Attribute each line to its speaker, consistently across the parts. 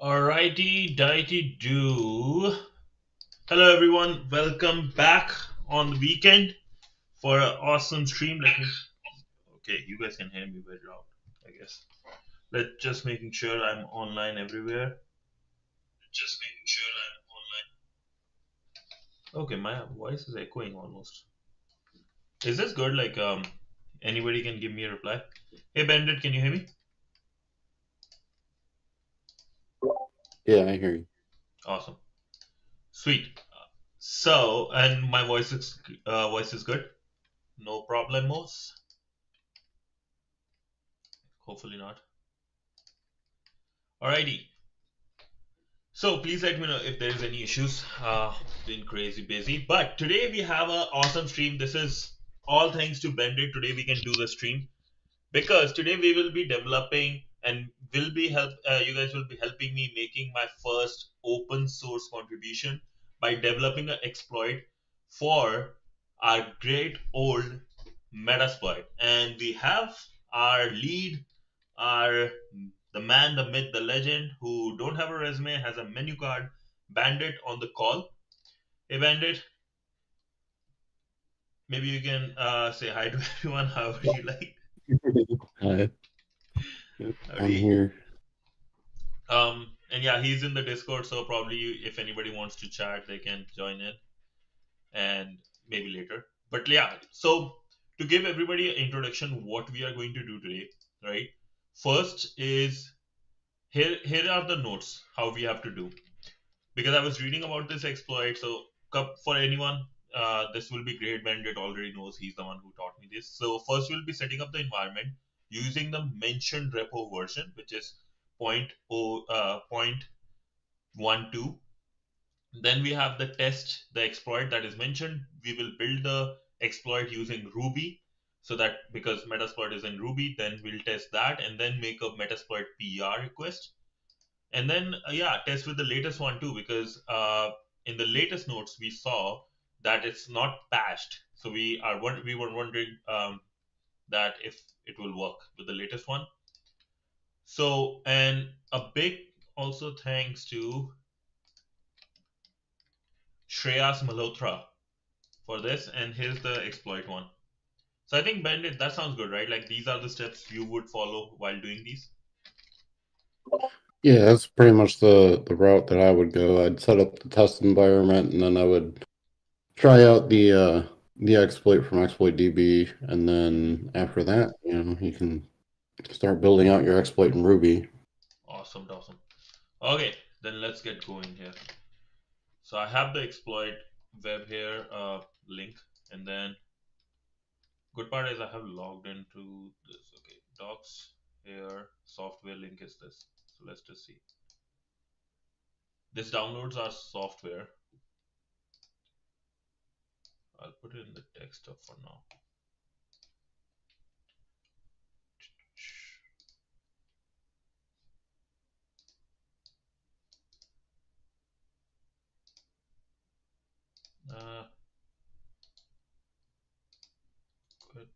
Speaker 1: Alrighty, dighty do. Hello everyone, welcome back on the weekend for an awesome stream. Okay, you guys can hear me very loud, I guess. Let's just making sure I'm online everywhere. Just making sure I'm online. Okay, my voice is echoing almost. Is this good? Anybody can give me a reply. Hey Bandit, can you hear me?
Speaker 2: Yeah, I hear you.
Speaker 1: Awesome, sweet. So, and my voice is good. No problemos. Hopefully not. Alrighty. So please let me know if there's any issues. Been crazy busy, but today we have an awesome stream. This is all thanks to Bendit. Today we can do the stream because today we will be developing and will be help. You guys will be helping me making my first open source contribution by developing an exploit for our great old Metasploit, and we have our lead are the man, the myth, the legend who don't have a resume, has a menu card, Bandit on the call. Hey, Bandit, maybe you can say hi to everyone, however you like.
Speaker 2: Hi, I'm
Speaker 1: Howdy.
Speaker 2: here.
Speaker 1: And yeah, he's in the Discord, so probably if anybody wants to chat, they can join in and maybe later. But yeah, so to give everybody an introduction, what we are going to do today, right? First is here are the notes how we have to do because I was reading about this exploit. So, for anyone, this will be great. Bandit already knows, he's the one who taught me this. So, first we'll be setting up the environment using the mentioned repo version, which is point 0.12. Then we have the test, the exploit that is mentioned. We will build the exploit using Ruby. So that because Metasploit is in Ruby, then we'll test that and then make a Metasploit PR request, and then yeah, test with the latest one too, because in the latest notes we saw that it's not patched, so we were wondering that if it will work with the latest one. So, and a big also thanks to Shreyas Malhotra for this, and here's the exploit one. So I think, Bandit, that sounds good, right? Like, these are the steps you would follow while doing these.
Speaker 2: Yeah, that's pretty much the route that I would go. I'd set up the test environment, and then I would try out the exploit from ExploitDB, and then after that, you can start building out your exploit in Ruby.
Speaker 1: Awesome. Okay, then let's get going here. So I have the exploit web here link, and then good part is I have logged into this. Okay, docs here, software link is this. So let's just see. This downloads our software. I'll put it in the desktop for now. Uh, quit.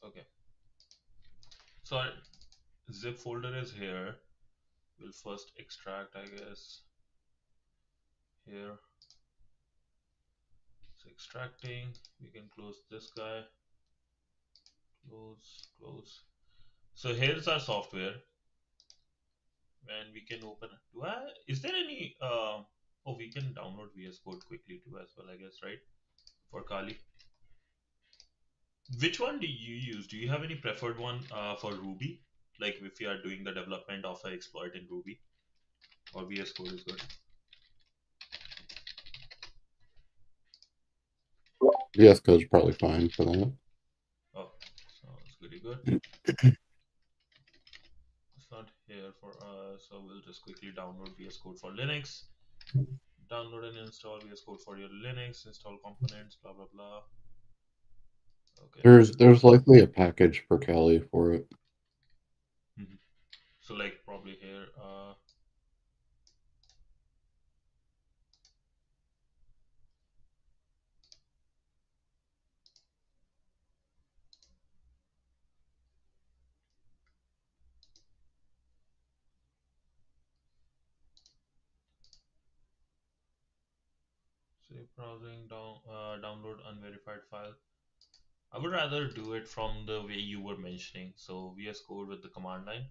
Speaker 1: Okay. So our zip folder is here. We'll first extract, I guess. Here. So extracting. We can close this guy. Close. So here's our software, and we can open it. Is there any oh, we can download VS Code quickly too as well, I guess, right? For Kali. Which one do you use? Do you have any preferred one for Ruby? Like if you are doing the development of an exploit in Ruby, or VS Code is good.
Speaker 2: VS Code's probably fine for that.
Speaker 1: Oh, so it's pretty good. It's not here for us, so we'll just quickly download VS Code for Linux. Download and install VS Code for your Linux. Install components. Blah blah blah. Okay.
Speaker 2: There's likely a package for Kali for it.
Speaker 1: Mhm. So like probably here. Browsing download unverified file. I would rather do it from the way you were mentioning. So VS Code with the command line,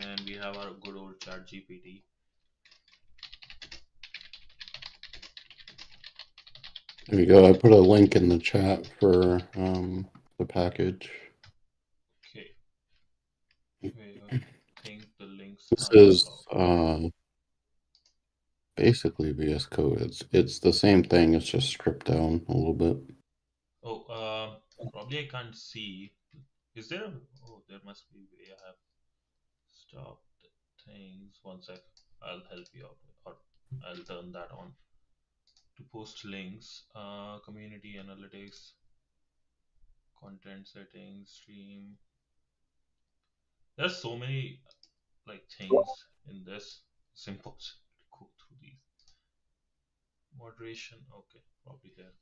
Speaker 1: and we have our good old chat GPT.
Speaker 2: There you go. I put a link in the chat for the package.
Speaker 1: Okay, wait, I think the links
Speaker 2: This
Speaker 1: are not
Speaker 2: is
Speaker 1: allowed.
Speaker 2: basically VS Code. It's the same thing. It's just stripped down a little bit.
Speaker 1: Oh, probably I can't see. Is there? Oh, there must be a way I have stopped things. One sec. I'll help you out, or I'll turn that on to post links. Community analytics, content settings, stream. There's so many like things in this. It's impossible to go through these. Moderation. Okay, probably here.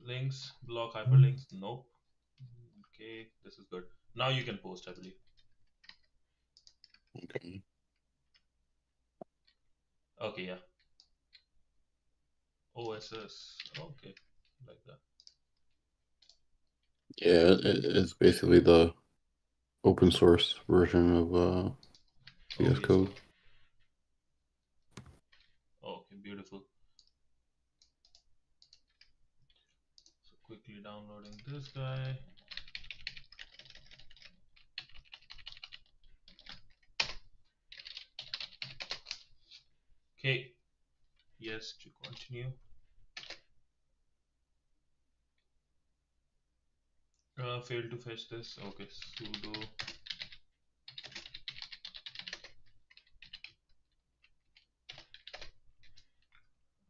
Speaker 1: Links, block hyperlinks. Nope. Okay, this is good. Now you can post, I believe.
Speaker 2: Okay.
Speaker 1: Okay, yeah. OSS. Okay, like that.
Speaker 2: Yeah, it's basically the open source version of
Speaker 1: Oh,
Speaker 2: VS
Speaker 1: VS
Speaker 2: Code.
Speaker 1: Code. Okay, beautiful. So quickly downloading this guy. Okay, yes to continue. Failed to fetch this. Okay, sudo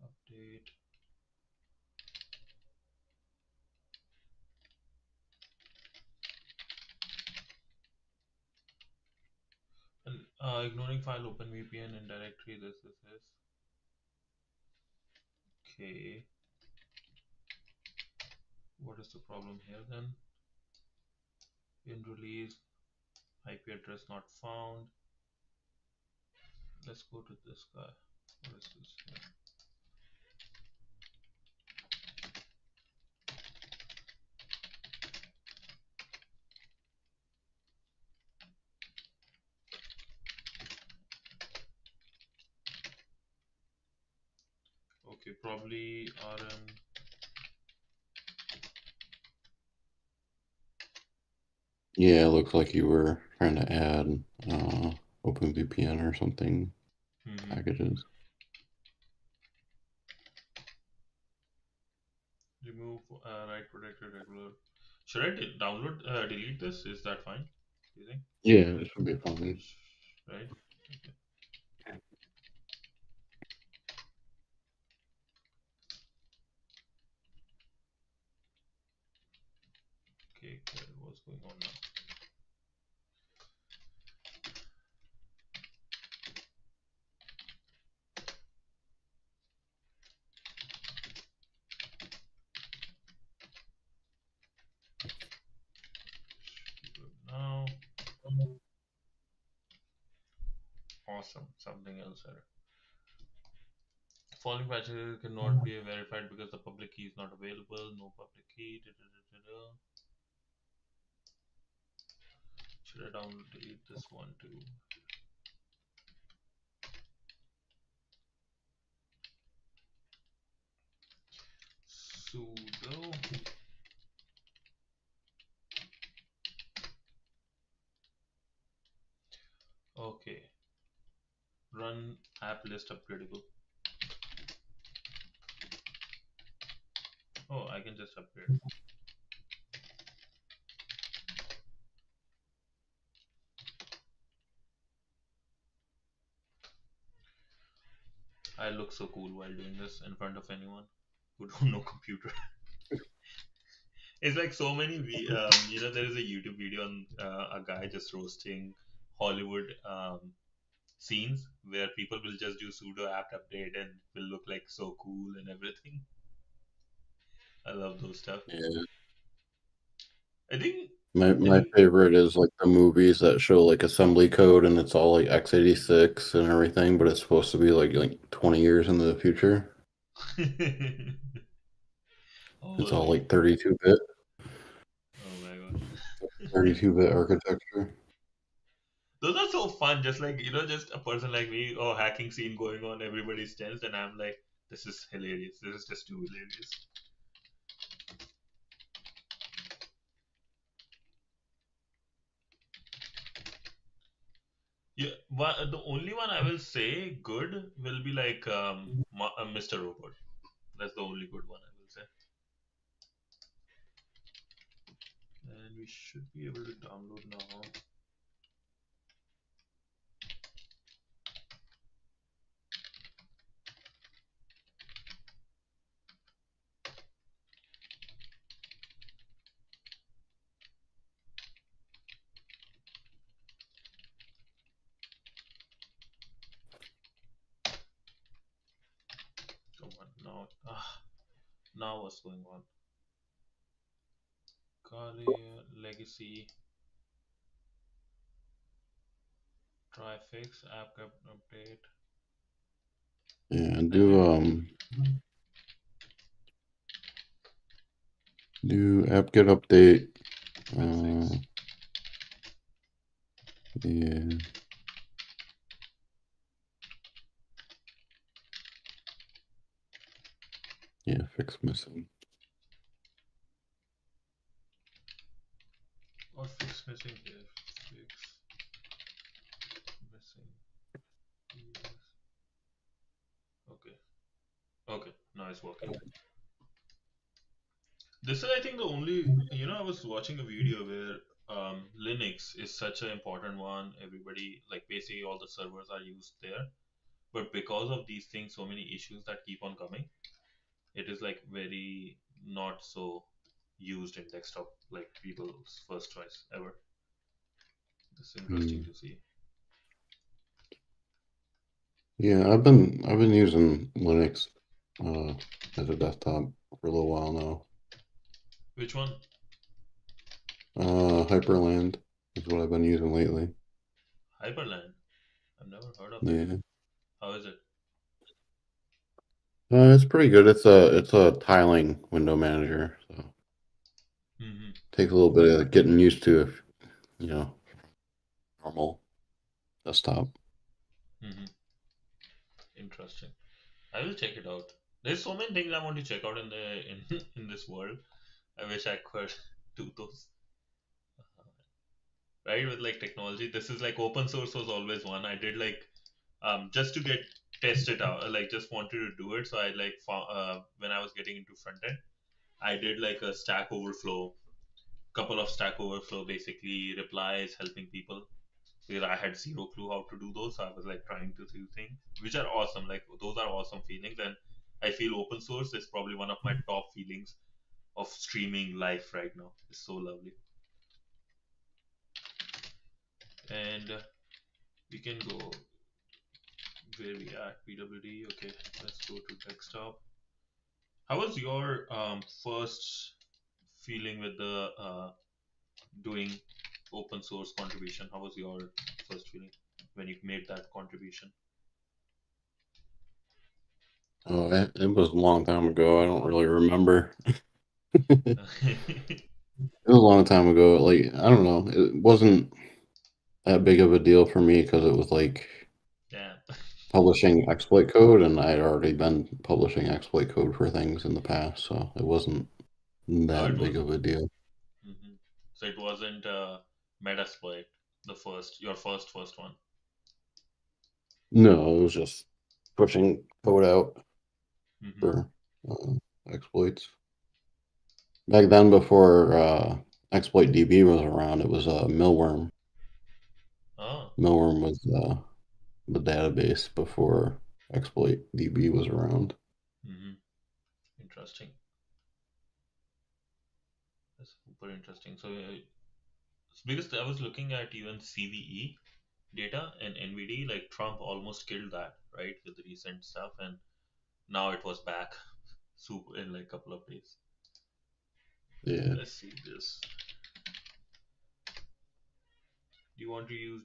Speaker 1: update. And ignoring file open VPN in directory. This. Okay, what is the problem here then? In release, IP address not found. Let's go to this guy. What is this here? Okay, probably RM.
Speaker 2: Yeah, it looks like you were trying to add OpenVPN or something
Speaker 1: Mm-hmm.
Speaker 2: packages.
Speaker 1: Remove write protected regular. Should I download delete this? Is that fine? Do you think?
Speaker 2: Yeah, it should be fine.
Speaker 1: Right? Okay. Okay. What's going on now? Good now. Awesome. Something else here. Following patches cannot be verified because the public key is not available. No public key. Da, da, da, da, da. Should I download delete this one too? Sudo. Okay. Run app list upgradable. Oh, I can just upgrade. I look so cool while doing this in front of anyone who don't know computer. It's like so many. There is a YouTube video on a guy just roasting Hollywood scenes where people will just do sudo apt update and will look like so cool and everything. I love those stuff.
Speaker 2: Yeah,
Speaker 1: I think.
Speaker 2: My
Speaker 1: Any
Speaker 2: favorite is like the movies that show like assembly code and it's all like x86 and everything, but it's supposed to be like 20 years into the future. It's
Speaker 1: oh
Speaker 2: all
Speaker 1: like
Speaker 2: like 32-bit,
Speaker 1: oh my god.
Speaker 2: 32-bit architecture.
Speaker 1: Those are so fun, just like just a person like me, oh, hacking scene going on, everybody's tense, and I'm like, this is hilarious. This is just too hilarious. Yeah, the only one I will say good will be like Mr. Robot. That's the only good one I will say. And we should be able to download now. Come on now. Now what's going on? Kali legacy try fix app update
Speaker 2: Yeah,
Speaker 1: edit
Speaker 2: do apt-get update.
Speaker 1: fix
Speaker 2: Uh,
Speaker 1: fix.
Speaker 2: yeah, yeah, fix missing.
Speaker 1: Or fix missing here. Fix missing. Yes. Okay. Okay. Now it's working. This is, I think, the only. I was watching a video where Linux is such an important one. Everybody, like, basically all the servers are used there. But because of these things, so many issues that keep on coming, it is like very not so used in desktop, like people's first choice ever. It's interesting
Speaker 2: Hmm.
Speaker 1: to see.
Speaker 2: Yeah, I've been using Linux uh, as a desktop for a little while now.
Speaker 1: Which one?
Speaker 2: Hyperland is what I've been using lately.
Speaker 1: Hyperland. I've never heard of it.
Speaker 2: Yeah,
Speaker 1: How is it?
Speaker 2: it's pretty good. It's a tiling window manager, so
Speaker 1: Mm-hmm.
Speaker 2: takes a little bit of getting used to if you know normal desktop.
Speaker 1: Mm-hmm. Interesting. I will check it out. There's so many things I want to check out in this world. I wish I could do those. Right, with like technology, this is like open source was always one. I did like just to get test it out. Like just wanted to do it. So I like found, when I was getting into front end, I did like a Stack Overflow, couple of Stack Overflow basically replies helping people because I had zero clue how to do those. So I was like trying to do things which are awesome. Like those are awesome feelings, and I feel open source is probably one of my top feelings of streaming life right now. It's so lovely, and we can go where we at PWD. Okay, let's go to desktop. How was your first feeling with the doing open source contribution? How was your first feeling when you made that contribution?
Speaker 2: Oh, it was a long time ago. I don't really remember. It was a long time ago. Like I don't know. It wasn't that big of a deal for me because it was like
Speaker 1: Yeah.
Speaker 2: publishing exploit code, and I'd already been publishing exploit code for things in the past, so it wasn't
Speaker 1: Oh, it
Speaker 2: that big
Speaker 1: was.
Speaker 2: of a deal.
Speaker 1: So it wasn't Metasploit, the first, your first one.
Speaker 2: No, it was just pushing code out
Speaker 1: Mm-hmm.
Speaker 2: for exploits. Back then, before exploit DB was around, it was Millworm.
Speaker 1: Oh.
Speaker 2: Millworm was the database before exploit DB was around.
Speaker 1: Mm-hmm. Interesting. That's super interesting. So because I was looking at even CVE data and NVD, like Trump almost killed that, right, with the recent stuff, and now it was back super in like a couple of days.
Speaker 2: Yeah.
Speaker 1: Let's see this. Do you want to use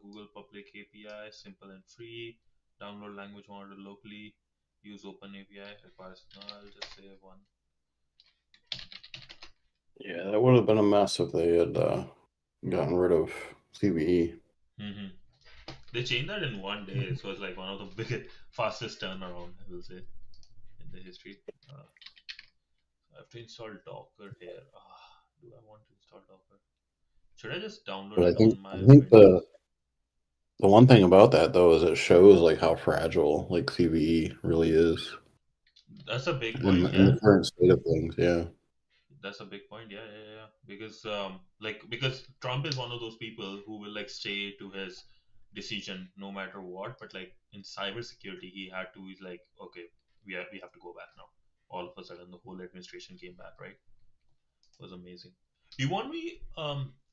Speaker 1: Google Public API, simple and free? Download language model locally. Use Open API. Requires no. I'll just say one.
Speaker 2: Yeah, that would have been a mess if they had gotten rid of CVE.
Speaker 1: Hmm. They changed that in one day, so it's like one of the biggest, fastest turnaround I will say in the history. Uh, I have to install Docker here. Do I want to install Docker? Should I just download
Speaker 2: But
Speaker 1: it on
Speaker 2: I
Speaker 1: my
Speaker 2: think
Speaker 1: Windows?
Speaker 2: the one thing about that though is it shows like how fragile like CVE really is
Speaker 1: That's a big
Speaker 2: in
Speaker 1: point.
Speaker 2: in
Speaker 1: Yeah,
Speaker 2: the current state of things. Yeah.
Speaker 1: that's a big point. Yeah, yeah, yeah. Because because Trump is one of those people who will like stay to his decision no matter what. But like in cybersecurity, he had to. He's like, okay, we have to go back now. All of a sudden, the whole administration came back. Right? It was amazing. You want me?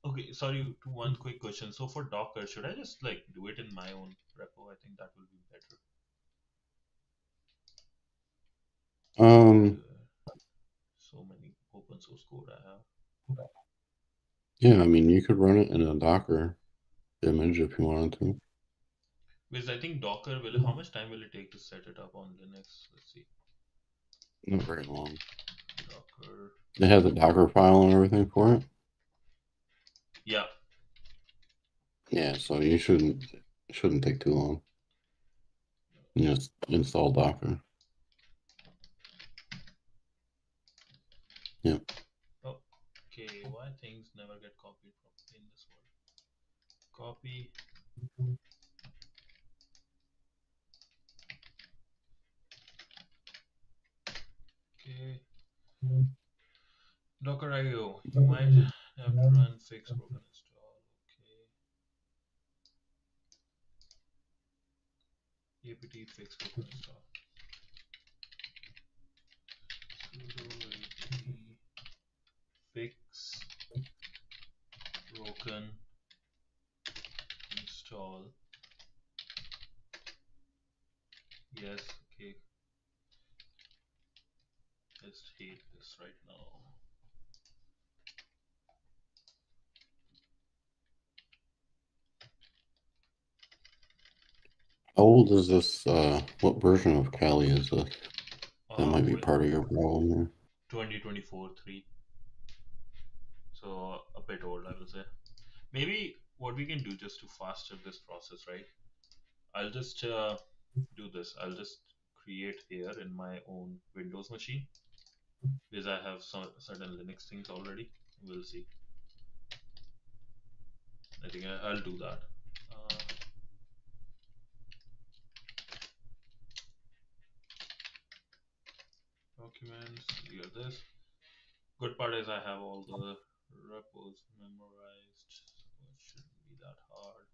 Speaker 1: Okay. Sorry. To one quick question. So for Docker, should I just like do it in my own repo? I think that will be better.
Speaker 2: Um.
Speaker 1: Uh, so many open source code I have.
Speaker 2: Yeah. I mean, you could run it in a Docker image if you wanted to.
Speaker 1: Because I think Docker will. How much time will it take to set it up on Linux? Let's see.
Speaker 2: Not very long.
Speaker 1: Docker.
Speaker 2: It has a Docker file and everything for it.
Speaker 1: Yeah.
Speaker 2: Yeah. So you shouldn't take too long. You just install Docker. Yeah.
Speaker 1: Okay. Why things never get copied from in this world? Copy. Okay. Docker IO. You might have to run fix broken install. Okay. apt fix broken install. Sudo apt fix broken install. Yes. Okay. Just hate this right now.
Speaker 2: How old is this? What version of Kali is this? That might be
Speaker 1: With
Speaker 2: part of your problem there.
Speaker 1: 2024 3, so a bit old I will say. Maybe what we can do just to faster this process, right? I'll just do this. I'll just create here in my own Windows machine because I have some certain Linux things already. We'll see. I think I'll do that. uh, Documents, clear this. Good part is I have all the repos memorized, so it shouldn't be that hard.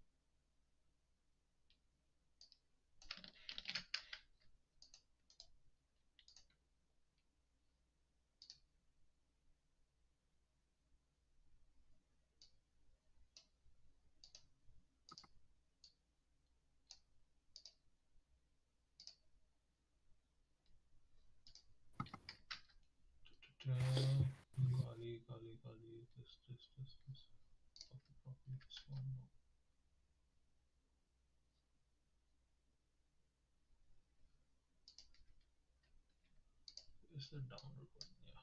Speaker 1: Kali, this. Copy, this one. No. Is the download button? Yeah.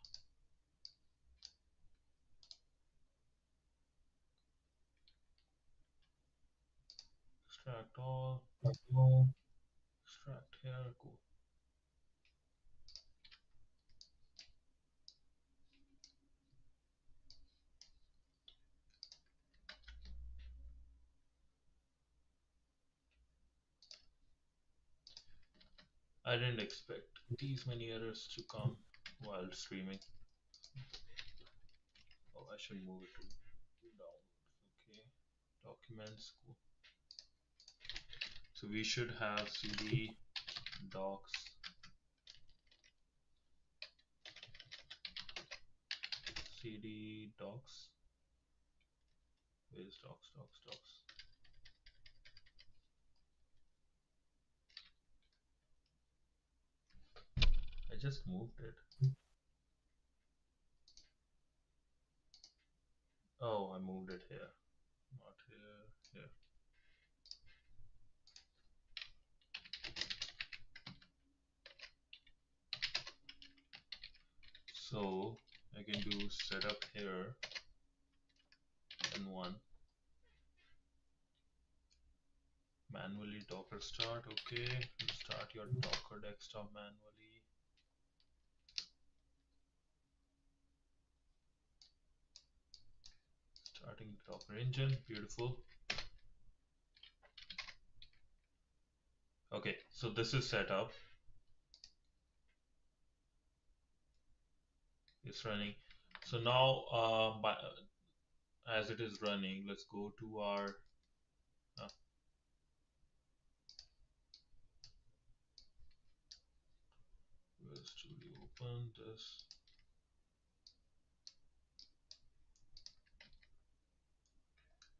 Speaker 1: Extract all. Extract here. Cool. I didn't expect these many errors to come while streaming. Oh, I should move it to downloads. Okay. Documents. Cool. So we should have cd docs, cd docs. Where's docs? I just moved it. Oh, I moved it here. Not here. Here. So I can do setup here and one manually Docker start. Okay, you start your Docker desktop manually. Starting Docker engine. Beautiful. Okay, so this is set up. It's running. So now, as it is running, let's go to our. Uh, where's Studio open this?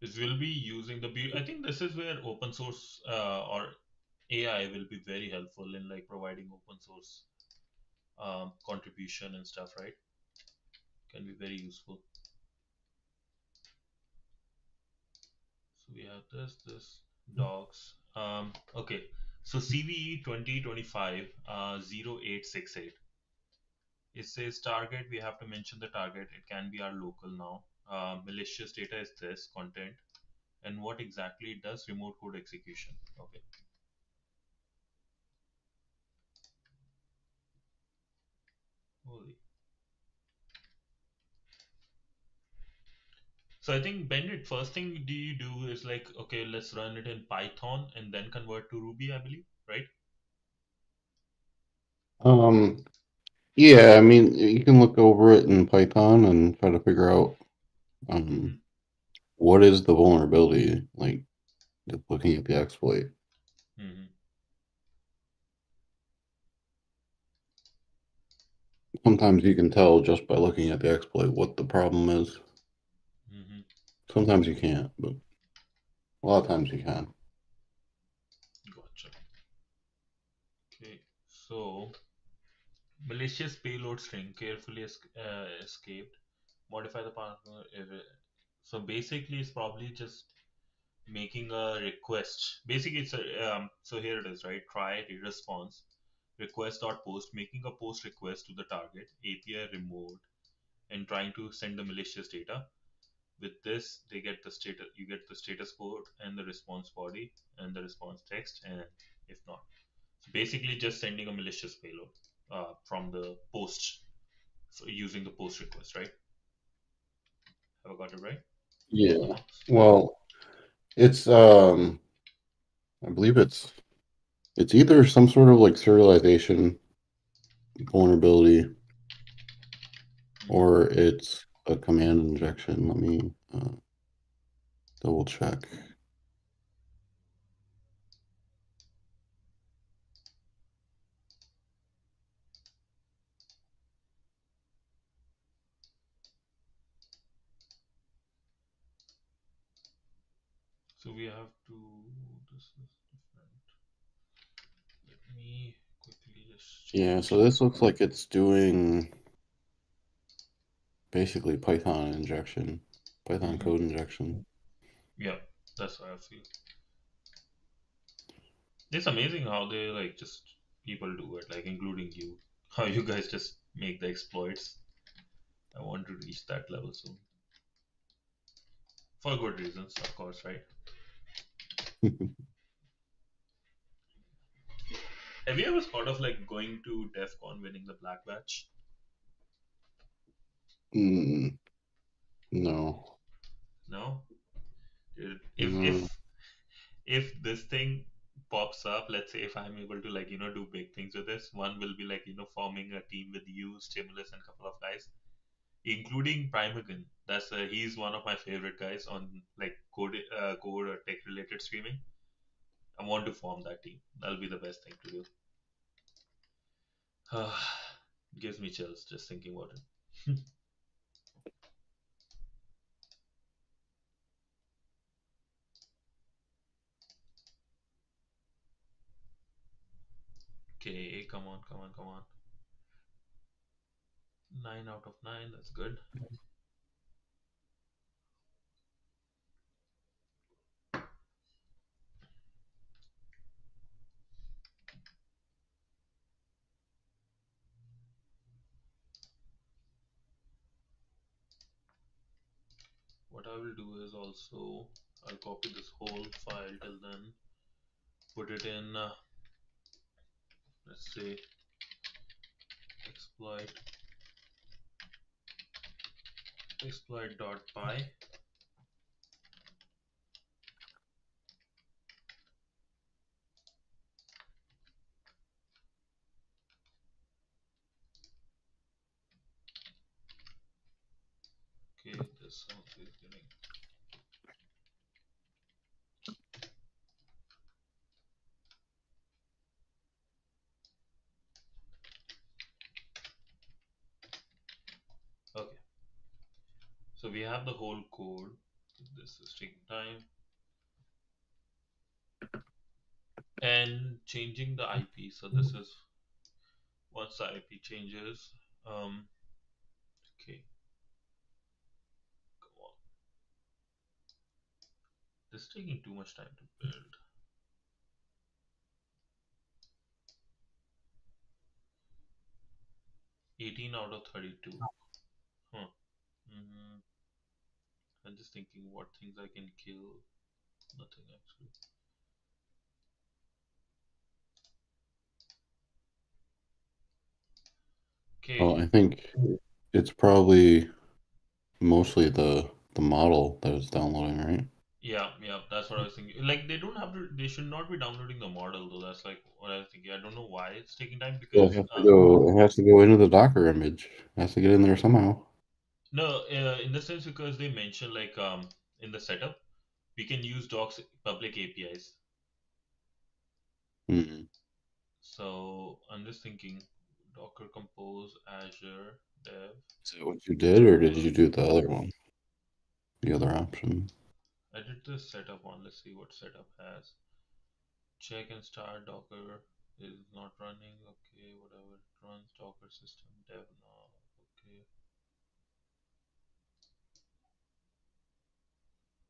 Speaker 1: This will be using the. I think this is where open source or AI will be very helpful in like providing open source contribution and stuff, right? Can be very useful. So we have this docs. Okay, so CVE 2025 0868. It says target. We have to mention the target. It can be our local now. Malicious data is this content, and what exactly it does? Remote code execution. Okay, holy. So I think Bandit, first thing do you do is like, okay, let's run it in Python and then convert to Ruby, I believe, right?
Speaker 2: Um, yeah, I mean, you can look over it in Python and try to figure out
Speaker 1: Mm-hmm.
Speaker 2: um, what is the vulnerability, like just looking at the exploit.
Speaker 1: Mm-hmm.
Speaker 2: Sometimes you can tell just by looking at the exploit what the problem is.
Speaker 1: Mm-hmm.
Speaker 2: Sometimes you can't, but a lot of times you can.
Speaker 1: Gotcha. Okay. So malicious payload string carefully escaped. Modify the partner. So basically, it's probably just making a request. Basically, it's a so here it is, right? Try response request dot post, making a post request to the target API remote and trying to send the malicious data. With this, they get the status. You get the status code and the response body and the response text, and if not, so basically just sending a malicious payload from the post, so using the post request, right? Have I got it right?
Speaker 2: Yeah.
Speaker 1: Almost.
Speaker 2: Well, it's I believe it's either some sort of like serialization vulnerability
Speaker 1: Mm-hmm.
Speaker 2: or it's a command injection. Let me double check.
Speaker 1: So we have to. This is different. Let me quickly just
Speaker 2: Yeah,
Speaker 1: change
Speaker 2: so this
Speaker 1: this.
Speaker 2: looks like it's doing basically Python injection, Python
Speaker 1: Mm-hmm.
Speaker 2: code injection.
Speaker 1: Yeah, that's what I feel. It's amazing how they like just people do it, like including you. How you guys just make the exploits. I want to reach that level soon. For good reasons, of course, right? Have you ever thought of like going to DEF CON, winning the black badge?
Speaker 2: Mm, no.
Speaker 1: No? Dude, if
Speaker 2: No.
Speaker 1: this thing pops up, let's say if I'm able to like, do big things with this, one will be like, forming a team with you, Stimulus and a couple of guys, including Primegan. He's one of my favorite guys on like code or tech related streaming. I want to form that team. That'll be the best thing to do. Gives me chills just thinking about it. Okay, come on, come on, come on. 9 out of 9, that's good. what I will do is also I'll copy this whole file till then, put it in, let's say exploit exploit.py. Okay, this sound is getting. Okay, so we have the whole code. This is taking time and changing the IP. So this is once the IP changes. Um, okay, come on. This is taking too much time to build. 18 out of 32. Huh. Mm, I'm just thinking what things I can kill. Nothing actually.
Speaker 2: Well,
Speaker 1: Okay.
Speaker 2: I think it's probably mostly the model that was downloading, right?
Speaker 1: Yeah, yeah, that's what I was thinking. Like they don't have to, they should not be downloading the model though. That's like what I was thinking. I don't know why it's taking time
Speaker 2: Well,
Speaker 1: because
Speaker 2: it has to go into the Docker image. It has to get in there somehow.
Speaker 1: no, in the sense because they mention like in the setup we can use docs public APIs.
Speaker 2: Hmm.
Speaker 1: So I'm just thinking Docker Compose Azure Dev.
Speaker 2: Is that what you did, or did you do the other one, the other option?
Speaker 1: I did the setup one. Let's see what setup has. Check and start Docker is not running. Okay, whatever. It runs Docker system dev now. Okay.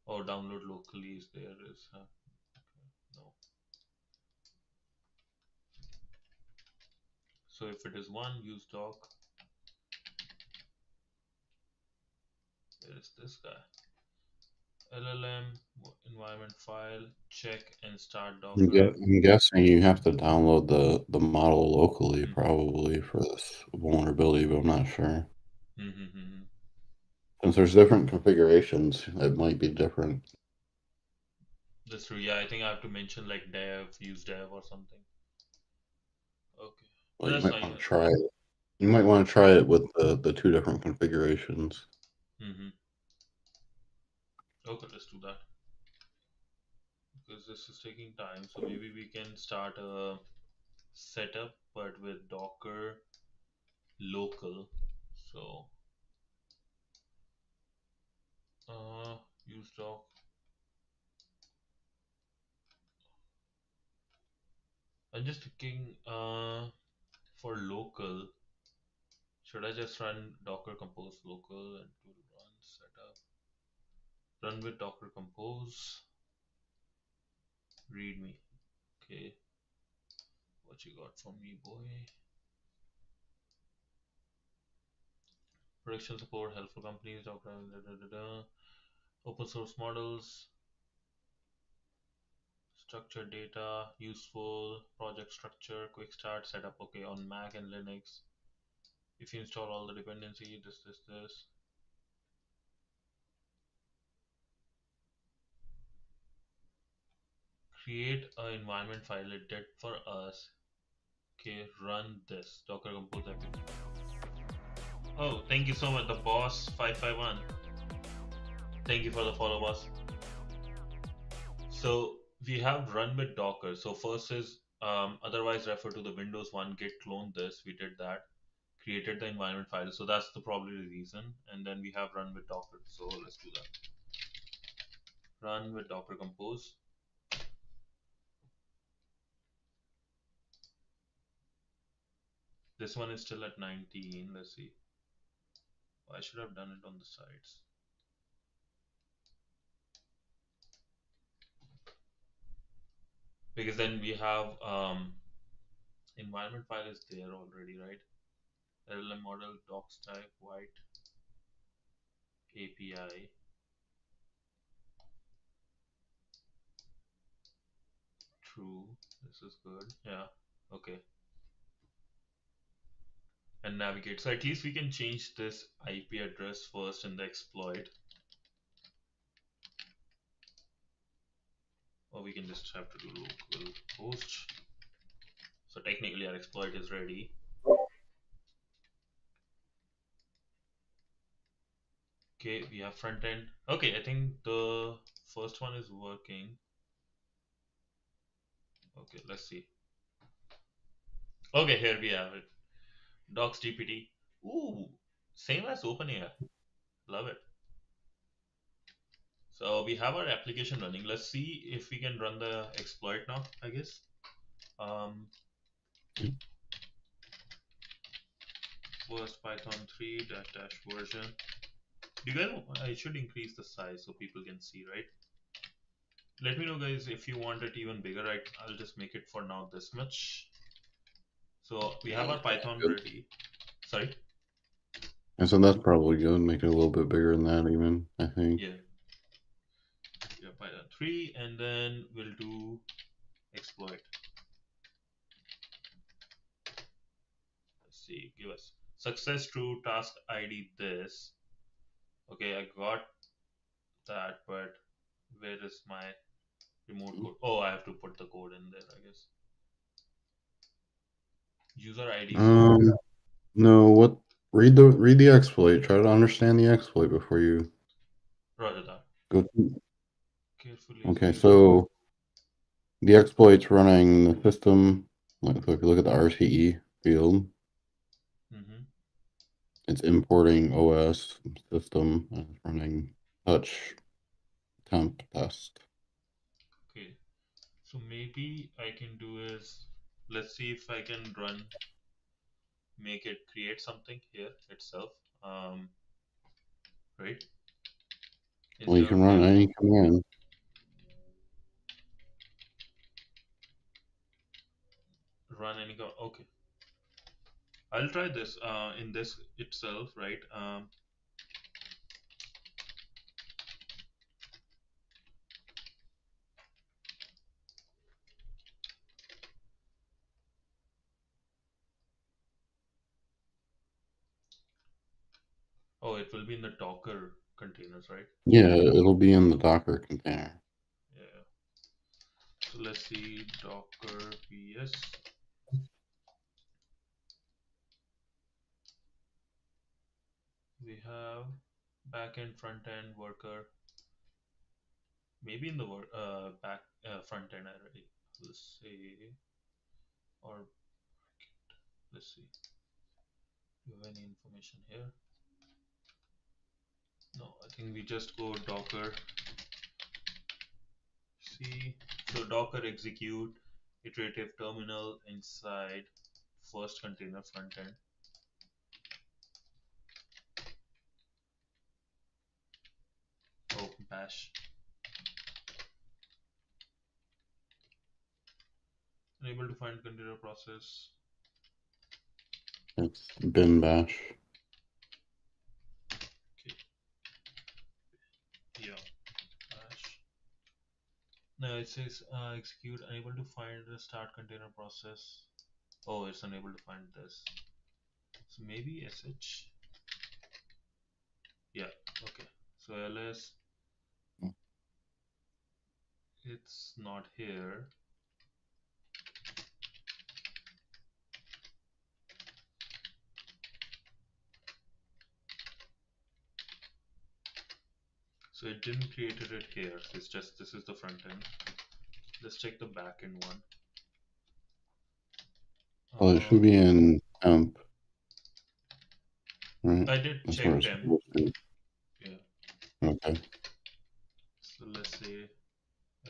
Speaker 1: Oh, download locally is there. Is okay. No. So if it is one, use doc. Where is this guy? LLM environment file. Check and start Docker.
Speaker 2: I'm guessing you have to download the model locally,
Speaker 1: Hmm.
Speaker 2: probably for this vulnerability, but I'm not sure.
Speaker 1: Mm-hmm.
Speaker 2: Since there's different configurations, it might be different.
Speaker 1: That's true. Yeah, I think I have to mention like dev, use dev or something. Okay.
Speaker 2: Well, you
Speaker 1: That's
Speaker 2: might
Speaker 1: fine.
Speaker 2: want to try it. You might want to try it with the two different configurations.
Speaker 1: Mm-hmm. Okay, let's do that because this is taking time. So maybe we can start a setup but with Docker local. So uh, use doc. I'm just thinking for local, should I just run Docker Compose local and to run setup? Run with Docker Compose. Readme. Okay, what you got from me, boy? Production support, helpful companies, Docker, open source models, structured data, useful, project structure, quick start, setup. Okay, on Mac and Linux. If you install all the dependency, this. Create a environment file it did for us. Okay, run this Docker Compose epic. Oh, thank you so much, the boss 551. Thank you for the follow, boss. So we have run with Docker. So first is otherwise refer to the Windows one git clone this. We did that. Created the environment file. So that's the probably the reason. And then we have run with Docker. So let's do that. Run with Docker Compose. This one is still at 19. Let's see. I should have done it on the sides. Because then we have environment file is there already, right? LLM model docs type white API. True. This is good. Yeah. Okay. And navigate. So at least we can change this IP address first in the exploit, or we can just have to do local host. So technically our exploit is ready. Okay, we have front end. Okay, I think the first one is working. Okay, let's see. Okay, here we have it. Docs GPT. Ooh, same as OpenAI. Love it. So we have our application running. Let's see if we can run the exploit now, I guess. Um, First Python 3 dash dash version. Do you guys, I should increase the size so people can see, right? Let me know, guys, if you want it even bigger. I'll just make it for now this much. So we
Speaker 2: Yeah,
Speaker 1: have our
Speaker 2: that's probably
Speaker 1: Python
Speaker 2: good.
Speaker 1: ready. Sorry.
Speaker 2: And so that's probably good. Make it a little bit bigger than that, even, I think.
Speaker 1: Yeah. We have Python 3, and then we'll do exploit. Let's see. Give us success true task ID this. Okay, I got that, but where is my remote code? Oh, I have to put the code in there, I guess. User ID. So
Speaker 2: Um, no, what? Read the exploit. Try to understand the exploit before you
Speaker 1: Roger that.
Speaker 2: go.
Speaker 1: Carefully
Speaker 2: Okay,
Speaker 1: read.
Speaker 2: so the exploit's running the system. Like, so if you look at the RTE field,
Speaker 1: Mm-hmm.
Speaker 2: it's importing OS system and it's running touch temp test.
Speaker 1: Okay. So maybe I can do is, let's see if I can run, make it create something here itself. Right? Is
Speaker 2: Well, you
Speaker 1: there
Speaker 2: can run
Speaker 1: can
Speaker 2: any command.
Speaker 1: run any okay. I'll try this in this itself, right? Oh, it will be in the Docker containers, right?
Speaker 2: Yeah, it'll be in the Docker container.
Speaker 1: Yeah. So let's see Docker vs. We have backend, front end, worker. Maybe in the back front end already. Let's see, or let's see. Do you have any information here? No, I think we just go Docker C. So Docker execute iterative terminal inside first container front end. Oh, bash. Unable to find container process.
Speaker 2: It's bin bash.
Speaker 1: Okay, yeah, bash. No, it says execute unable to find the start container process. Oh, it's unable to find this. So maybe sh. Yeah. Okay. So ls, it's not here. So it didn't create it here. It's just this is the front end. Let's check the back end one.
Speaker 2: Well, it should be in temp, right?
Speaker 1: I did
Speaker 2: That's where
Speaker 1: check
Speaker 2: it's
Speaker 1: them.
Speaker 2: supposed to.
Speaker 1: Yeah.
Speaker 2: Okay.
Speaker 1: So let's say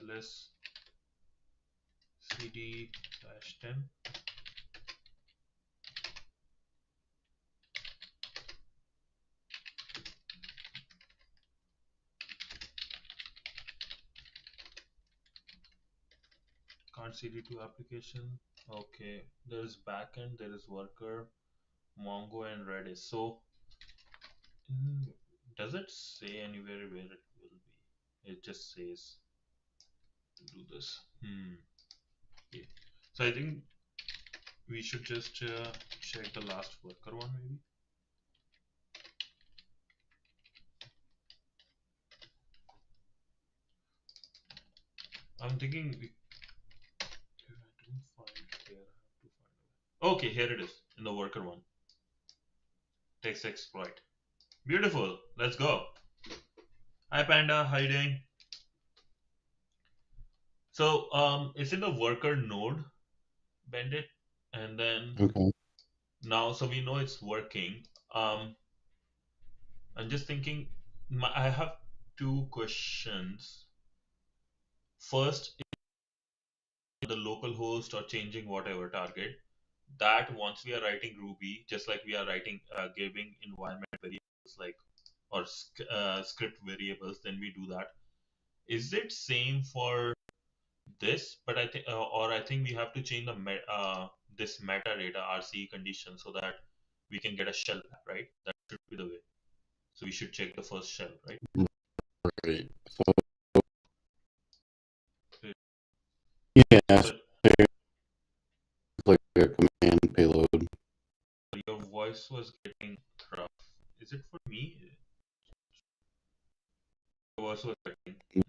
Speaker 1: ls cd dash 10. Can't cd to application. Okay. There is backend, there is worker, Mongo, and Redis. So mm, does it say anywhere where it will be? It just says to do this. Okay. So I think we should just check the last worker one maybe. I'm thinking if I don't find here, I have to find it. Okay, here it is in the worker one. Text exploit. Beautiful. Let's go. Hi Panda, how you doing? So it's in the worker node, bandit, and then
Speaker 2: Okay.
Speaker 1: now so we know it's working. I'm just thinking. I have two questions. First, the local host or changing whatever target. That once we are writing Ruby, just like we are writing giving environment variables like or script variables, then we do that. Is it same for this? But I think, or I think we have to change the this metadata RCE condition so that we can get a shell back, right? That should be the way. So we should check the first shell, right?
Speaker 2: Right. So
Speaker 1: So
Speaker 2: yeah,
Speaker 1: so
Speaker 2: so it's like a command payload.
Speaker 1: your voice was getting rough. Is it for me? Your voice was getting.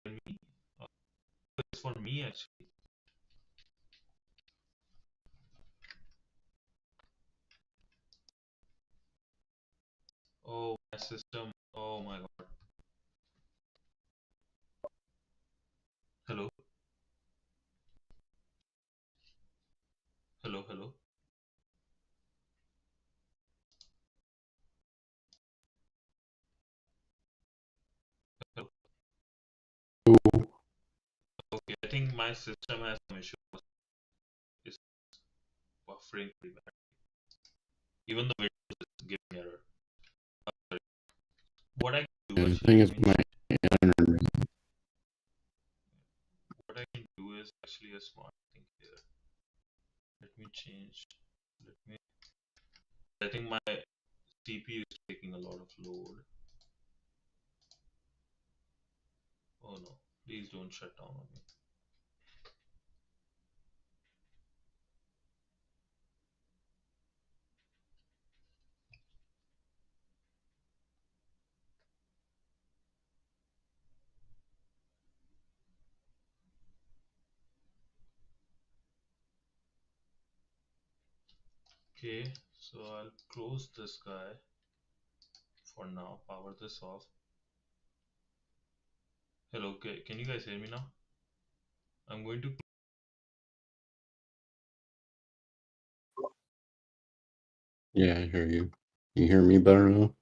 Speaker 1: For me? It's for me actually. Oh, my system. Oh my god. Hello, hello, hello, hello.
Speaker 2: Ooh,
Speaker 1: Okay, I think my system has some issue. It's buffering pretty bad. Even the video is giving error. What I can do
Speaker 2: yeah, the
Speaker 1: actually,
Speaker 2: thing
Speaker 1: let
Speaker 2: is
Speaker 1: me
Speaker 2: my
Speaker 1: change.
Speaker 2: internet.
Speaker 1: What I can do is actually a smart thing here. Let me change. Let me. I think my CPU is taking a lot of load. Oh no! Please don't shut down on me. Okay, so I'll close this guy for now. Power this off. Hello, okay, can you guys hear me now? I'm going to.
Speaker 2: Yeah, I hear you. You hear me better now?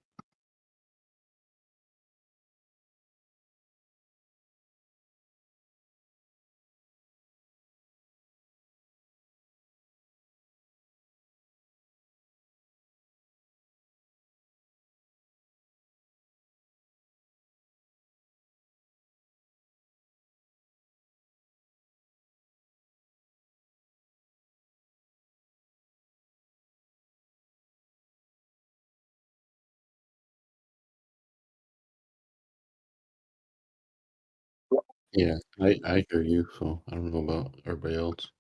Speaker 2: Yeah, I hear you, so I don't know about everybody else.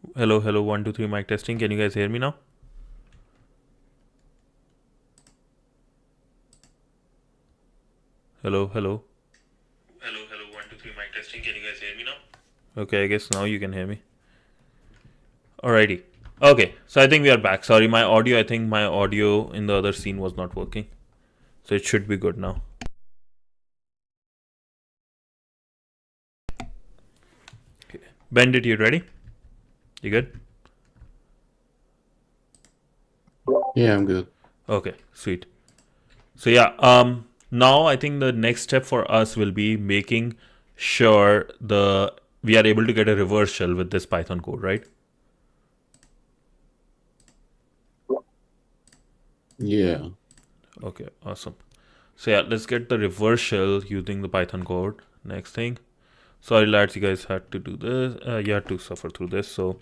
Speaker 1: Hello, hello, 1, 2, 3, mic testing. Can you guys hear me now? Hello, hello. Hello, hello, 1, 2, 3, mic testing. Can you guys hear me now? Okay, I guess now you can hear me. Alrighty. Okay, so I think we are back. Sorry, I think my audio in the other scene was not working. So it should be good now. Okay. Bandit, you ready? You good?
Speaker 2: Yeah, I'm good.
Speaker 1: Okay, sweet. So yeah, now I think the next step for us will be making sure the we are able to get a reverse shell with this Python code, right?
Speaker 2: Yeah.
Speaker 1: Okay, awesome. So yeah, let's get the reverse shell using the Python code. Next thing. Sorry lads, you guys had to do this. You had to suffer through this. So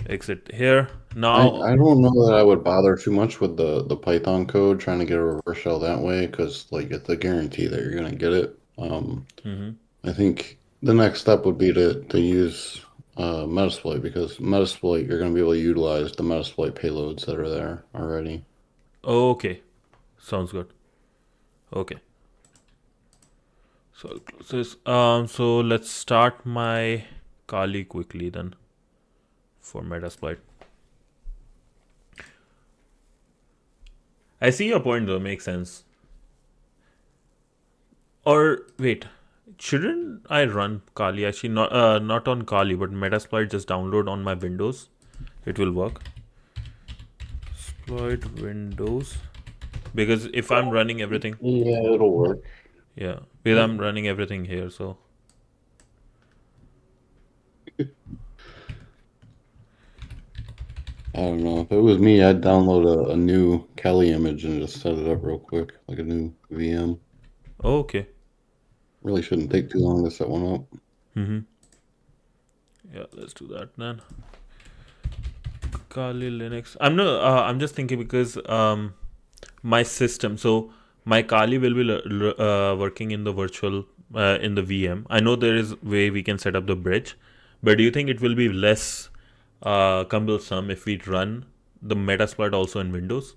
Speaker 1: exit here. Now,
Speaker 2: I don't know that I would bother too much with the Python code trying to get a reverse shell that way because like it's a guarantee that you're gonna get it.
Speaker 1: hmm
Speaker 2: I think the next step would be to use Metasploit because Metasploit you're gonna be able to utilize the Metasploit payloads that are there already.
Speaker 1: okay, sounds good. Okay, so I'll close this. So let's start my Kali quickly then for Metasploit. I see your point though, makes sense. Or wait, shouldn't I run Kali? Actually, not on Kali, but Metasploit just download on my Windows. It will work. Exploit Windows because if I'm running everything,
Speaker 2: Yeah, it'll work.
Speaker 1: yeah, because I'm running everything here. So
Speaker 2: I don't know. If it was me, I'd download a new Kelly image and just set it up real quick, like a new VM.
Speaker 1: okay,
Speaker 2: Really shouldn't take too long to set one up.
Speaker 1: mm-hmm. Yeah, let's do that then. Kali Linux. I'm no. I'm just thinking because my system. So my Kali will be working in the virtual in the VM. I know there is way we can set up the bridge, but do you think it will be less cumbersome if we run the Metasploit also in Windows?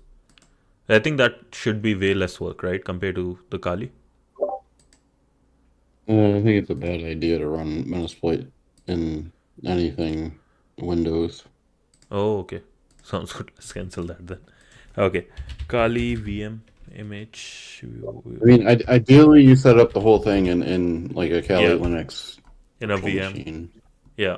Speaker 1: I think that should be way less work, right, compared to the Kali.
Speaker 2: I think it's a bad idea to run Metasploit in anything Windows.
Speaker 1: Oh, okay. Sounds good. Let's cancel that then. Okay. Kali VM image.
Speaker 2: I mean, ideally, you set up the whole thing in like a Kali
Speaker 1: Yeah,
Speaker 2: Linux
Speaker 1: in a
Speaker 2: virtual
Speaker 1: VM.
Speaker 2: machine.
Speaker 1: Yeah.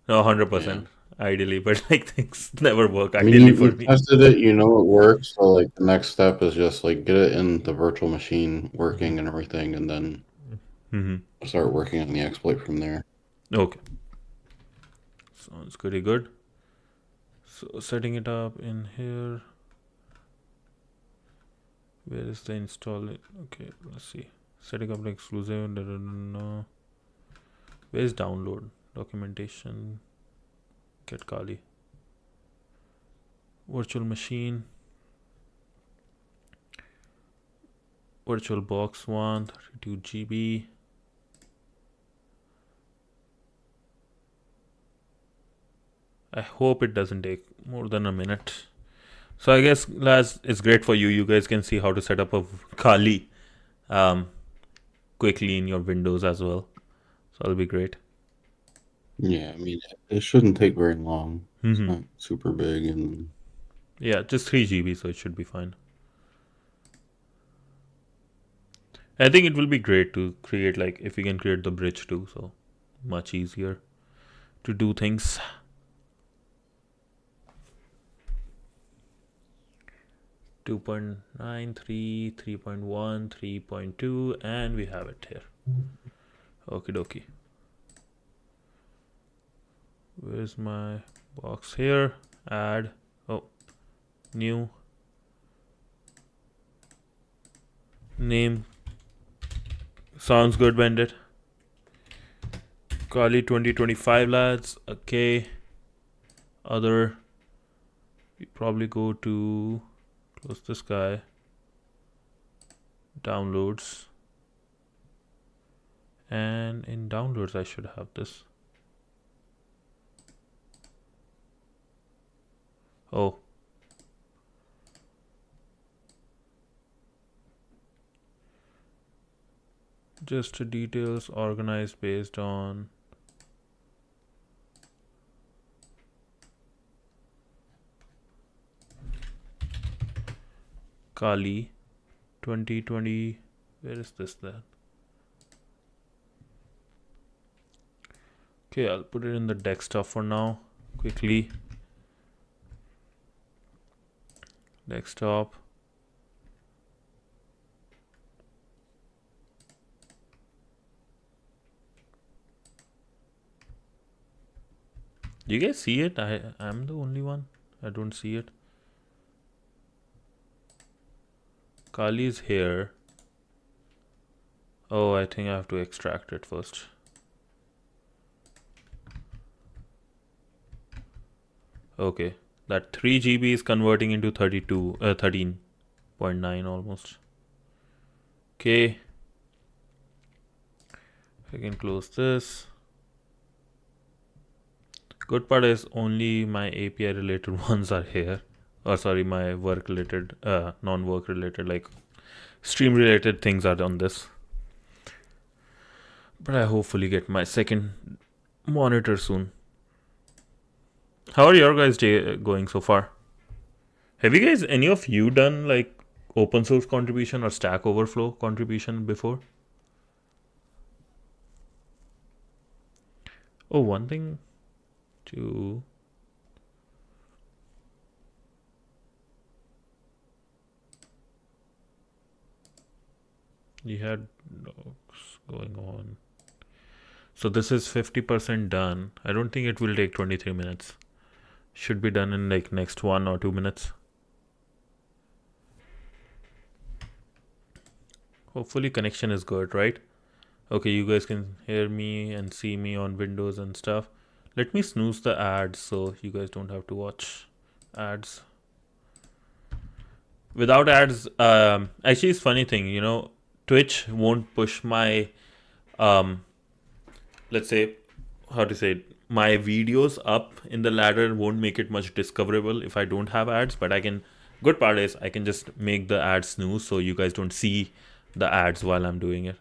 Speaker 1: No,
Speaker 2: Yeah.
Speaker 1: 100%. Ideally, but like things never work
Speaker 2: I mean,
Speaker 1: ideally for
Speaker 2: you
Speaker 1: me.
Speaker 2: tested it, you know it works. So like the next step is just like get it in the virtual machine
Speaker 1: Mm-hmm.
Speaker 2: working and everything, and then
Speaker 1: Mm-hmm.
Speaker 2: start working on the exploit from there.
Speaker 1: Okay. Sounds pretty good. So setting it up in here. Where is the install? Okay, let's see. Setting up an exclusive. No. Where is download? Documentation. Get Kali. Virtual machine. Virtual box 1, 32 GB. I hope it doesn't take more than a minute. So I guess Laz, it's great for you. You guys can see how to set up a Kali um, quickly in your Windows as well. So that'll be great.
Speaker 2: Yeah, I mean, it shouldn't take very long. It's
Speaker 1: Mm-hmm.
Speaker 2: not super big, and
Speaker 1: Yeah, just 3 GB, so it should be fine. I think it will be great to create, like, if we can create the bridge too, so much easier to do things. 2.93, 3.1, 3.2, and we have it here. Okie dokie. Where's my box here? Add. Oh, new. Name. Sounds good, Bandit. Kali 2025, lads. Okay. Other. We probably go to. Close this guy. Downloads. And in downloads, I should have this. Oh. Just details organized based on Kali 2020. Where is this then? Okay, I'll put it in the desktop for now. Quickly. Desktop. Do you guys see it? I'm the only one. I don't see it. Kali is here. Oh, I think I have to extract it first. Okay, that 3 GB is converting into 13.9 almost. Okay, I can close this. Good part is only my API related ones are here. Or sorry, my work related, non-work related, like stream related things are on this. But I hopefully get my second monitor soon. How are your guys' day going so far? Have you guys, any of you done like open source contribution or Stack Overflow contribution before? Oh, one thing to you had docs going on. So this is 50% done. I don't think it will take 23 minutes. Should be done in like next 1 or 2 minutes. Hopefully connection is good, right? Okay, you guys can hear me and see me on Windows and stuff. Let me snooze the ads so you guys don't have to watch ads. Without ads, actually it's funny thing, you know, Twitch won't push my let's say, how to say it, my videos up in the ladder won't make it much discoverable if I don't have ads, but I can, good part is I can just make the ads snooze so you guys don't see the ads while I'm doing it.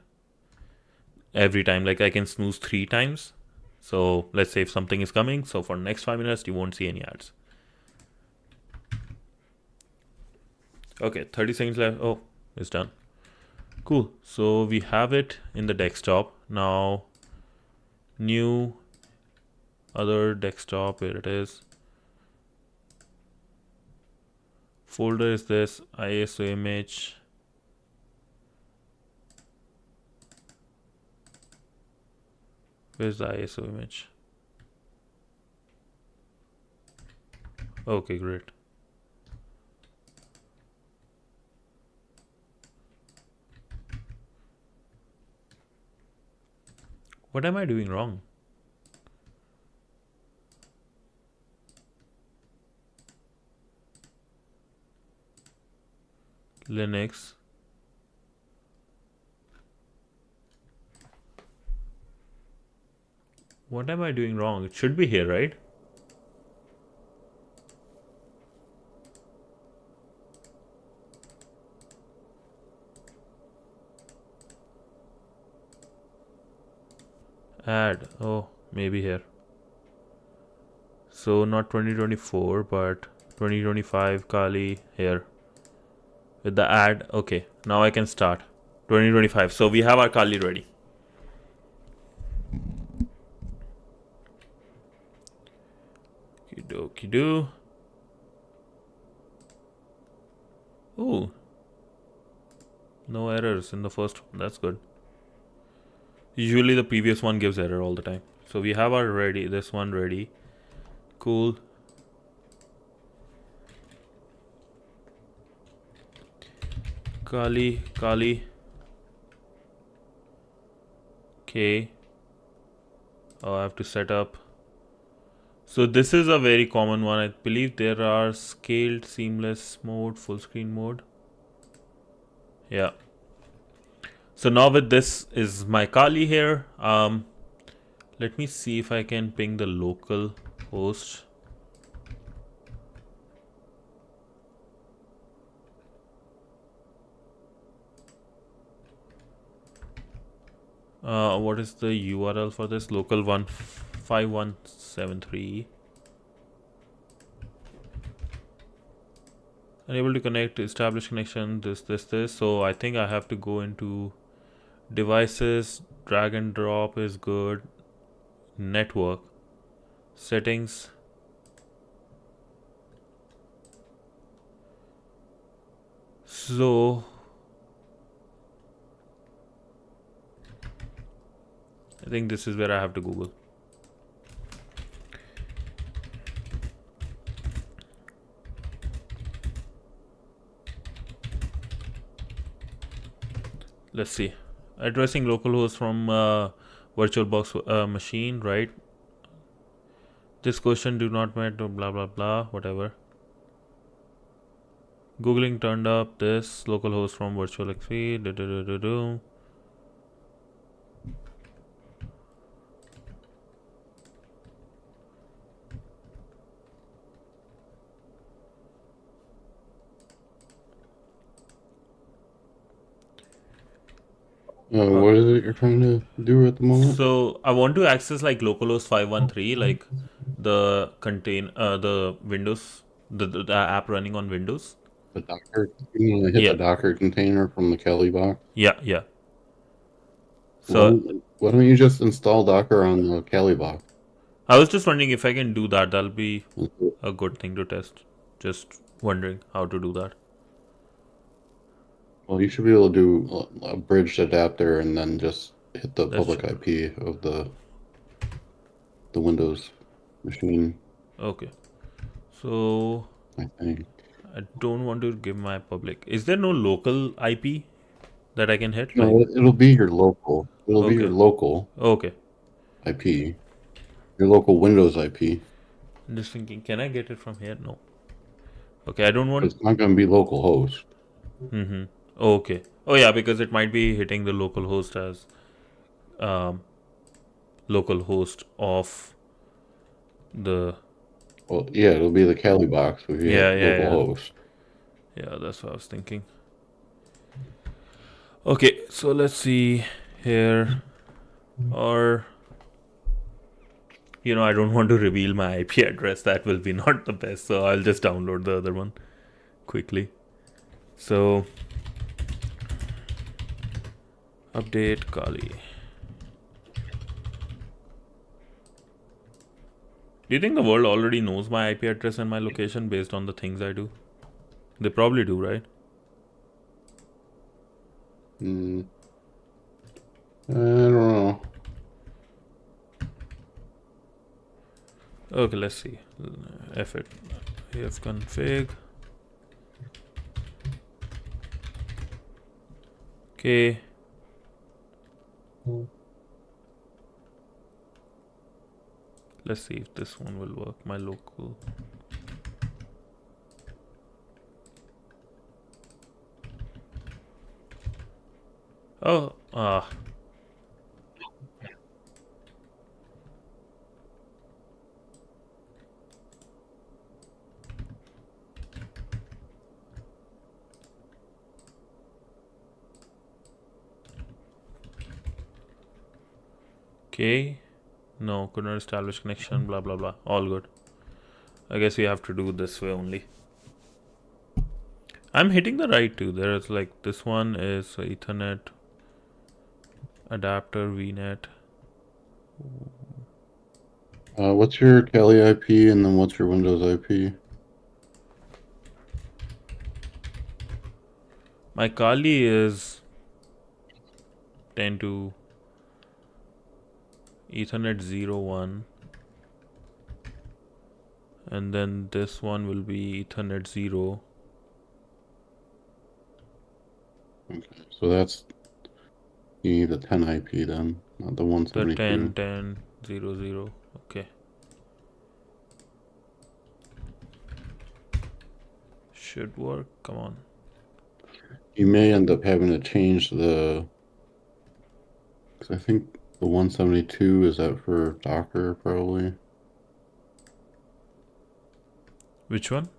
Speaker 1: Every time, like I can snooze 3 times. So let's say if something is coming, so for next 5 minutes you won't see any ads. Okay, 30 seconds left. Oh, it's done. Cool. So we have it in the desktop. Now new other desktop, where it is. Folder is this ISO image. Where's the ISO image? Okay, great. What am I doing wrong? Linux. What am I doing wrong? It should be here, right? Add. Oh, maybe here. So not 2024, but 2025 Kali here. With the ad. Okay, now I can start. 2025. So we have our Kali ready. Okie do. Ooh. No errors in the first one. That's good. Usually the previous one gives error all the time. So we have our ready, this one ready. Cool. Kali. Okay. Oh, I have to set up. So this is a very common one. I believe there are scaled, seamless mode, full screen mode. Yeah. So now with this is my Kali here. Let me see if I can ping the local host. What is the URL for this? Local 15173. Unable to connect, establish connection, this. So I think I have to go into devices, drag and drop is good, network, settings. So I think this is where I have to Google. Let's see. Addressing localhost from VirtualBox machine, right? This question do not matter, blah blah blah, whatever. Googling turned up this localhost from VirtualXP.
Speaker 2: What is it you're trying to do at the moment?
Speaker 1: So I want to access like localhost 513, like the Windows, the app running on Windows.
Speaker 2: The Docker. You want to hit
Speaker 1: Yeah,
Speaker 2: the Docker container from the Kelly box.
Speaker 1: yeah.
Speaker 2: Well,
Speaker 1: So
Speaker 2: why don't you just install Docker on the Kelly box?
Speaker 1: I was just wondering if I can do that. That'll be a good thing to test. Just wondering how to do that.
Speaker 2: Well, you should be able to do a bridged adapter and then just hit the
Speaker 1: Let's
Speaker 2: public
Speaker 1: check.
Speaker 2: IP of the Windows machine,
Speaker 1: Okay. So
Speaker 2: I think.
Speaker 1: I don't want to give my public. Is there no local IP that I can hit? Like,
Speaker 2: No, it'll be your local. It'll be your
Speaker 1: okay,
Speaker 2: local
Speaker 1: okay.
Speaker 2: IP, your local Windows IP.
Speaker 1: I'm just thinking, can I get it from here? No. Okay, I don't
Speaker 2: But
Speaker 1: want.
Speaker 2: it's not going to be local host.
Speaker 1: Mm-hmm. Okay. Oh yeah, because it might be hitting the local host as um, local host of the.
Speaker 2: Well, yeah, it'll be the Kelly box if you
Speaker 1: Yeah,
Speaker 2: hit
Speaker 1: yeah,
Speaker 2: local
Speaker 1: yeah.
Speaker 2: host.
Speaker 1: Yeah, that's what I was thinking. Okay, so let's see here. Or I don't want to reveal my IP address. That will be not the best. So I'll just download the other one quickly. So update Kali. Do you think the world already knows my IP address and my location based on the things I do? They probably do, right?
Speaker 2: Mm, I don't know.
Speaker 1: Okay, let's see. F it. Config. Okay. Let's see if this one will work. My local. Oh, okay. No, could not establish connection. Blah blah blah. All good. I guess we have to do this way only. I'm hitting the right too. There's like this one is Ethernet adapter VNet.
Speaker 2: What's your Kelly IP and then what's your Windows IP?
Speaker 1: My Kali is 10 to Ethernet 01, and then this one will be Ethernet 0.
Speaker 2: Okay, so that's you need the 10 IP then, not the
Speaker 1: The 10
Speaker 2: 172.
Speaker 1: 10 0 0. Okay. Should work. Come on.
Speaker 2: You may end up having to change the, because I think the 172 is that for Docker probably.
Speaker 1: Which one?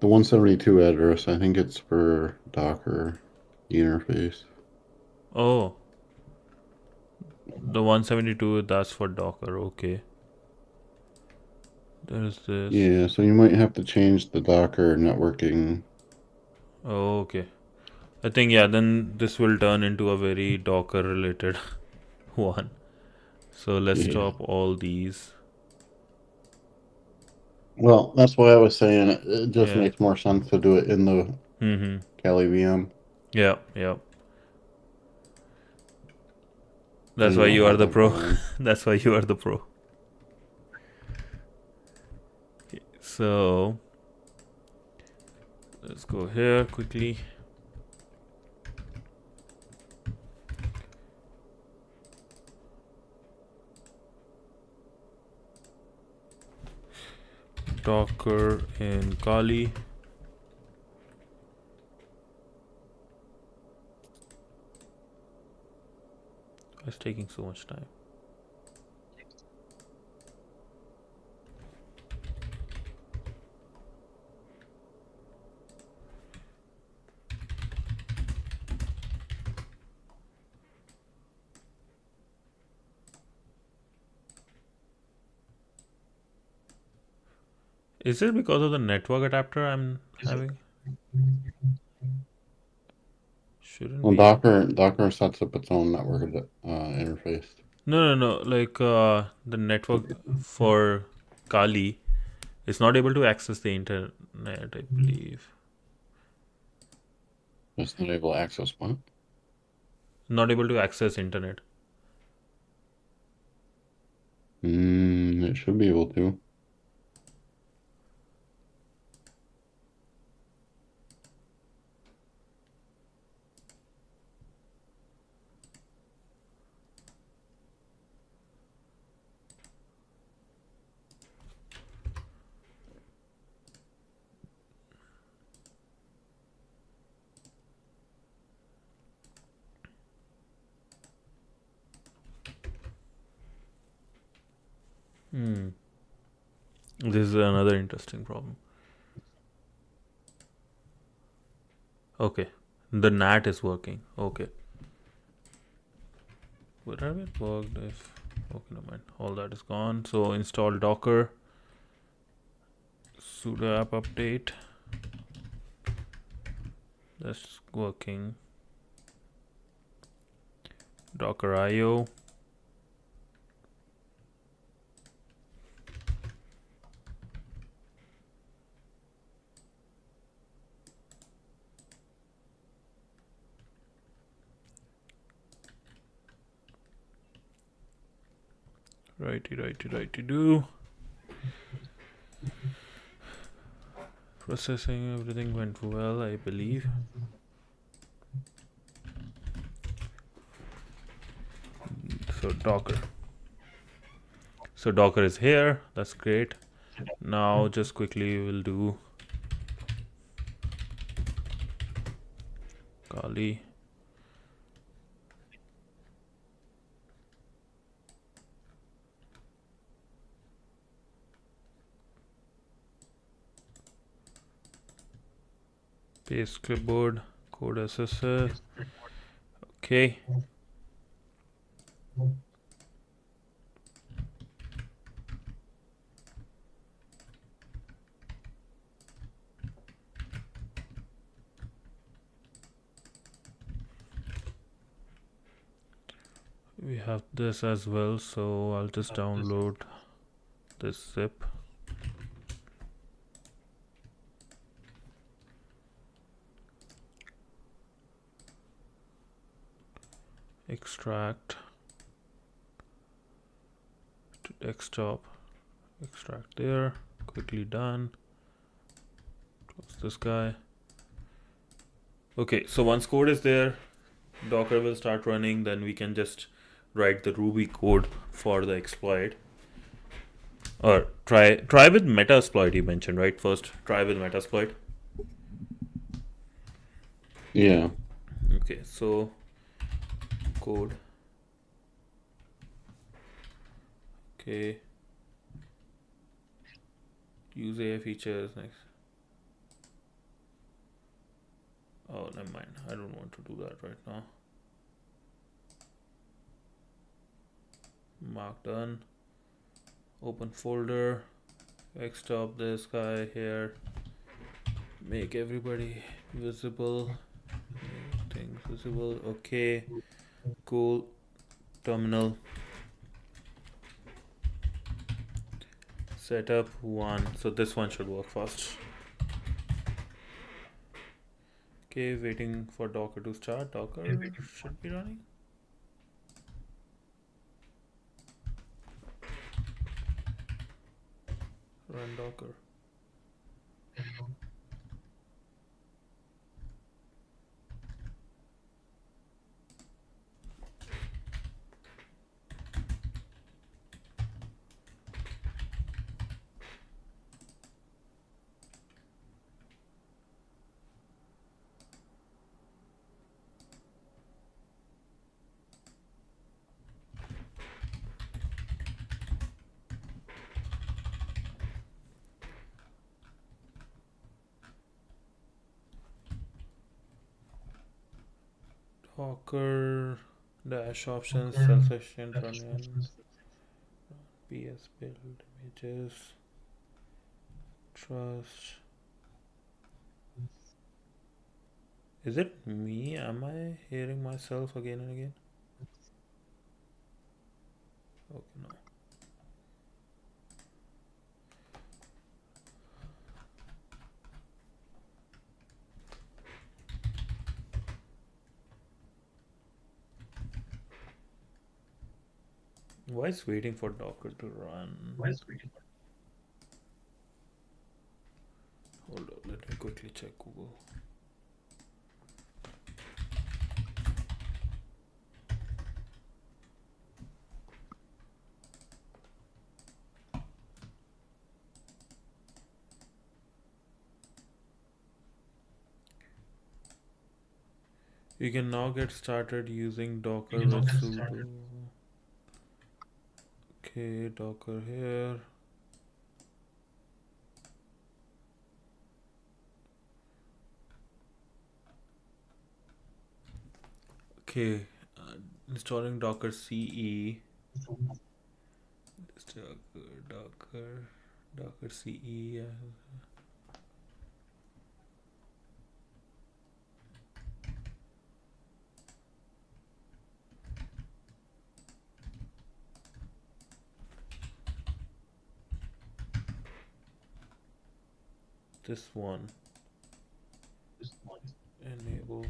Speaker 2: The 172 address, I think it's for Docker, the interface.
Speaker 1: Oh, the 172, that's for Docker. Okay. There's this.
Speaker 2: Yeah, so you might have to change the Docker networking.
Speaker 1: Oh, okay. I think, yeah, then this will turn into a very Docker related one. So let's
Speaker 2: Yeah.
Speaker 1: stop all these.
Speaker 2: Well, that's why I was saying it just
Speaker 1: Yeah.
Speaker 2: makes more sense to do it in the
Speaker 1: Mm-hmm.
Speaker 2: Kali VM.
Speaker 1: Yeah, yeah.
Speaker 2: So
Speaker 1: That's
Speaker 2: you
Speaker 1: why
Speaker 2: don't
Speaker 1: you are
Speaker 2: have
Speaker 1: the
Speaker 2: that
Speaker 1: pro.
Speaker 2: going.
Speaker 1: That's why you are the pro. So let's go here quickly. Docker in Kali. It's taking so much time. Is it because of the network adapter I'm having? Shouldn't
Speaker 2: Well,
Speaker 1: be.
Speaker 2: Docker sets up its own network interface.
Speaker 1: No, no, no. Like the network for Kali is not able to access the internet, I believe.
Speaker 2: Just enable access point.
Speaker 1: Not able to access internet.
Speaker 2: It should be able to.
Speaker 1: Hmm. This is another interesting problem. Okay. The NAT is working. Okay. Would have it worked if. Okay, never mind. All that is gone. So install Docker. Sudo app update. That's working. Docker IO. Righty do. Processing, everything went well, I believe. So Docker. So Docker is here. That's great. Now just quickly we'll do Kali. Paste clipboard. Code SSL. Okay. We have this as well, so I'll just download this zip. Extract to desktop. Extract there. Quickly done. Close this guy. Okay, so once code is there, Docker will start running, then we can just write the Ruby code for the exploit. Or try with Metasploit you mentioned, right? First, try with Metasploit.
Speaker 2: Yeah.
Speaker 1: Okay, so code. Okay. Use AI features next. Oh, never mind. I don't want to do that right now.
Speaker 3: Mark done. Open folder. Extop this guy here. Make everybody visible. Things visible. Okay. Cool. Terminal. Setup 1. So this one should work fast. Okay, waiting for Docker to start. Docker should be running. Run Docker. Docker dash options self-sufficient run in ps build images trust. Is it me? Am I hearing myself again and again? Okay, no. Why is waiting for Docker to run? Hold up, let me quickly check Google. You can now get started using Docker with sudo. Okay, Docker here. Okay, installing Docker CE. Docker CE. This one. Enable.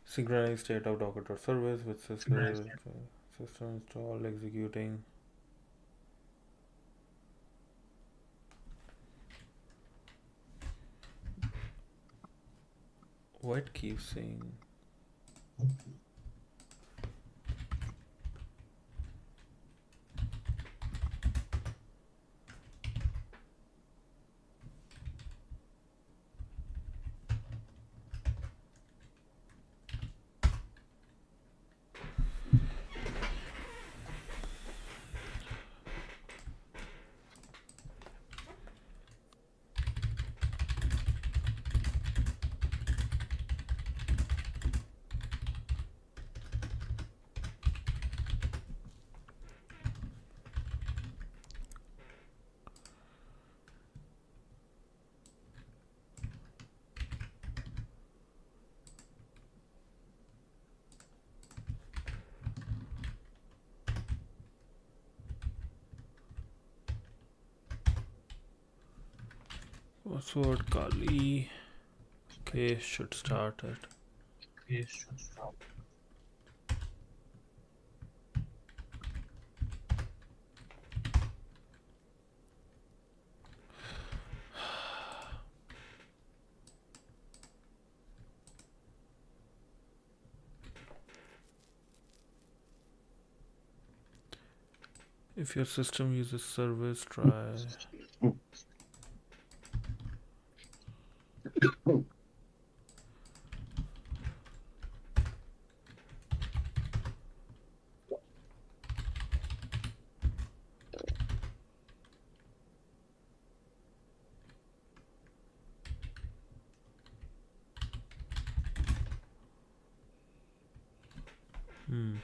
Speaker 3: Synchronize state of Docker service with system install executing. What keeps saying? Password Kali. Okay, should start it. If your system uses service, try. Hmm.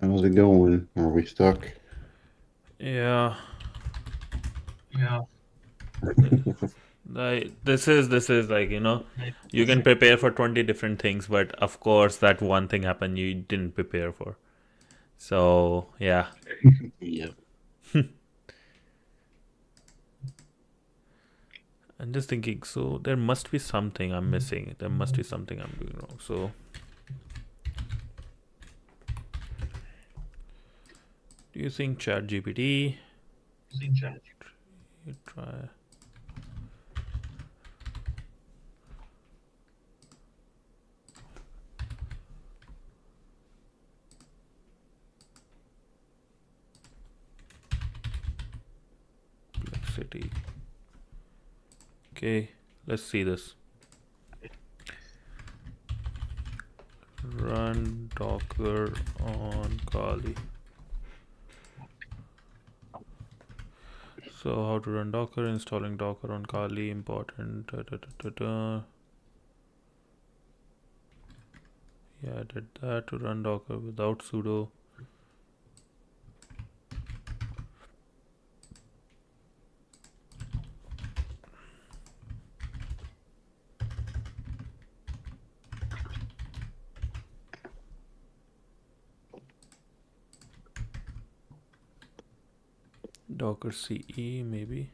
Speaker 2: How's it going? Are we stuck?
Speaker 3: Yeah.
Speaker 1: Yeah.
Speaker 3: This is like, you can prepare for 20 different things, but of course that one thing happened you didn't prepare for. So yeah.
Speaker 2: Yeah.
Speaker 3: I'm just thinking, so there must be something I'm missing. There must be something I'm doing wrong. So do you think ChatGPT? You try. Complexity. Okay, let's see this. Run Docker on Kali. So how to run Docker? Installing Docker on Kali, important. Yeah, I did that. To run Docker without sudo. Docker CE maybe.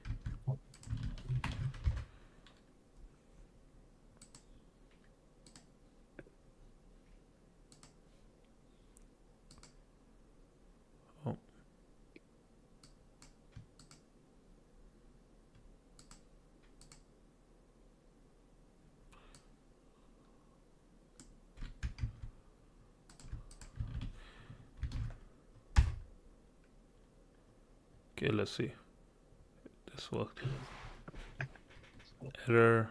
Speaker 3: Oh, okay, let's see. This worked. Error.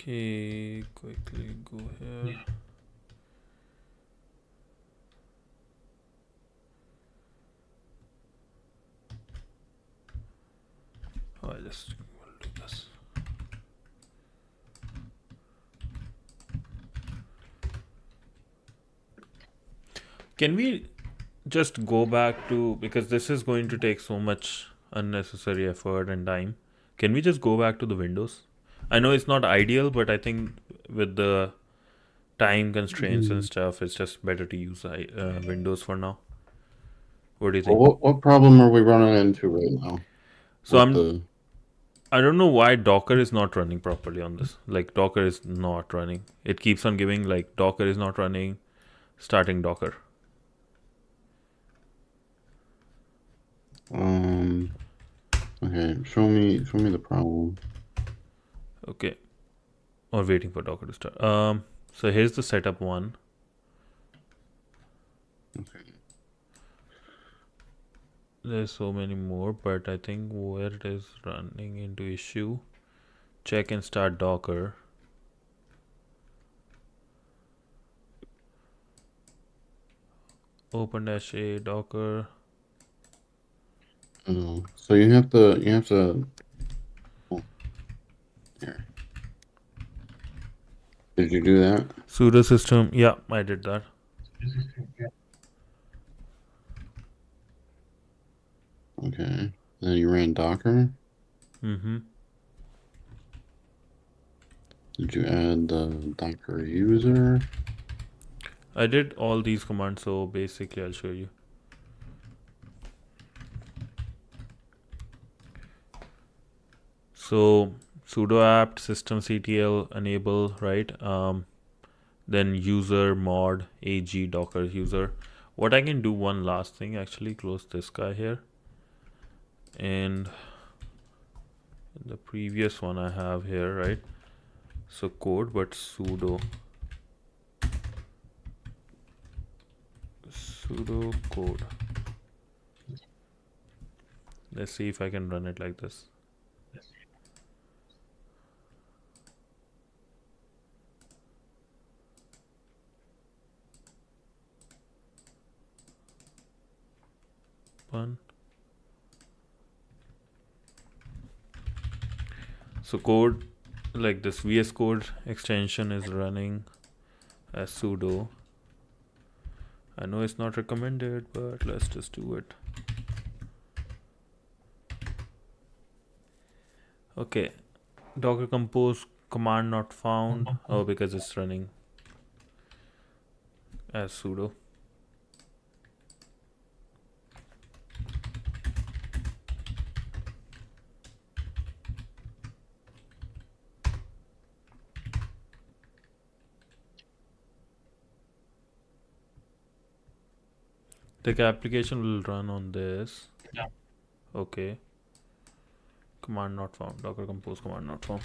Speaker 3: Okay, quickly go here. Oh, I just will do this. Can we just go back to, because this is going to take so much unnecessary effort and time. Can we just go back to the Windows? I know it's not ideal, but I think with the time constraints and stuff, it's just better to use Windows for now. What do you
Speaker 2: Well,
Speaker 3: think?
Speaker 2: what problem are we running into right now
Speaker 3: So
Speaker 2: with the?
Speaker 3: I don't know why Docker is not running properly on this. Like Docker is not running. It keeps on giving like Docker is not running, starting Docker.
Speaker 2: Okay, show me the problem.
Speaker 3: Okay. Or waiting for Docker to start. So here's the setup one.
Speaker 2: Okay.
Speaker 3: There's so many more, but I think where it is running into issue. Check and start Docker. Open -a Docker.
Speaker 2: Oh, so you have to. Oh, here. Did you do that?
Speaker 3: Sudo system. Yeah, I did that.
Speaker 2: Okay. Then you ran Docker.
Speaker 3: Mm-hmm.
Speaker 2: Did you add the Docker user?
Speaker 3: I did all these commands, so basically I'll show you. So sudo apt systemctl enable, right? Then user mod ag docker user. What I can do, one last thing, actually close this guy here, and the previous one I have here, right? So code, but sudo sudo code. Let's see if I can run it like this. One. So code like this VS Code extension is running as sudo. I know it's not recommended, but let's just do it. Okay, docker compose command not found. Oh, because it's running as sudo. The application will run on this.
Speaker 1: Yeah.
Speaker 3: Okay. Command not found. Docker compose command not found.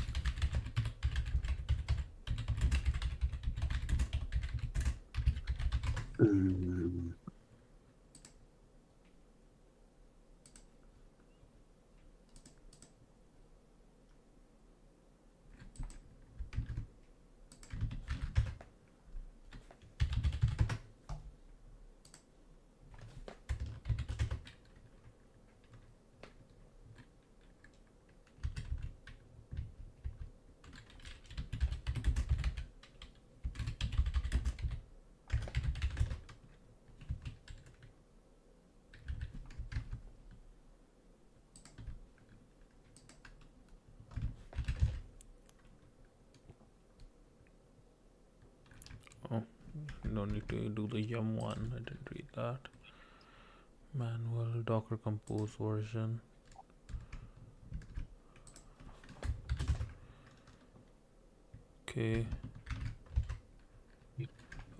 Speaker 3: Oh, no need to do the yum one. I didn't read that. Manual docker compose version. Okay.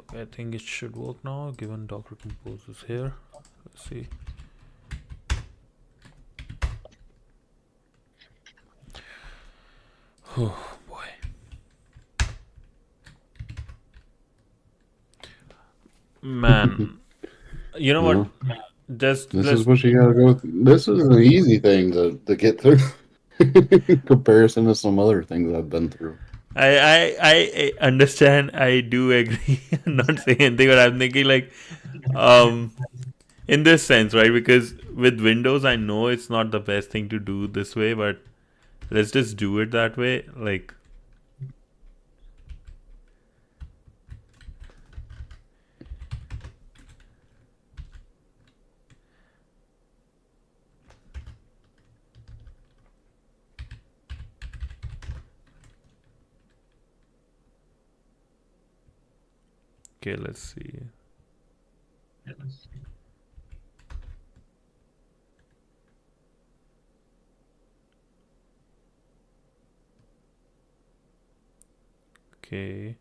Speaker 3: Okay, I think it should work now given docker compose is here. Let's see. Oh boy. Man, you know what? Just
Speaker 2: This is what you gotta go with. This is an easy thing to get through in comparison to some other things I've been through.
Speaker 3: I understand. I do agree. I'm not saying anything, but I'm thinking like, in this sense, right? Because with Windows, I know it's not the best thing to do this way, but let's just do it that way. Like, okay, let's see. Okay.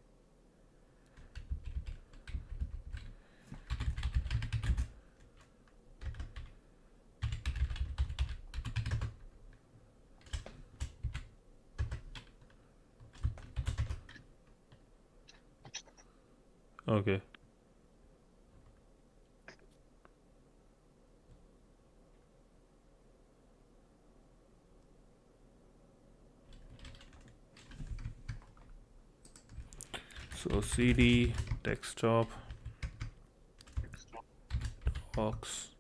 Speaker 3: Okay. So cd desktop docs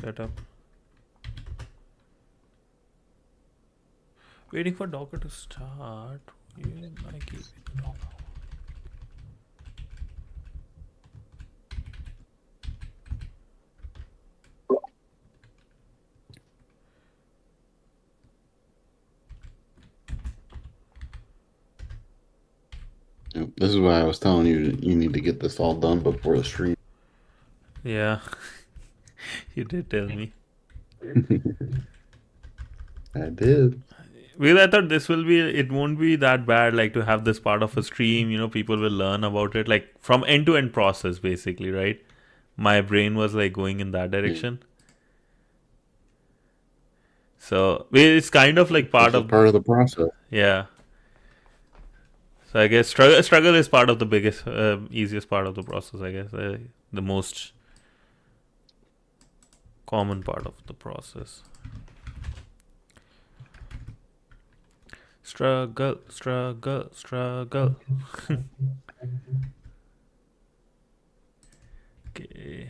Speaker 3: setup. Waiting for Docker to start. Yeah, I keep it Docker.
Speaker 2: This is why I was telling you you need to get this all done before the stream.
Speaker 3: Yeah, you did tell me.
Speaker 2: I did.
Speaker 3: Because I thought this will be, it won't be that bad, like to have this part of a stream, people will learn about it, like from end to end process, basically, right? My brain was like going in that direction. So it's kind of like part
Speaker 2: This is
Speaker 3: of,
Speaker 2: part of the process.
Speaker 3: yeah. So I guess struggle is part of the biggest, easiest part of the process. I guess the most common part of the process. Struggle. Okay.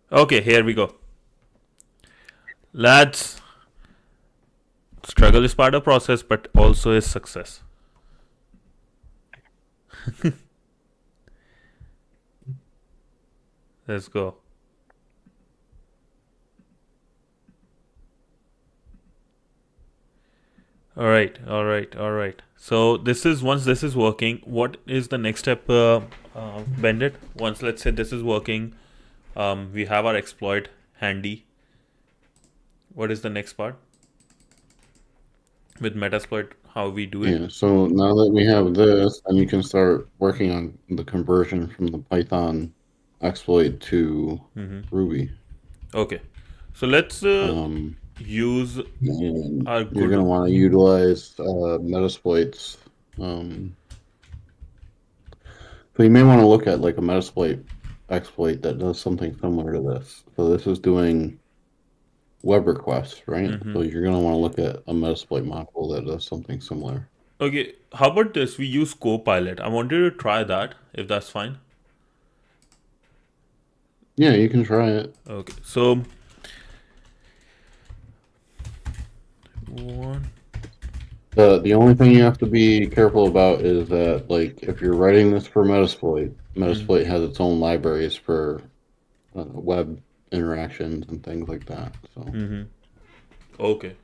Speaker 3: Okay, here we go. Lads, struggle is part of process, but also is success. Let's go. All right. So this is once this is working, what is the next step, Bendit? Once let's say this is working, we have our exploit handy. What is the next part with Metasploit? How we do it?
Speaker 2: Yeah, so now that we have this, then you can start working on the conversion from the Python exploit to Ruby.
Speaker 3: Okay, so let's use
Speaker 2: And
Speaker 3: our
Speaker 2: you're going to want to utilize Metasploits. So you may want to look at like a Metasploit exploit that does something similar to this. So this is doing web requests, right? So you're going to want to look at a Metasploit module that does something similar.
Speaker 3: Okay, how about this? We use Copilot. I wanted to try that, if that's fine.
Speaker 2: Yeah, you can try it.
Speaker 3: Okay, so
Speaker 2: The only thing you have to be careful about is that, like, if you're writing this for Metasploit, Metasploit has its own libraries for web interactions and things like that. So
Speaker 3: okay,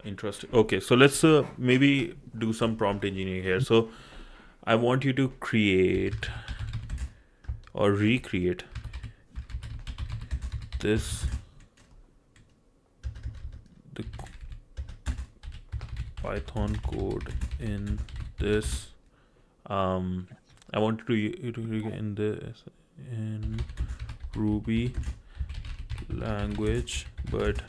Speaker 3: interesting. Okay, so let's maybe do some prompt engineering here. So I want you to create or recreate this the Python code in this. I want you to in this in Ruby language, but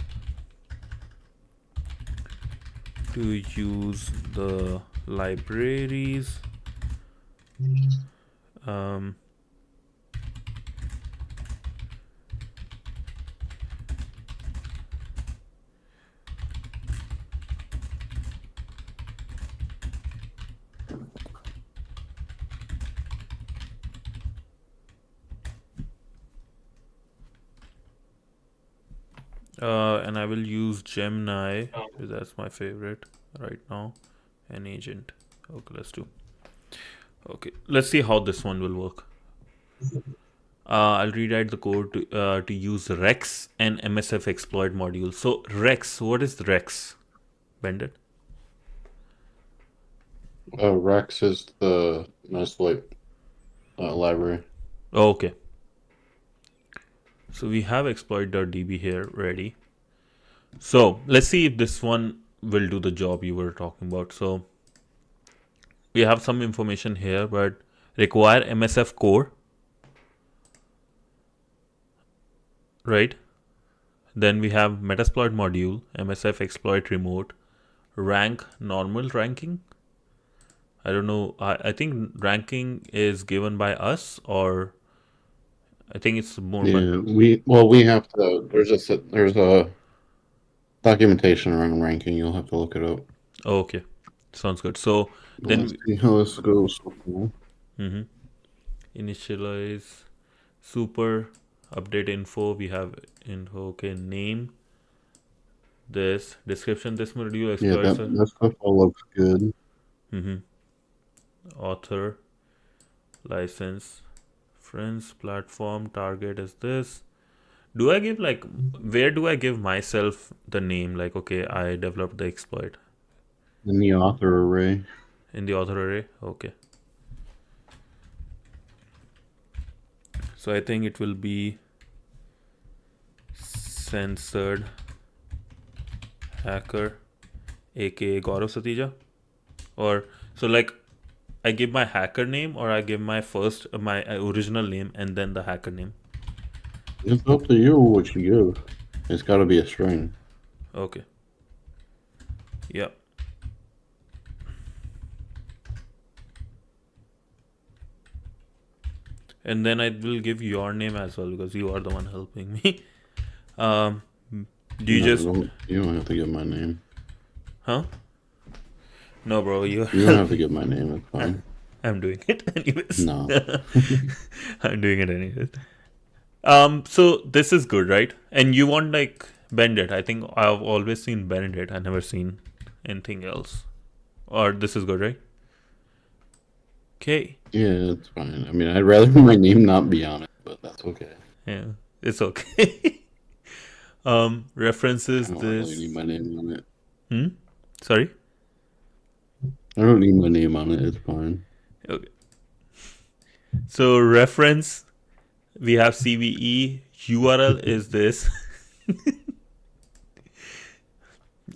Speaker 3: to use the libraries. And I will use Gemini because that's my favorite right now, and agent. Okay, let's do. Okay, let's see how this one will work. I'll rewrite the code to use Rex and MSF exploit module. So Rex, what is Rex? Bandit?
Speaker 2: Rex is the Metasploit library.
Speaker 3: Oh, okay. So we have exploit.db here ready. So let's see if this one will do the job you were talking about. So we have some information here, but require MSF core, right? Then we have Metasploit module, MSF exploit remote, rank normal ranking. I don't know. I think ranking is given by us, or I think it's more.
Speaker 2: Yeah, we have to. There's a documentation around ranking. You'll have to look it up.
Speaker 3: Oh, okay, sounds good. So then
Speaker 2: Let's see how this goes.
Speaker 3: Initialize super update info. We have info. Okay, name this description. This module
Speaker 2: Yeah,
Speaker 3: exploits.
Speaker 2: that stuff all looks good.
Speaker 3: Author, license, friends, platform, target is this. Do I give like, where do I give myself the name? Like, okay, I developed the exploit
Speaker 2: In the author array.
Speaker 3: in the author array. Okay. So I think it will be censored hacker, aka Gaurav Satija. Or so like I give my hacker name, or I give my first my original name and then the hacker name.
Speaker 2: It's up to you what you give. It's got to be a string.
Speaker 3: Okay. Yeah. And then I will give your name as well because you are the one helping me. Um, do you
Speaker 2: No,
Speaker 3: just,
Speaker 2: you don't have to give my name.
Speaker 3: huh? No, bro, you're
Speaker 2: You don't have to
Speaker 3: helping.
Speaker 2: give my name. It's fine.
Speaker 3: I'm doing it anyways.
Speaker 2: No.
Speaker 3: I'm doing it anyways. So this is good, right? And you want like bend it. I think I've always seen bend it. I never seen anything else. Or this is good, right? Okay.
Speaker 2: Yeah, it's fine. I mean, I'd rather my name not be on it, but that's okay.
Speaker 3: Yeah, it's okay. References
Speaker 2: I don't really need
Speaker 3: this.
Speaker 2: my name on it.
Speaker 3: Hmm. Sorry.
Speaker 2: I don't need my name on it. It's fine.
Speaker 3: Okay. So reference, we have CVE. URL is this.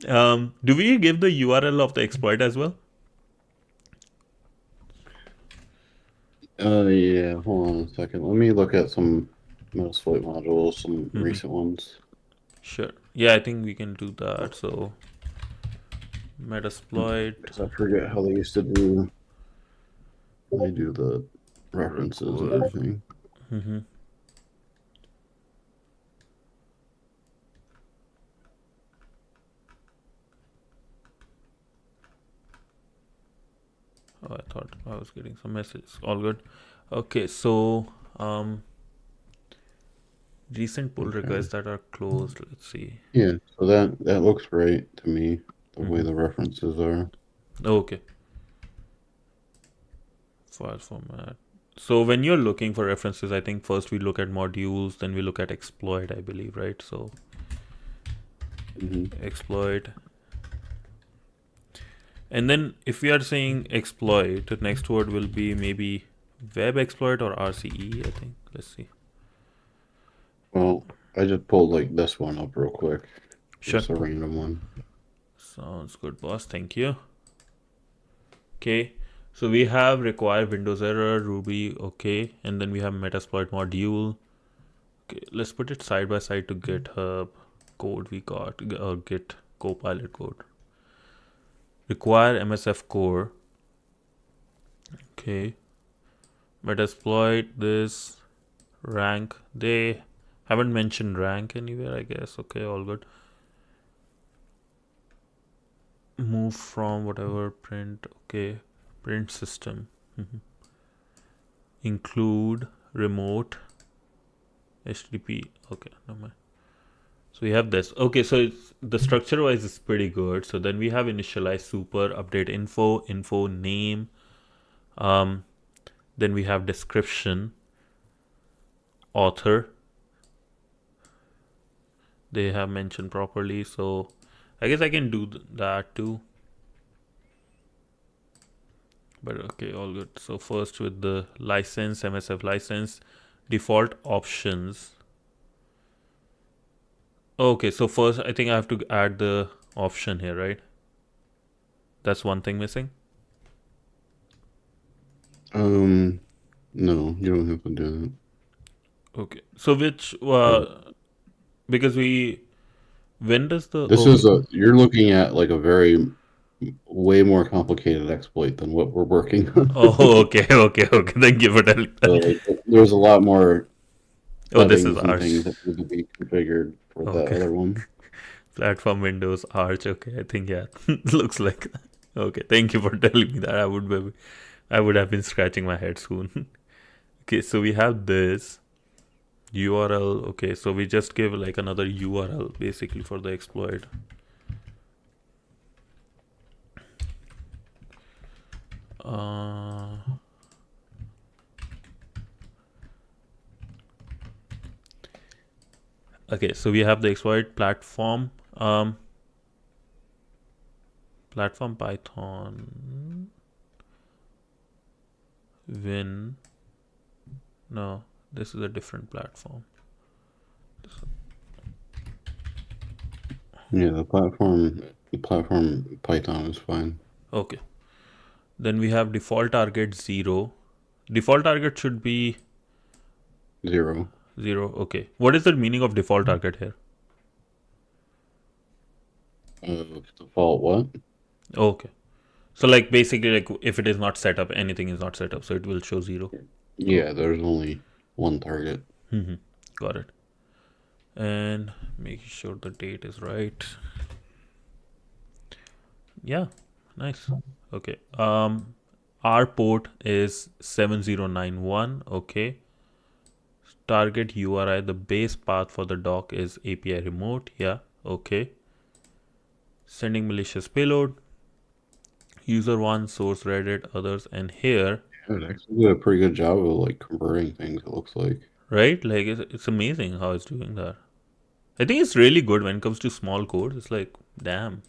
Speaker 3: Do we give the URL of the exploit as well?
Speaker 2: Yeah. Hold on a second. Let me look at some Metasploit modules, some recent ones.
Speaker 3: Sure. Yeah, I think we can do that. So Metasploit.
Speaker 2: Because I forget how they used to do. They do the references and
Speaker 3: Record.
Speaker 2: everything.
Speaker 3: Mm-hmm. Oh, I thought I was getting some messages. All good. Okay, so recent pull requests that are closed. Let's see.
Speaker 2: Yeah, so that looks right to me, the way the references are.
Speaker 3: Okay. File format. So when you're looking for references, I think first we look at modules, then we look at exploit, I believe, right? So exploit. And then if we are saying exploit, the next word will be maybe web exploit or RCE, I think. Let's see.
Speaker 2: Well, I just pulled like this one up real quick.
Speaker 3: Sure.
Speaker 2: Just a random one.
Speaker 3: Sounds good, boss. Thank you. Okay. So we have require Windows error, Ruby, okay. And then we have Metasploit module. Okay, let's put it side by side to GitHub code we got, or Git Copilot code. Require MSF core. Okay. Metasploit this rank. They haven't mentioned rank anywhere, I guess. Okay, all good. Move from whatever print. Okay, print system. Include remote HTTP. Okay, no mind. So we have this. Okay, so it's, the structure wise is pretty good. So then we have initialize super, update info name. Then we have description, author. They have mentioned properly. So I guess I can do that too. But okay, all good. So first with the license, MSF license, default options. Okay, so first I think I have to add the option here, right? That's one thing missing.
Speaker 2: No, you don't have to do that.
Speaker 3: Okay, so which because we when does the
Speaker 2: This is you're looking at like a very way more complicated exploit than what we're working on.
Speaker 3: oh okay. Thank you for telling
Speaker 2: So,
Speaker 3: that.
Speaker 2: like, there's a lot more
Speaker 3: Oh, this is
Speaker 2: settings and
Speaker 3: Arch.
Speaker 2: things that need to be configured for that
Speaker 3: Okay,
Speaker 2: other one.
Speaker 3: platform Windows Arch. Okay, I think yeah, looks like that. Okay, thank you for telling me that. I would have been scratching my head soon. Okay, so we have this URL. Okay, so we just give like another URL basically for the exploit. Okay, so we have the exploit platform. Platform Python win. No, this is a different platform.
Speaker 2: Yeah, the platform Python is fine.
Speaker 3: Okay. Then we have default target 0. Default target should be
Speaker 2: 0.
Speaker 3: 0. Okay. What is the meaning of default target here?
Speaker 2: Default what?
Speaker 3: Okay. So like basically like if it is not set up, anything is not set up, so it will show 0.
Speaker 2: Yeah, there's only one target.
Speaker 3: Mm-hmm. Got it. And making sure the date is right. Yeah, nice. Okay. Our port is 7091. Okay. Target URI, the base path for the dock is API remote. Yeah. Okay. Sending malicious payload. User 1, source Reddit, others, and here,
Speaker 2: Yeah, it actually did a pretty good job of like converting things, it looks like.
Speaker 3: right? Like it's amazing how it's doing that. I think it's really good when it comes to small code. It's like, damn.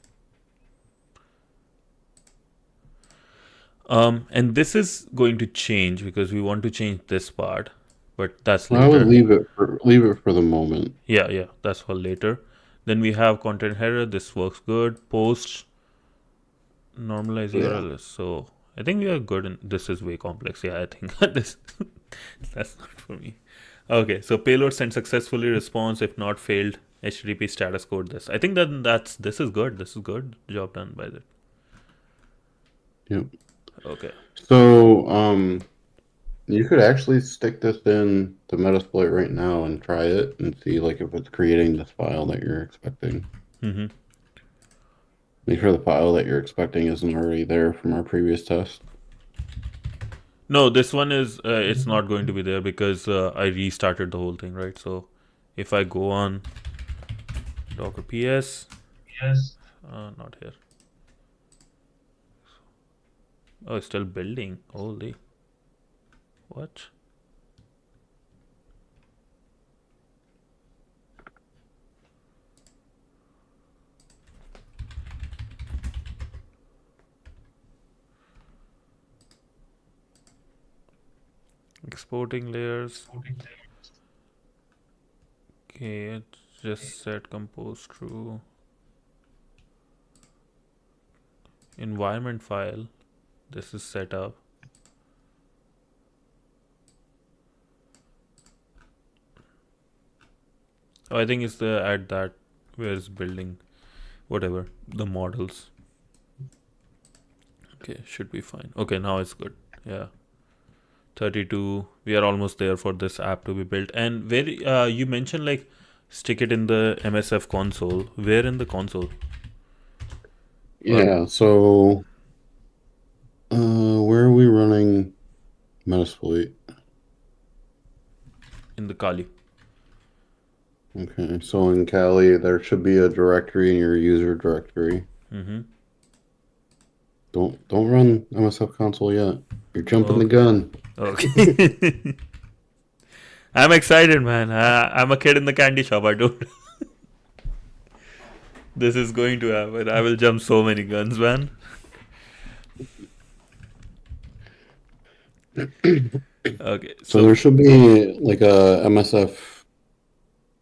Speaker 3: And this is going to change because we want to change this part, but that's
Speaker 2: I would
Speaker 3: later.
Speaker 2: leave it for the moment.
Speaker 3: Yeah, that's for later. Then we have content header. This works good. Post normalize
Speaker 2: Yeah.
Speaker 3: URL. So I think we are good. And this is way complex. Yeah, I think this that's not for me. Okay, so payload sent successfully. Response if not failed. HTTP status code. This I think this is good. This is good job done by that.
Speaker 2: Yep.
Speaker 3: Okay.
Speaker 2: So you could actually stick this in the Metasploit right now and try it and see like if it's creating this file that you're expecting.
Speaker 3: Mm-hmm.
Speaker 2: Make sure the file that you're expecting isn't already there from our previous test.
Speaker 3: No, this one is it's not going to be there because I restarted the whole thing, right? So if I go on Docker PS, not here. Oh, it's still building. Holy, what? Exporting layers. Okay, it just set compose true. Environment file. This is set up. Oh, I think it's the at that where it's building whatever the models. Okay, should be fine. Okay, now it's good. Yeah. 32. We are almost there for this app to be built. And where you mentioned like stick it in the MSF console. Where in the console?
Speaker 2: Yeah, so where are we running Metasploit?
Speaker 3: In the Kali.
Speaker 2: Okay, so in Kali there should be a directory in your user directory.
Speaker 3: Mm-hmm.
Speaker 2: Don't run MSF console yet. You're jumping the gun.
Speaker 3: Okay. I'm excited, man. I'm a kid in the candy shop. I don't. This is going to happen. I will jump so many guns, man. Okay.
Speaker 2: So there should be like a MSF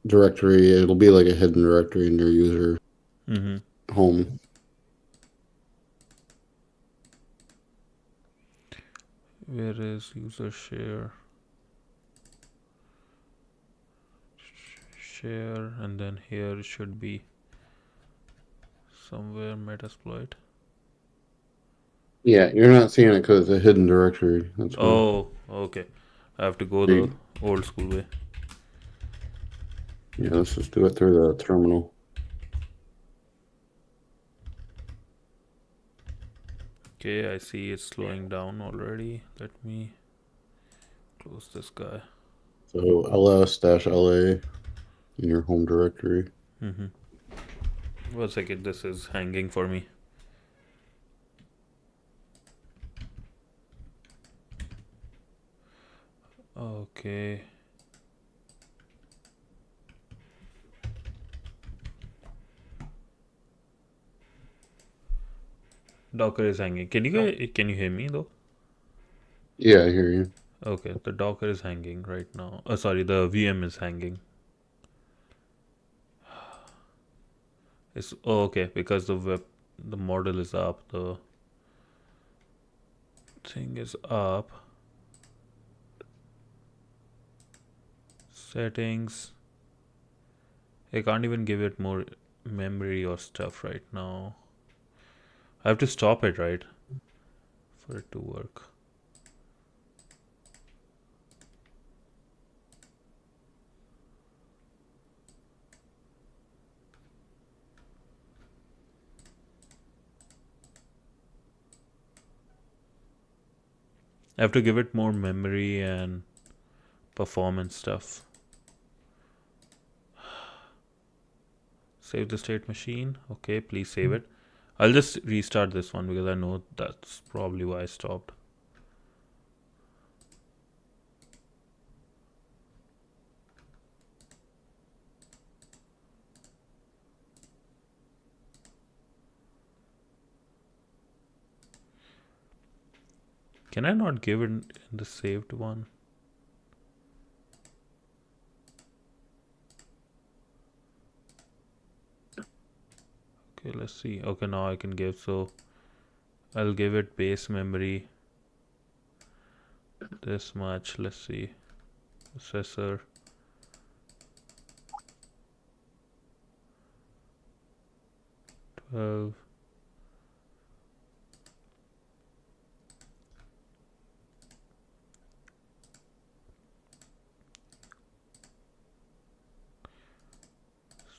Speaker 2: directory. It'll be like a hidden directory in your user home.
Speaker 3: Where is user share? Share, and then here it should be somewhere Metasploit.
Speaker 2: Yeah, you're not seeing it because it's a hidden directory. That's why.
Speaker 3: Oh, okay. I have to go the old school way.
Speaker 2: Yeah, let's just do it through the terminal.
Speaker 3: Okay, I see it's slowing down already. Let me close this guy.
Speaker 2: So ls-la in your home directory.
Speaker 3: 1 second, this is hanging for me. Okay. Docker is hanging. Can you hear me though?
Speaker 2: Yeah, I hear you.
Speaker 3: Okay, the Docker is hanging right now. Sorry, the VM is hanging. It's okay because the model is up, the thing is up. Settings. I can't even give it more memory or stuff right now. I have to stop it, right? For it to work. I have to give it more memory and performance stuff. Save the state machine. Okay, please save it. I'll just restart this one because I know that's probably why I stopped. Can I not give it in the saved one? Okay, let's see. Okay, now I can give, so I'll give it base memory this much. Let's see. Processor.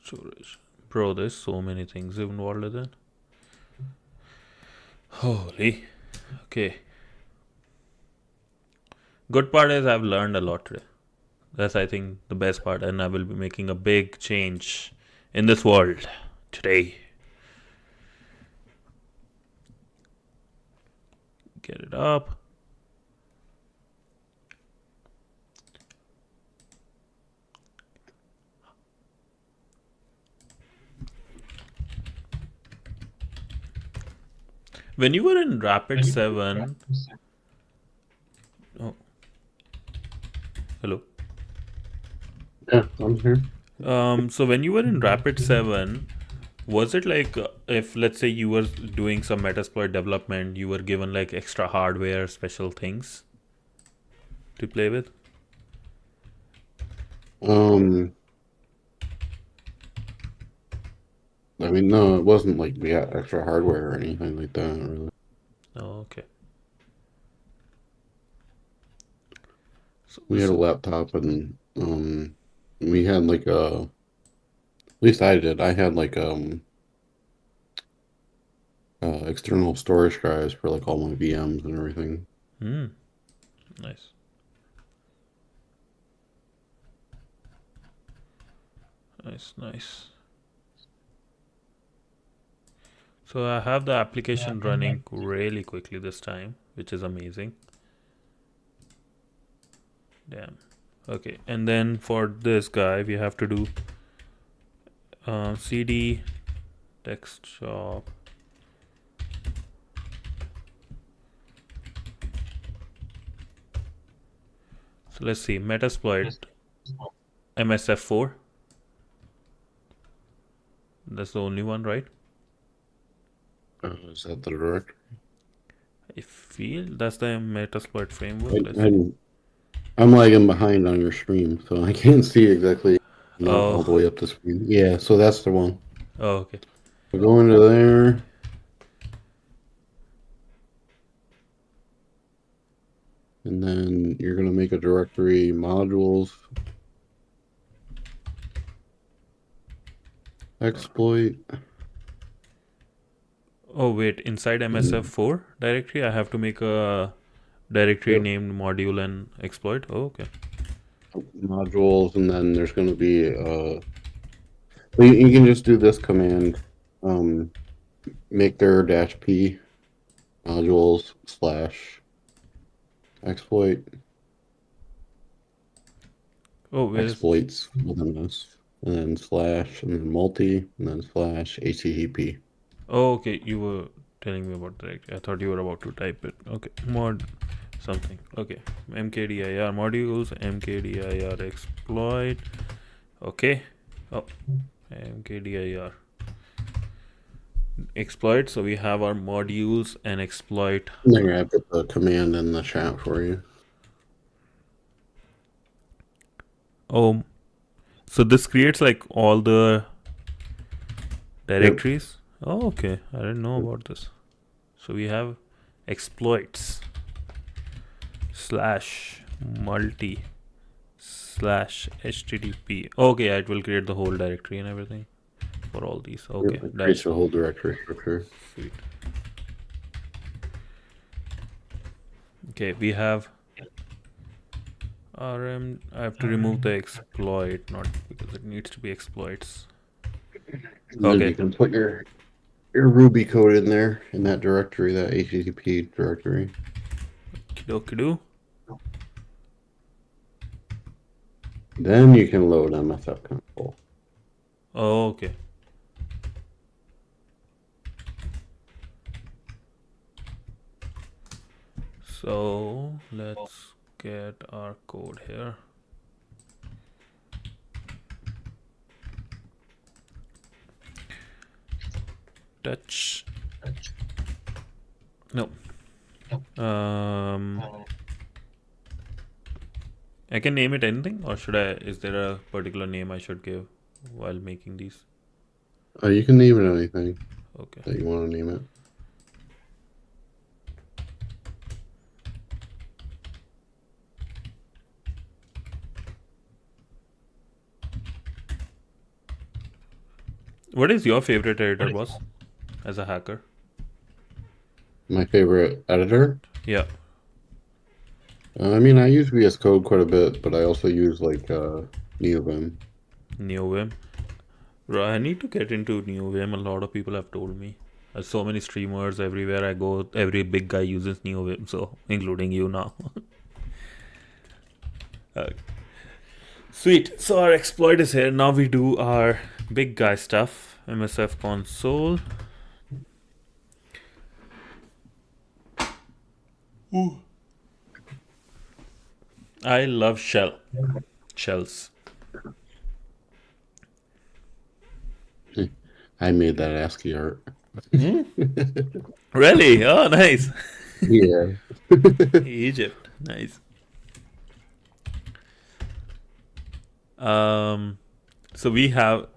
Speaker 3: Storage. Bro, there's so many things involved in it. Holy. Okay. Good part is I've learned a lot today. That's, I think, the best part, and I will be making a big change in this world today. Get it up. When you were in Rapid 7... Oh. Hello.
Speaker 2: Yeah, I'm here.
Speaker 3: So when you were in Rapid 7, was it like if let's say you were doing some Metasploit development, you were given like extra hardware, special things to play with?
Speaker 2: I mean, no, it wasn't like we got extra hardware or anything like that, really.
Speaker 3: Oh, okay. So
Speaker 2: We had a laptop and we had like at least I did. I had like external storage drives for like all my VMs and everything.
Speaker 3: Nice. Nice. So I have the application running really quickly this time, which is amazing. Damn. Okay, and then for this guy, we have to do cd desktop. So let's see, Metasploit MSF4. That's the only one, right?
Speaker 2: Is that the directory?
Speaker 3: I feel that's the Metasploit framework.
Speaker 2: I'm lagging behind on your stream, so I can't see exactly all the
Speaker 3: Oh,
Speaker 2: way up the screen. Yeah, so that's the one.
Speaker 3: oh, okay.
Speaker 2: So go into there. And then you're going to make a directory modules. Exploit.
Speaker 3: Oh, wait, inside MSF4 directory, I have to make a directory
Speaker 2: Yep.
Speaker 3: named module and exploit. Oh, okay.
Speaker 2: Modules, and then there's going to be well, you can just do this command, make their -p modules / exploit.
Speaker 3: Oh, where's
Speaker 2: Exploits within this, and then / and then multi, and then / HTTP.
Speaker 3: Oh, okay. You were telling me about directory. I thought you were about to type it. Okay. Mod something. Okay. mkdir modules, mkdir exploit. Okay. Oh, mkdir exploit. So we have our modules and exploit.
Speaker 2: There, I put the command in the chat for you.
Speaker 3: Oh, so this creates like all the directories. Oh, okay. I didn't know about this. So we have exploits slash multi slash http. Okay, it will create the whole directory and everything for all these. Okay,
Speaker 2: It creates
Speaker 3: that's
Speaker 2: a whole directory structure.
Speaker 3: sweet. Okay, we have rm. I have to remove the exploit, not because it needs to be exploits.
Speaker 2: And then you
Speaker 3: Okay,
Speaker 2: can put your Ruby code in there in that directory, that HTTP directory.
Speaker 3: kido.
Speaker 2: Then you can load MSF console.
Speaker 3: Oh, okay. So let's get our code here. Touch. No. I can name it anything, or should I? Is there a particular name I should give while making these?
Speaker 2: You can name it anything
Speaker 3: Okay.
Speaker 2: that you want to name it.
Speaker 3: What is your favorite editor, boss, as a hacker?
Speaker 2: My favorite editor?
Speaker 3: Yeah.
Speaker 2: I mean, I use VS Code quite a bit, but I also use like NeoVim.
Speaker 3: NeoVim. Bro, I need to get into NeoVim. A lot of people have told me. There's so many streamers everywhere I go. Every big guy uses NeoVim, so including you now. Sweet. So our exploit is here. Now we do our big guy stuff. MSF console. Ooh. I love shells.
Speaker 2: I made that ASCII art.
Speaker 3: Really? Oh, nice.
Speaker 2: Yeah.
Speaker 3: Egypt. Nice. So we have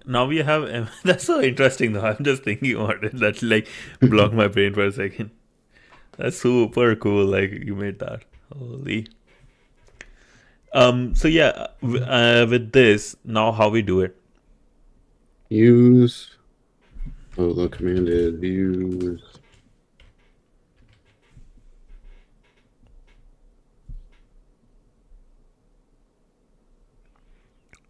Speaker 3: that's so interesting though. I'm just thinking about it. That like blocked my brain for a second. That's super cool. Like you made that. Holy. So yeah, with this now, how we do it?
Speaker 2: Use. Oh, the command is use.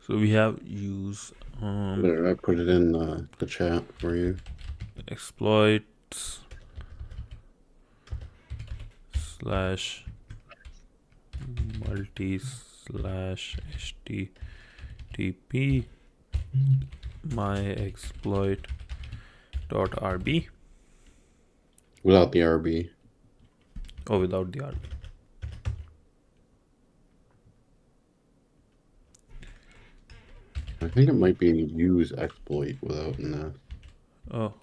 Speaker 3: So we have use
Speaker 2: There, I put it in the chat for you.
Speaker 3: exploits slash multi slash http my exploit dot rb.
Speaker 2: Without the RB.
Speaker 3: Oh, without the rb.
Speaker 2: I think it might be use exploit without an F.
Speaker 3: Oh,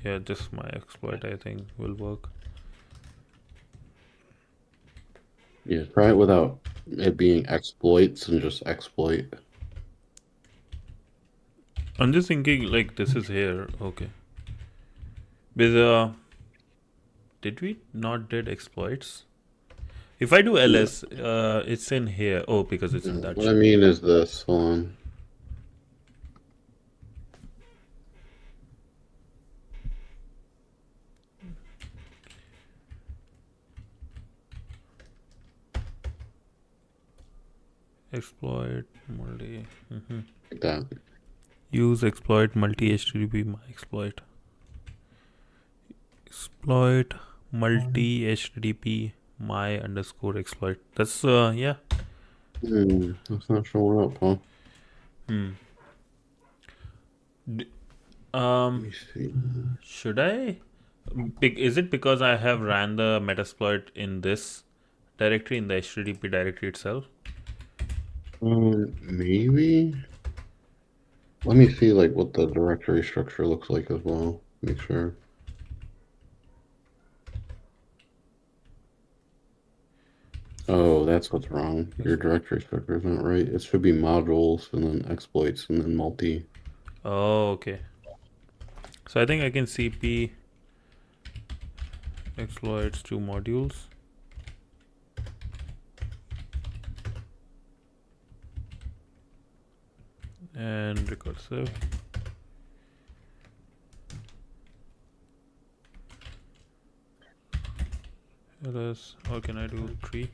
Speaker 3: yeah, just my exploit I think will work.
Speaker 2: Yeah, try it without it being exploits and just exploit.
Speaker 3: I'm just thinking like this is here. Okay. With did we not did exploits? If I do ls, it's in here. Oh, because it's in that.
Speaker 2: What I mean is this. Hold on.
Speaker 3: Exploit multi.
Speaker 2: Like that.
Speaker 3: Use exploit multi http my exploit. Exploit multi http my underscore exploit. That's yeah.
Speaker 2: That's not showing up, huh? Let me see.
Speaker 3: Should I? Is it because I have ran the Metasploit in this directory, in the HTTP directory itself?
Speaker 2: Maybe. Let me see like what the directory structure looks like as well. Make sure. Oh, that's what's wrong. Your directory structure is not right. It should be modules and then exploits and then multi.
Speaker 3: Oh, okay. So I think I can cp exploits to modules. And recursive. Or can I do 3?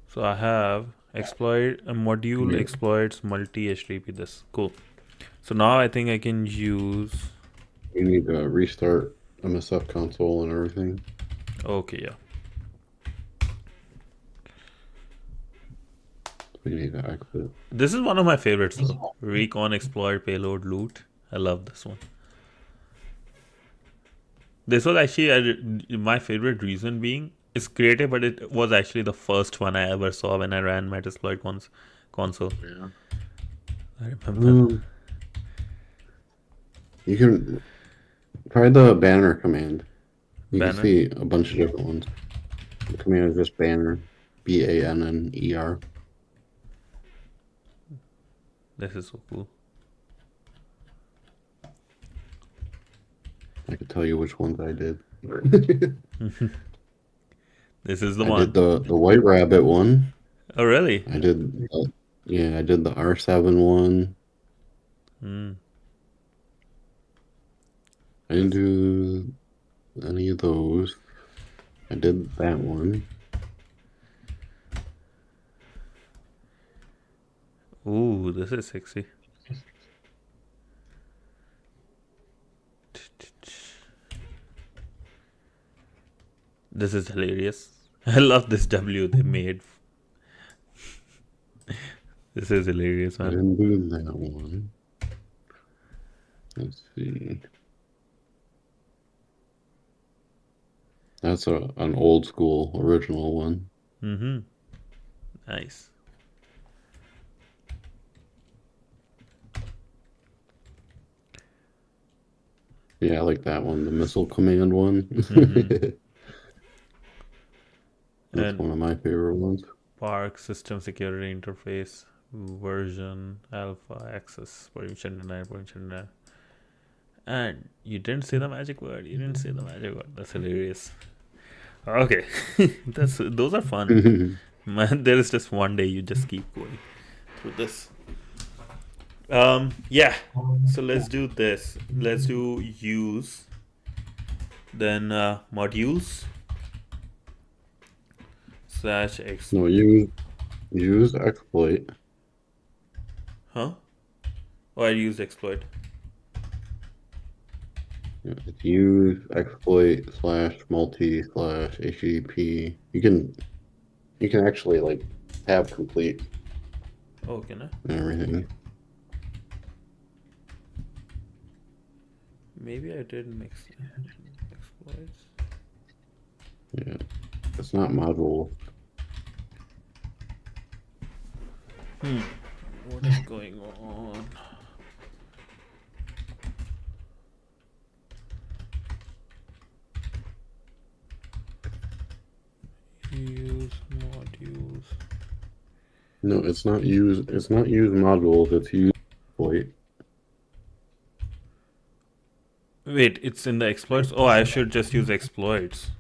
Speaker 3: So I have exploit a module exploits multi HTTP. This cool. So now I think I can use.
Speaker 2: You need to restart MSF console and everything.
Speaker 3: Okay, yeah.
Speaker 2: We need to exit.
Speaker 3: This is one of my favorites though. Recon exploit payload loot. I love this one. This was actually my favorite reason being it's creative, but it was actually the first one I ever saw when I ran Metasploit console.
Speaker 2: Yeah.
Speaker 3: I remember.
Speaker 2: You can try the banner command. You
Speaker 3: Banner?
Speaker 2: can see a bunch of different ones. The command is just banner. BANNER.
Speaker 3: This is so cool.
Speaker 2: I can tell you which ones I did.
Speaker 3: This is the
Speaker 2: I
Speaker 3: one.
Speaker 2: did the White Rabbit one.
Speaker 3: Oh, really?
Speaker 2: I did I did the R7 one. I didn't do any of those. I did that one.
Speaker 3: Ooh, this is sexy. This is hilarious. I love this W they made. This is hilarious,
Speaker 2: I
Speaker 3: man.
Speaker 2: didn't do that one. Let's see. That's an old school original one.
Speaker 3: Mm-hmm. Nice.
Speaker 2: Yeah, I like that one, the missile command one. That's
Speaker 3: And
Speaker 2: one of my favorite ones.
Speaker 3: Park system security interface version alpha access permission denied. And you didn't say the magic word. That's hilarious. Okay, those are fun. Man, there is just one day you just keep going through this. Yeah. So let's do this. Let's do use. Then modules slash x.
Speaker 2: No, use exploit.
Speaker 3: Huh? Oh, I used exploit.
Speaker 2: It's use exploit / multi / HTTP. You can actually like tab complete
Speaker 3: Oh, can I?
Speaker 2: and everything.
Speaker 3: Maybe I did mix exploits.
Speaker 2: Yeah, it's not module.
Speaker 3: What is going on? Use modules.
Speaker 2: No, it's not use. It's not use modules. It's use exploit.
Speaker 3: Wait, it's in the exploits? Oh, I should just use exploits.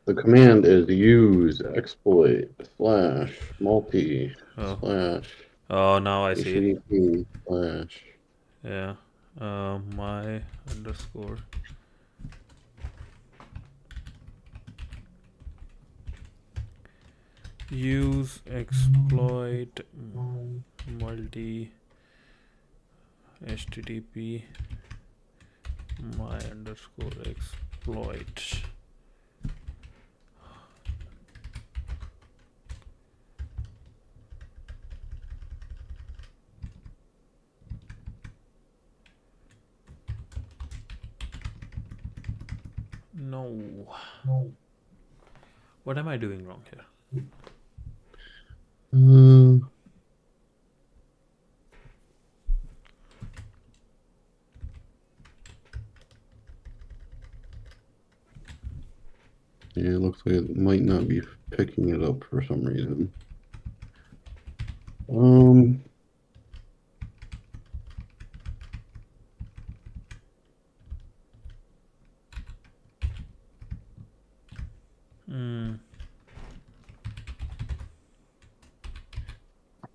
Speaker 2: The command is use exploit / multi /
Speaker 3: Oh, now I see it.
Speaker 2: HTTP /
Speaker 3: Yeah. My underscore. Use exploit multi HTTP my underscore exploit. No. What am I doing wrong here?
Speaker 2: Yeah, it looks like it might not be picking it up for some reason.
Speaker 3: Mm.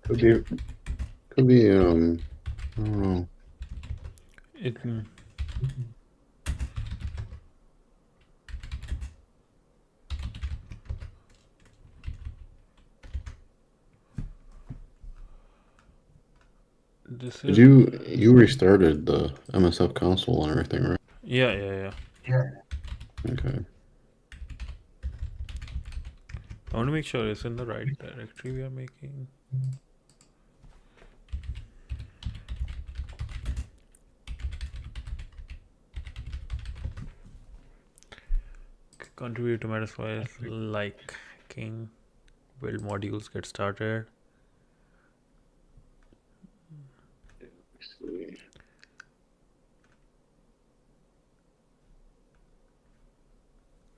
Speaker 2: Could be, I don't know.
Speaker 3: It. This
Speaker 2: Did
Speaker 3: is.
Speaker 2: you restarted the MSF console and everything, right?
Speaker 3: Yeah.
Speaker 2: Okay.
Speaker 3: I want to make sure it's in the right directory we are making. Contribute to Metasploit like King. Build modules, get started.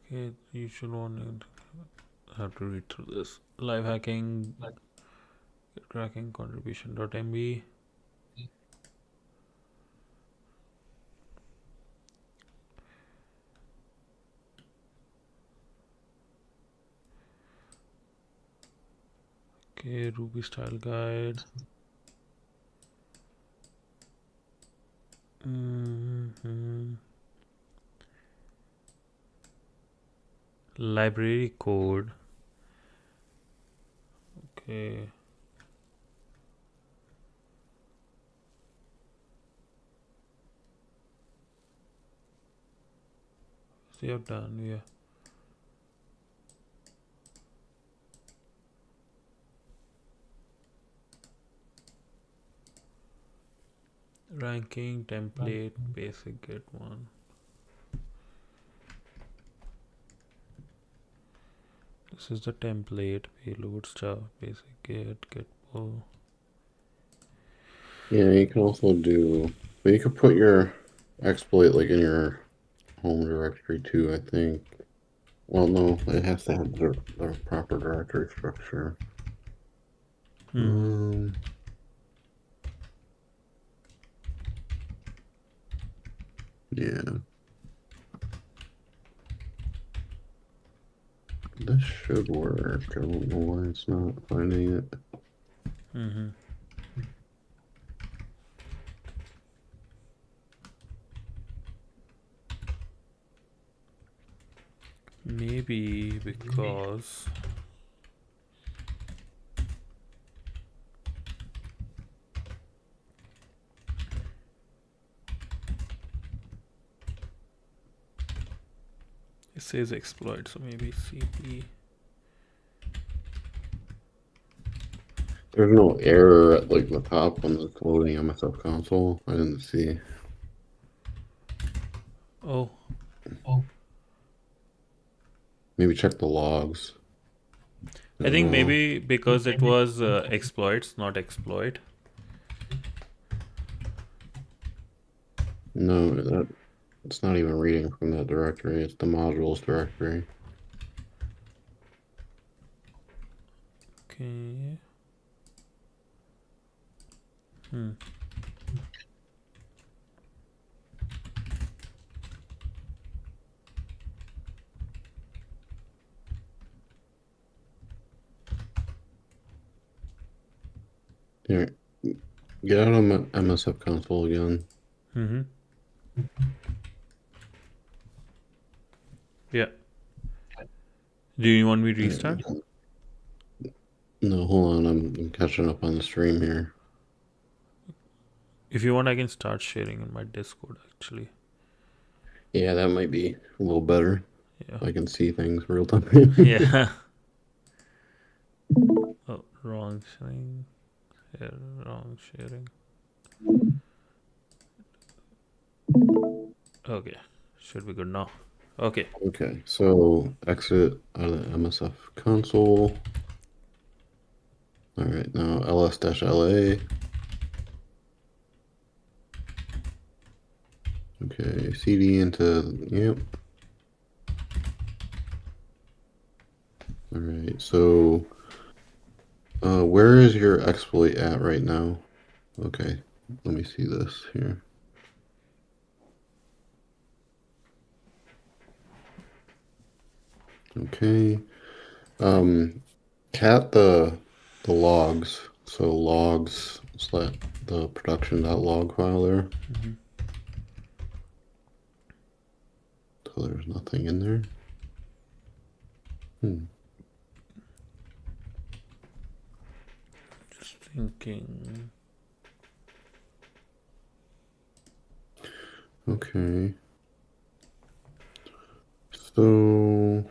Speaker 3: Okay, you should want to have to read through this. Live hacking, get cracking, contribution.mb. Okay, Ruby style guide. Library code. Okay. So you're done, yeah. Ranking, template, basic, get one. This is the template, payloads, Java, basic, get pull.
Speaker 2: Yeah, you can also do, but you could put your exploit like in your home directory too, I think. Well, no, it has to have the proper directory structure. Yeah. This should work. I don't know why it's not finding it.
Speaker 3: Maybe because it says exploit, so maybe cp.
Speaker 2: There's no error at like the top when it's loading MSF console. I didn't see.
Speaker 3: Oh.
Speaker 2: Maybe check the logs.
Speaker 3: I think maybe because it was exploits, not exploit.
Speaker 2: No, it's not even reading from that directory. It's the modules directory.
Speaker 3: Okay.
Speaker 2: Here, get out of MSF console again.
Speaker 3: Yeah. Do you want me to restart?
Speaker 2: No, hold on. I'm catching up on the stream here.
Speaker 3: If you want, I can start sharing in my Discord actually.
Speaker 2: Yeah, that might be a little better.
Speaker 3: Yeah.
Speaker 2: I can see things real time.
Speaker 3: Yeah. Oh, wrong thing. Yeah, wrong sharing. Okay. Should be good now. Okay.
Speaker 2: Okay, so exit out of the MSF console. All right, now ls-la. Okay, cd into, yep. All right. So, where is your exploit at right now? Okay. Let me see this here. Okay. Cat the logs. So logs slash the production.log file there. So there's nothing in there.
Speaker 3: Just thinking.
Speaker 2: Okay. So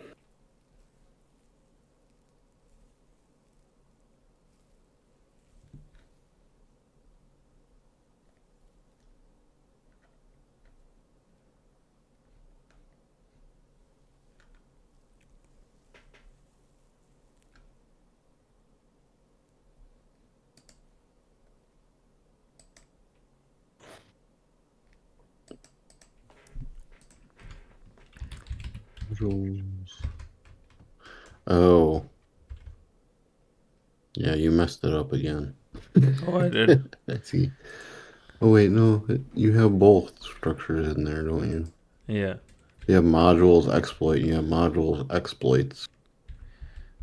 Speaker 2: modules. Oh, yeah, you messed it up again.
Speaker 3: Oh, I did.
Speaker 2: I see. Oh wait, no, you have both structures in there, don't you?
Speaker 3: Yeah,
Speaker 2: You have modules exploit, you have modules exploits.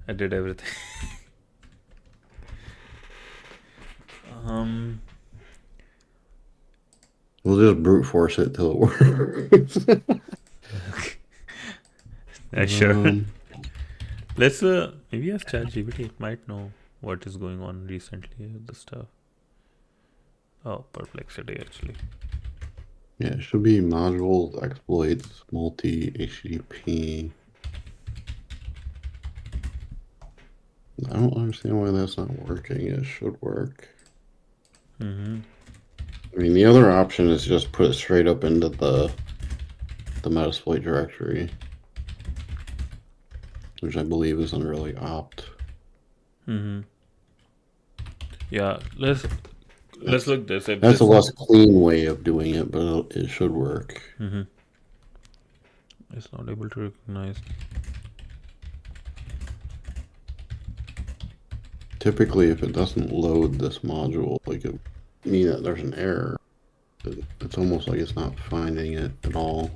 Speaker 3: I did everything. um,
Speaker 2: We'll just brute force it till it works.
Speaker 3: sure.
Speaker 2: Um,
Speaker 3: Let's maybe ask ChatGPT. It might know what is going on recently with the stuff. Oh, perplexity actually.
Speaker 2: yeah, it should be modules exploits multi HTTP. I don't understand why that's not working. It should work.
Speaker 3: Mm-hmm.
Speaker 2: I mean, the other option is just put it straight up into the Metasploit directory, which I believe isn't really opt.
Speaker 3: Mm-hmm. Yeah, let's look this. If
Speaker 2: That's
Speaker 3: this.
Speaker 2: a less clean way of doing it, but it should work.
Speaker 3: Mm-hmm. It's not able to recognize.
Speaker 2: Typically, if it doesn't load this module, like it mean that there's an error. It's almost like it's not finding it at all.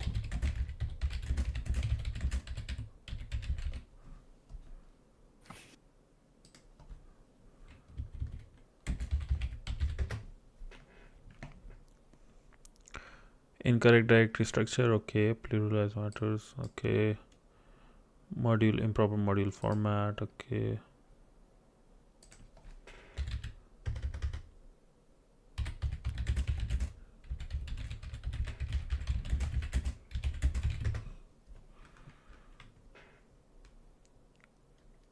Speaker 3: Incorrect directory structure. Okay. Pluralize matters. Okay. Module improper module format. Okay.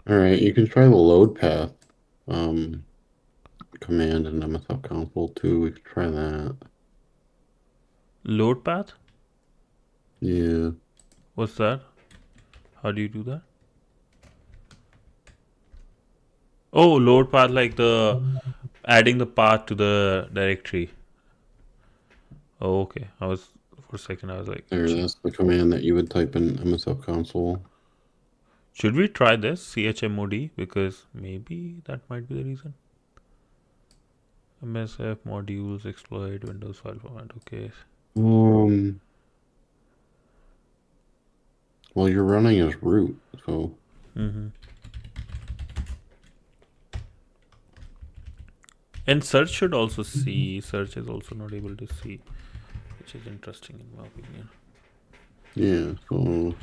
Speaker 2: All right, you can try the load path command in MSF console too. We could try that.
Speaker 3: Load path.
Speaker 2: Yeah.
Speaker 3: What's that? How do you do that? Oh, load path, like the adding the path to the directory. Oh, okay. I was for a second. I was like,
Speaker 2: That's the command that you would type in MSF console.
Speaker 3: should we try this chmod, because maybe that might be the reason. MSF modules exploit Windows file format. Okay.
Speaker 2: Well, you're running as root, so.
Speaker 3: Mm-hmm. And search should also see. Search is also not able to see, which is interesting in my opinion.
Speaker 2: Yeah, so.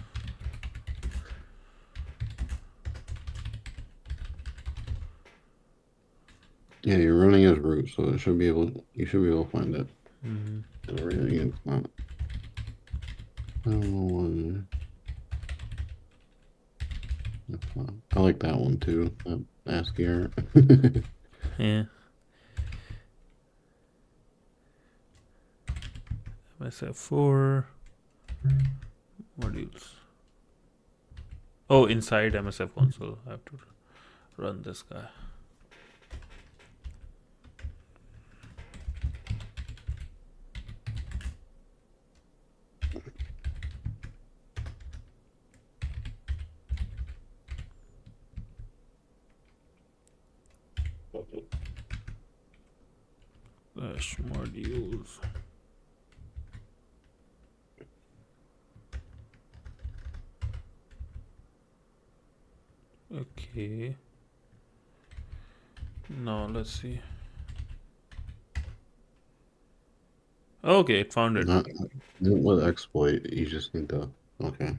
Speaker 2: Yeah, you're running as root, so it should be able. You should be able to find it.
Speaker 3: Mm-hmm.
Speaker 2: And everything is not. I don't know why. I like that one too. That ASCII art.
Speaker 3: Yeah. MSF4 modules. Oh, inside MSF console, I have to run this guy. Dash modules. Okay. Now let's see. Okay, it found it.
Speaker 2: Not with exploit. You just need to. Okay.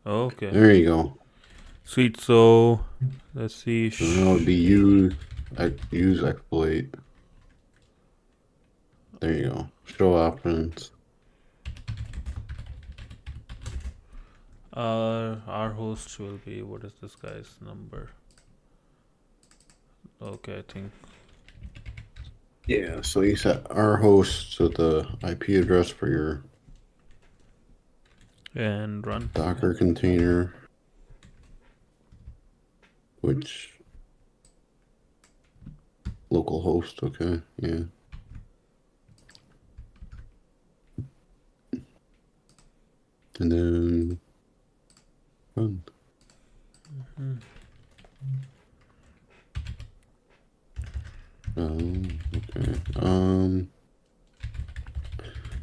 Speaker 3: Okay.
Speaker 2: There you go.
Speaker 3: Sweet. So let's see.
Speaker 2: So that would be use exploit. There you go. Show options.
Speaker 3: Our host will be, what is this guy's number? Okay, I think.
Speaker 2: Yeah. So you set our host to the IP address for your
Speaker 3: And run.
Speaker 2: Docker container, which localhost. Okay. Yeah. And then run. Okay.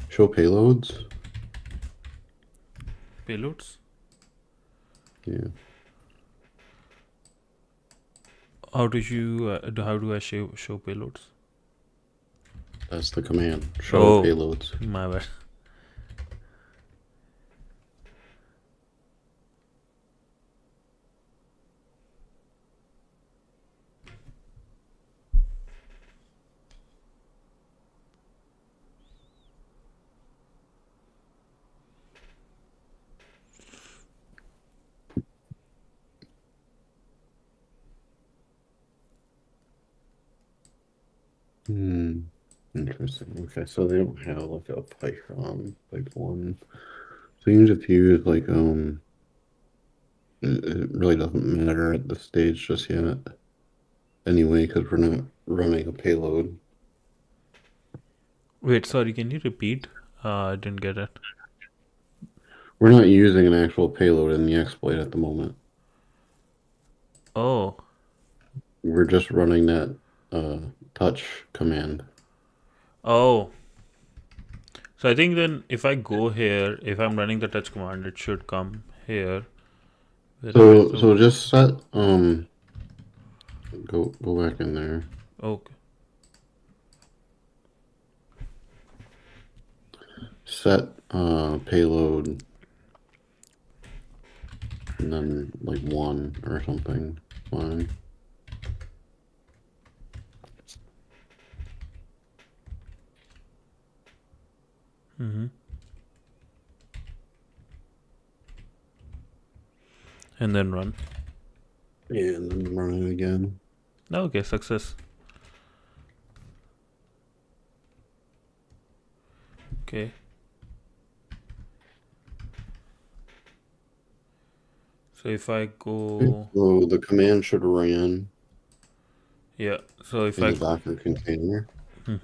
Speaker 2: Show payloads.
Speaker 3: Payloads.
Speaker 2: Yeah.
Speaker 3: How do you how do I show payloads?
Speaker 2: That's the command. Show payloads.
Speaker 3: My bad.
Speaker 2: Interesting. Okay, so they don't have like a Python one. So you just use like it really doesn't matter at this stage just yet. Anyway, because we're not running a payload.
Speaker 3: Wait, sorry, can you repeat? I didn't get it.
Speaker 2: We're not using an actual payload in the exploit at the moment.
Speaker 3: Oh.
Speaker 2: We're just running that touch command.
Speaker 3: Oh. So I think then if I go here, if I'm running the touch command, it should come here.
Speaker 2: So just set go back in there.
Speaker 3: Okay.
Speaker 2: Set payload and then like 1 or something. Fine.
Speaker 3: And then run.
Speaker 2: Yeah, and then run it again.
Speaker 3: Okay, success. Okay. So if I go,
Speaker 2: So the command should run
Speaker 3: yeah. So if
Speaker 2: in
Speaker 3: I
Speaker 2: the Docker container.
Speaker 3: So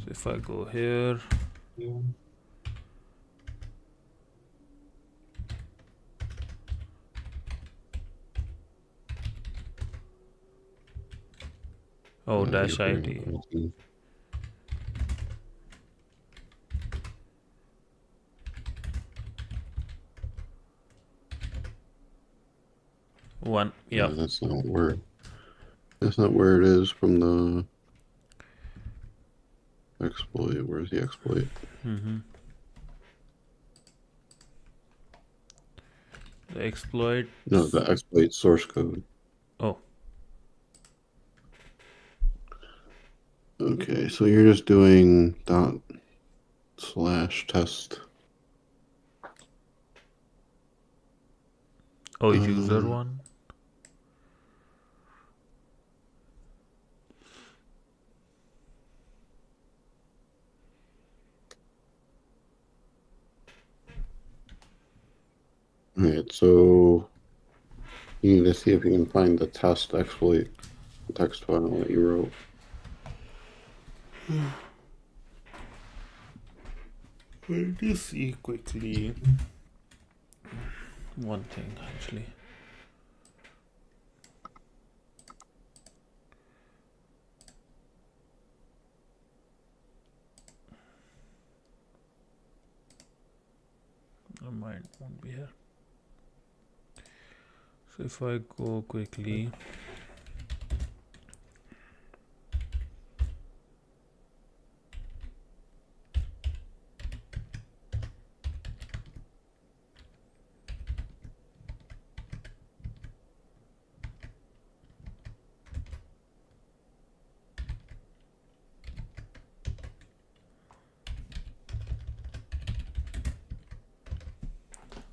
Speaker 3: if I go here, oh, dash ID. One, yeah.
Speaker 2: No, that's not where it is from the exploit. Where's the exploit?
Speaker 3: The exploit.
Speaker 2: No, the exploit source code.
Speaker 3: Oh.
Speaker 2: Okay, so you're just doing /test.
Speaker 3: Oh, user one.
Speaker 2: Alright, so you need to see if you can find the test exploit text file that you wrote.
Speaker 3: Let me see quickly. One thing actually. mind, won't be here. So if I go quickly,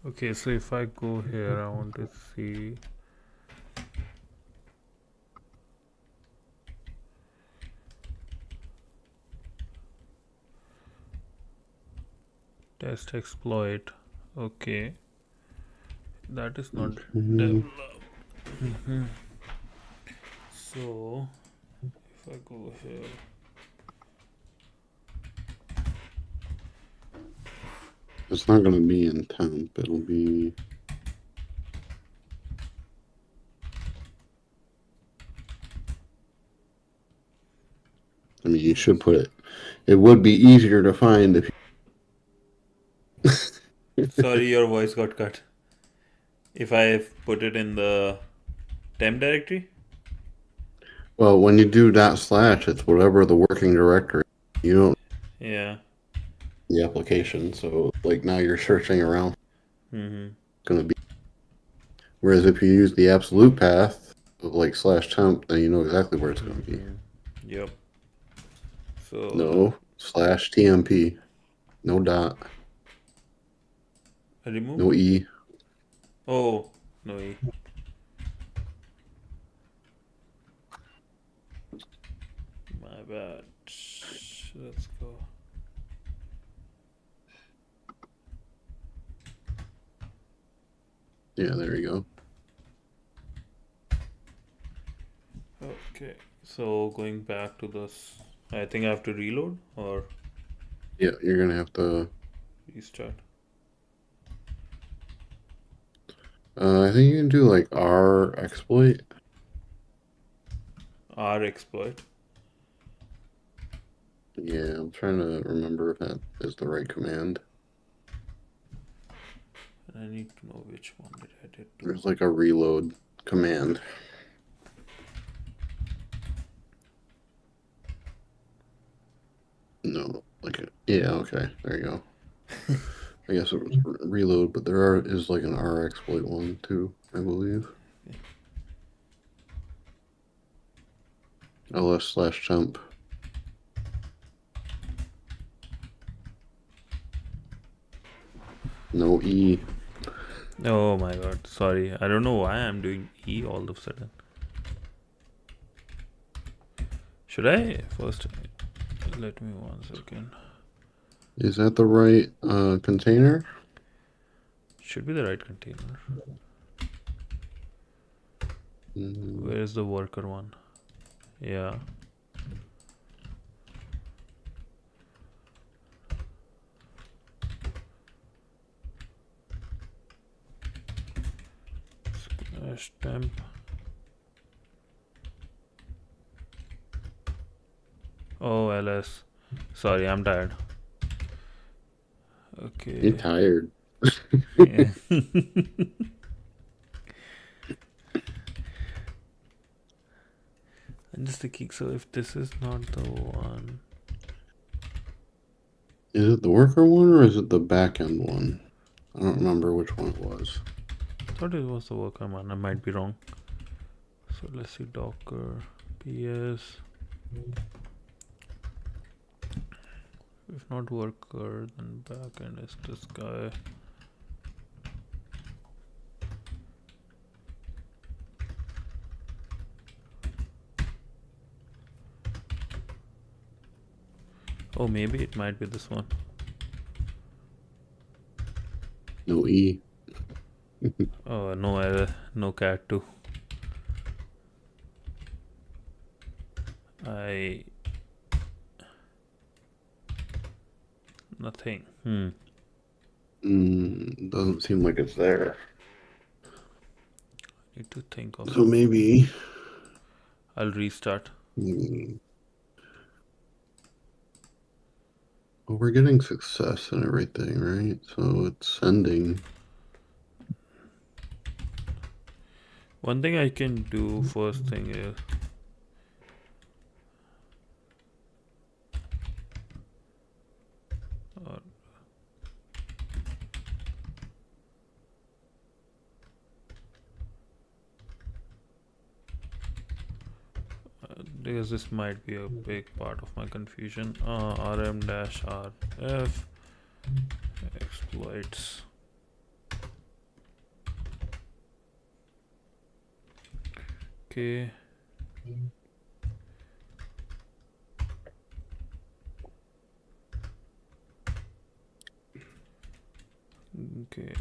Speaker 3: okay, so if I go here, I want to see test exploit. Okay, that is not developed. So if I go here,
Speaker 2: It's not going to be in temp. It'll be. I mean, you should put it. It would be easier to find if.
Speaker 3: sorry, your voice got cut. If I put it in the temp directory.
Speaker 2: Well, when you do ./, it's whatever the working directory. You don't
Speaker 3: Yeah.
Speaker 2: the application. So like now you're searching around.
Speaker 3: Mm-hmm.
Speaker 2: It's going to be. Whereas if you use the absolute path of like /temp, then you know exactly where it's going to be.
Speaker 3: Yep. So
Speaker 2: No /tmp. No dot.
Speaker 3: remove.
Speaker 2: No e.
Speaker 3: Oh no e. My bad. Let's go.
Speaker 2: Yeah, there you
Speaker 3: go. Okay. So going back to this, I think I have to reload or.
Speaker 2: Yeah, you're gonna have to
Speaker 3: restart.
Speaker 2: I think you can do like R exploit.
Speaker 3: R exploit.
Speaker 2: Yeah, I'm trying to remember if that is the right command.
Speaker 3: I need to know which one did I did.
Speaker 2: There's like a reload command. No, like yeah, okay, there you go. I guess it was reload, but there is like an R exploit one too, I believe. ls/temp. No E.
Speaker 3: Oh my god, sorry. I don't know why I'm doing E all of a sudden. Should I first? Let me 1 second.
Speaker 2: Is that the right container?
Speaker 3: Should be the right container. Where's the worker one? Yeah. /temp. Oh, ls. Sorry, I'm tired. Okay.
Speaker 2: You're tired.
Speaker 3: Yeah. I'm just thinking, so if this is not the one.
Speaker 2: Is it the worker one or is it the backend one? I don't remember which one it was.
Speaker 3: I thought it was the worker one. I might be wrong. So let's see, docker ps. If not worker, then backend is this guy. Oh, maybe it might be this one.
Speaker 2: No E.
Speaker 3: Oh, no error, no cat too. Nothing.
Speaker 2: Doesn't seem like it's there.
Speaker 3: Need to think of.
Speaker 2: So maybe
Speaker 3: I'll restart.
Speaker 2: Well, we're getting success and everything, right? So it's sending.
Speaker 3: One thing I can do first thing is because this might be a big part of my confusion. rm-rf exploits. Okay. Okay.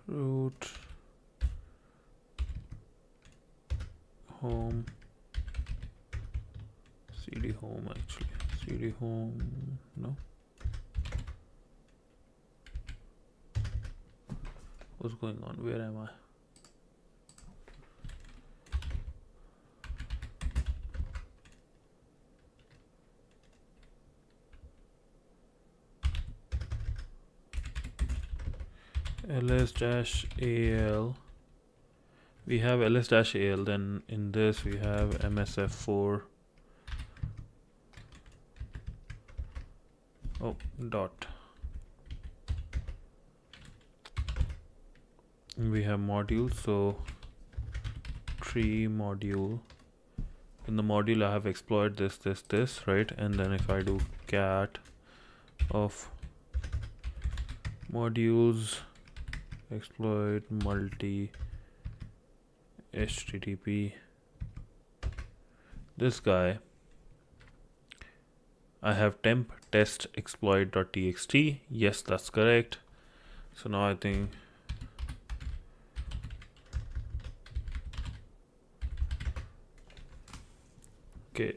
Speaker 3: Root home cd home actually cd home no what's going on, where am I? ls-al, we have ls-al, then in this we have msf4 dot, we have modules, so tree module. In the module I have exploit this, right? And then if I do cat of modules exploit multi http, this guy, I have temp test exploit.txt. Yes, that's correct. So now I think okay.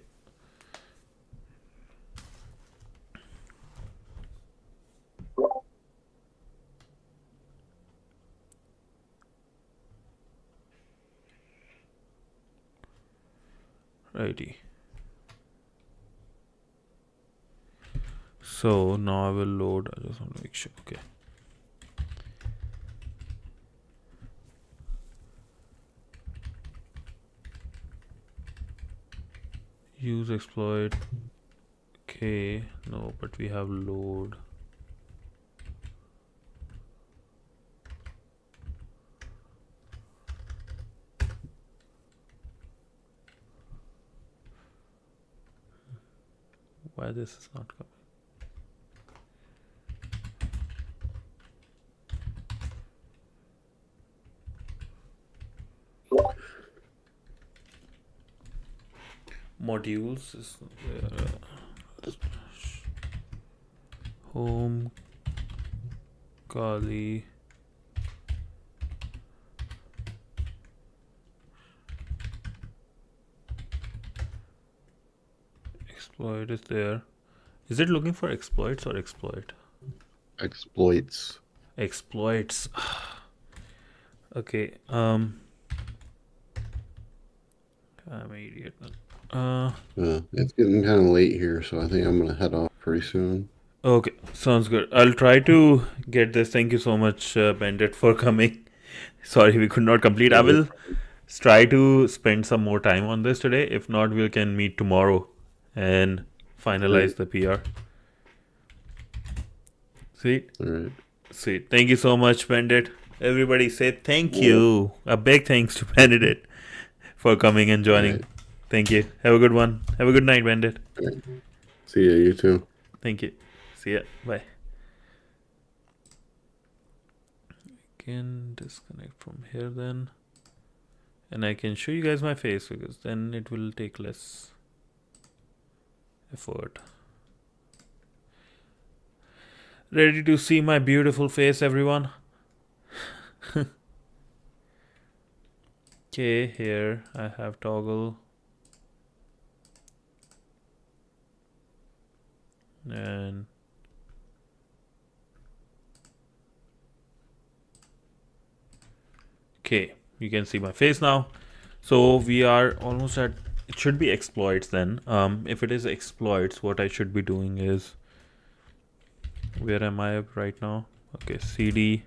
Speaker 3: Righty. So now I will load. I just want to make sure. Okay. Use exploit. Okay. No, but we have load. Why this is not coming? Modules is home Kali exploit is there. Is it looking for exploits or exploit?
Speaker 2: Exploits.
Speaker 3: Exploits. Okay. I'm an idiot.
Speaker 2: It's getting kind of late here, so I think I'm gonna head off pretty soon.
Speaker 3: Okay, sounds good. I'll try to get this. Thank you so much, Bandit, for coming. Sorry we could not complete. I will try to spend some more time on this today. If not, we can meet tomorrow and finalize the PR. Sweet.
Speaker 2: All right.
Speaker 3: Sweet. Thank you so much, Bandit. Everybody say thank you. A big thanks to Bandit for coming and joining.
Speaker 2: Right.
Speaker 3: Thank you. Have a good one. Have a good night, Bandit.
Speaker 2: Right. See ya, you too.
Speaker 3: Thank you. See ya. Bye. I can disconnect from here then. And I can show you guys my face because then it will take less effort. Ready to see my beautiful face, everyone? Okay, here I have toggle. And okay, you can see my face now. So we are almost at, it should be exploits then. If it is exploits, what I should be doing is, where am I right now? Okay, cd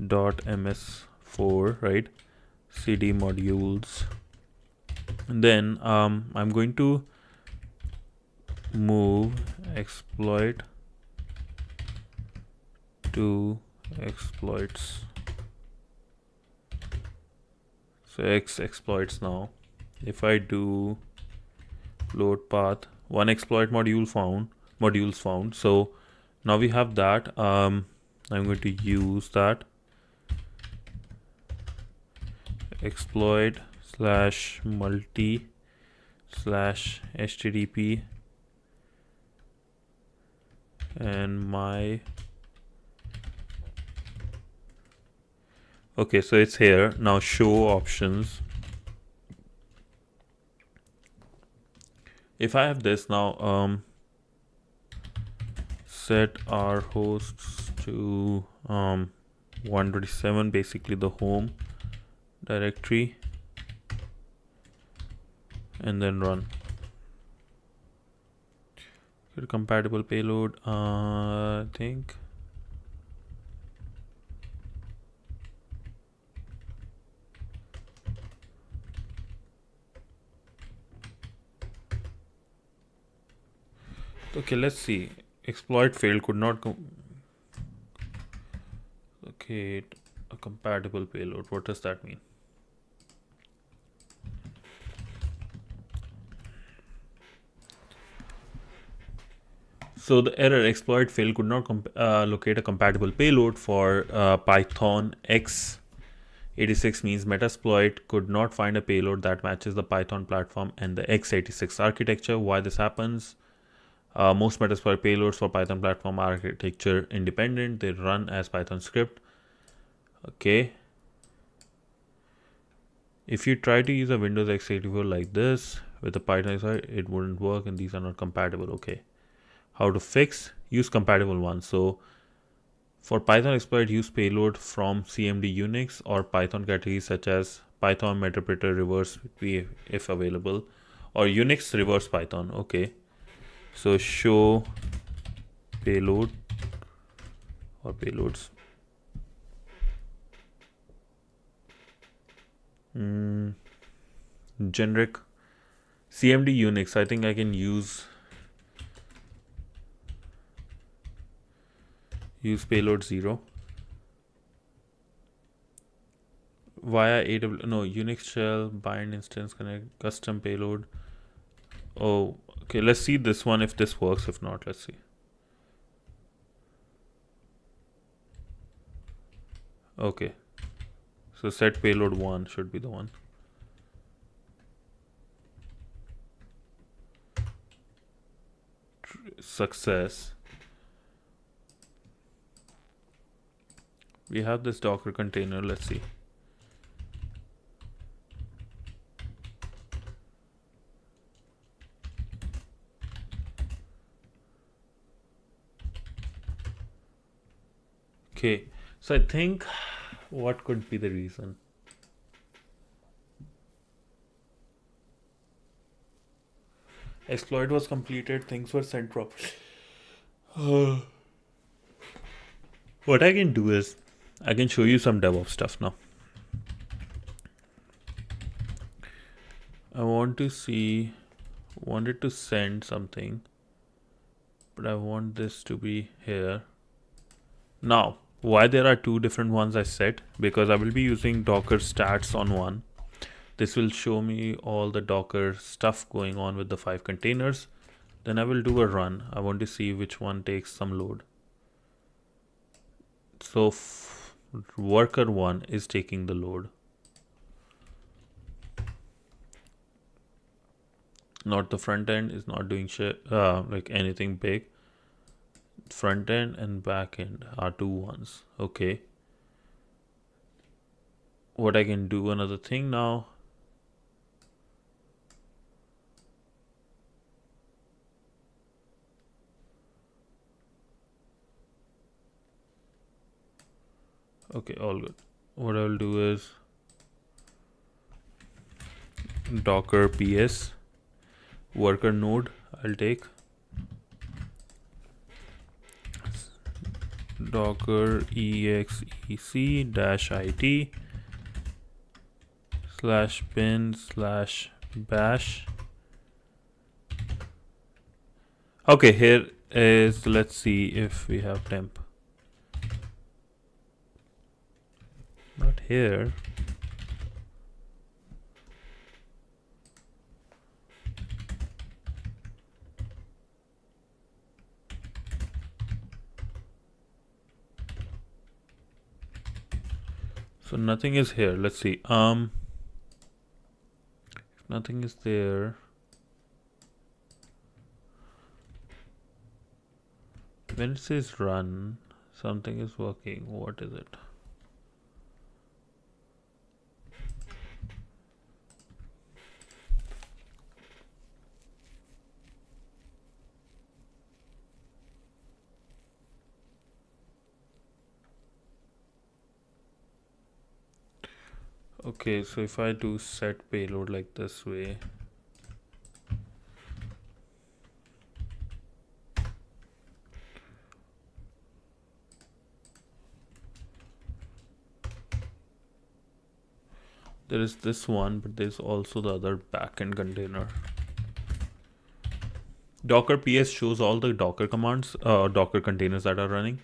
Speaker 3: dot ms4, right? Cd modules. And then I'm going to move exploit to exploits. So exploits now. If I do load path, one exploit modules found. So now we have that. I'm going to use that exploit slash multi slash http and my, okay, so it's here now. Show options. If I have this now, set our hosts to 127, basically the home directory, and then run. Get compatible payload, I think. Okay, let's see. Exploit failed, could not locate a compatible payload. What does that mean? So the error exploit fail could not locate a compatible payload for Python x86 means Metasploit could not find a payload that matches the Python platform and the x86 architecture. Why this happens? Most Metasploit payloads for Python platform architecture independent. They run as Python script. Okay. If you try to use a Windows x84 like this with a Python side, it wouldn't work and these are not compatible. Okay. How to fix? Use compatible ones. So for Python exploit, use payload from CMD Unix or Python categories such as Python Meterpreter reverse if available, or Unix reverse Python. Okay. So show payload or payloads. Generic CMD Unix. I think I can use payload 0 via Unix shell bind instance connect custom payload. Oh, okay, let's see this one if this works. If not, let's see. Okay, so set payload 1 should be the one. Success. We have this Docker container. Let's see. Okay, so I think what could be the reason? Exploit was completed, things were sent properly. What I can do is I can show you some DevOps stuff now. I wanted to send something, but I want this to be here. Now, why there are two different ones I set? Because I will be using Docker stats on one. This will show me all the Docker stuff going on with the 5 containers. Then I will do a run. I want to see which one takes some load. So worker 1 is taking the load. Not the front end is not doing shit, like anything big. Front end and back end are two ones. Okay. What I can do another thing now. Okay, all good. What I will do is docker ps worker node. I'll take docker exec dash it /bin/bash. Okay, here is, let's see if we have temp. Not here. So nothing is here. Let's see. If nothing is there, when it says run, something is working. What is it? Okay, so if I do set payload like this way, there is this one, but there's also the other backend container. Docker ps shows all the docker commands, docker containers that are running.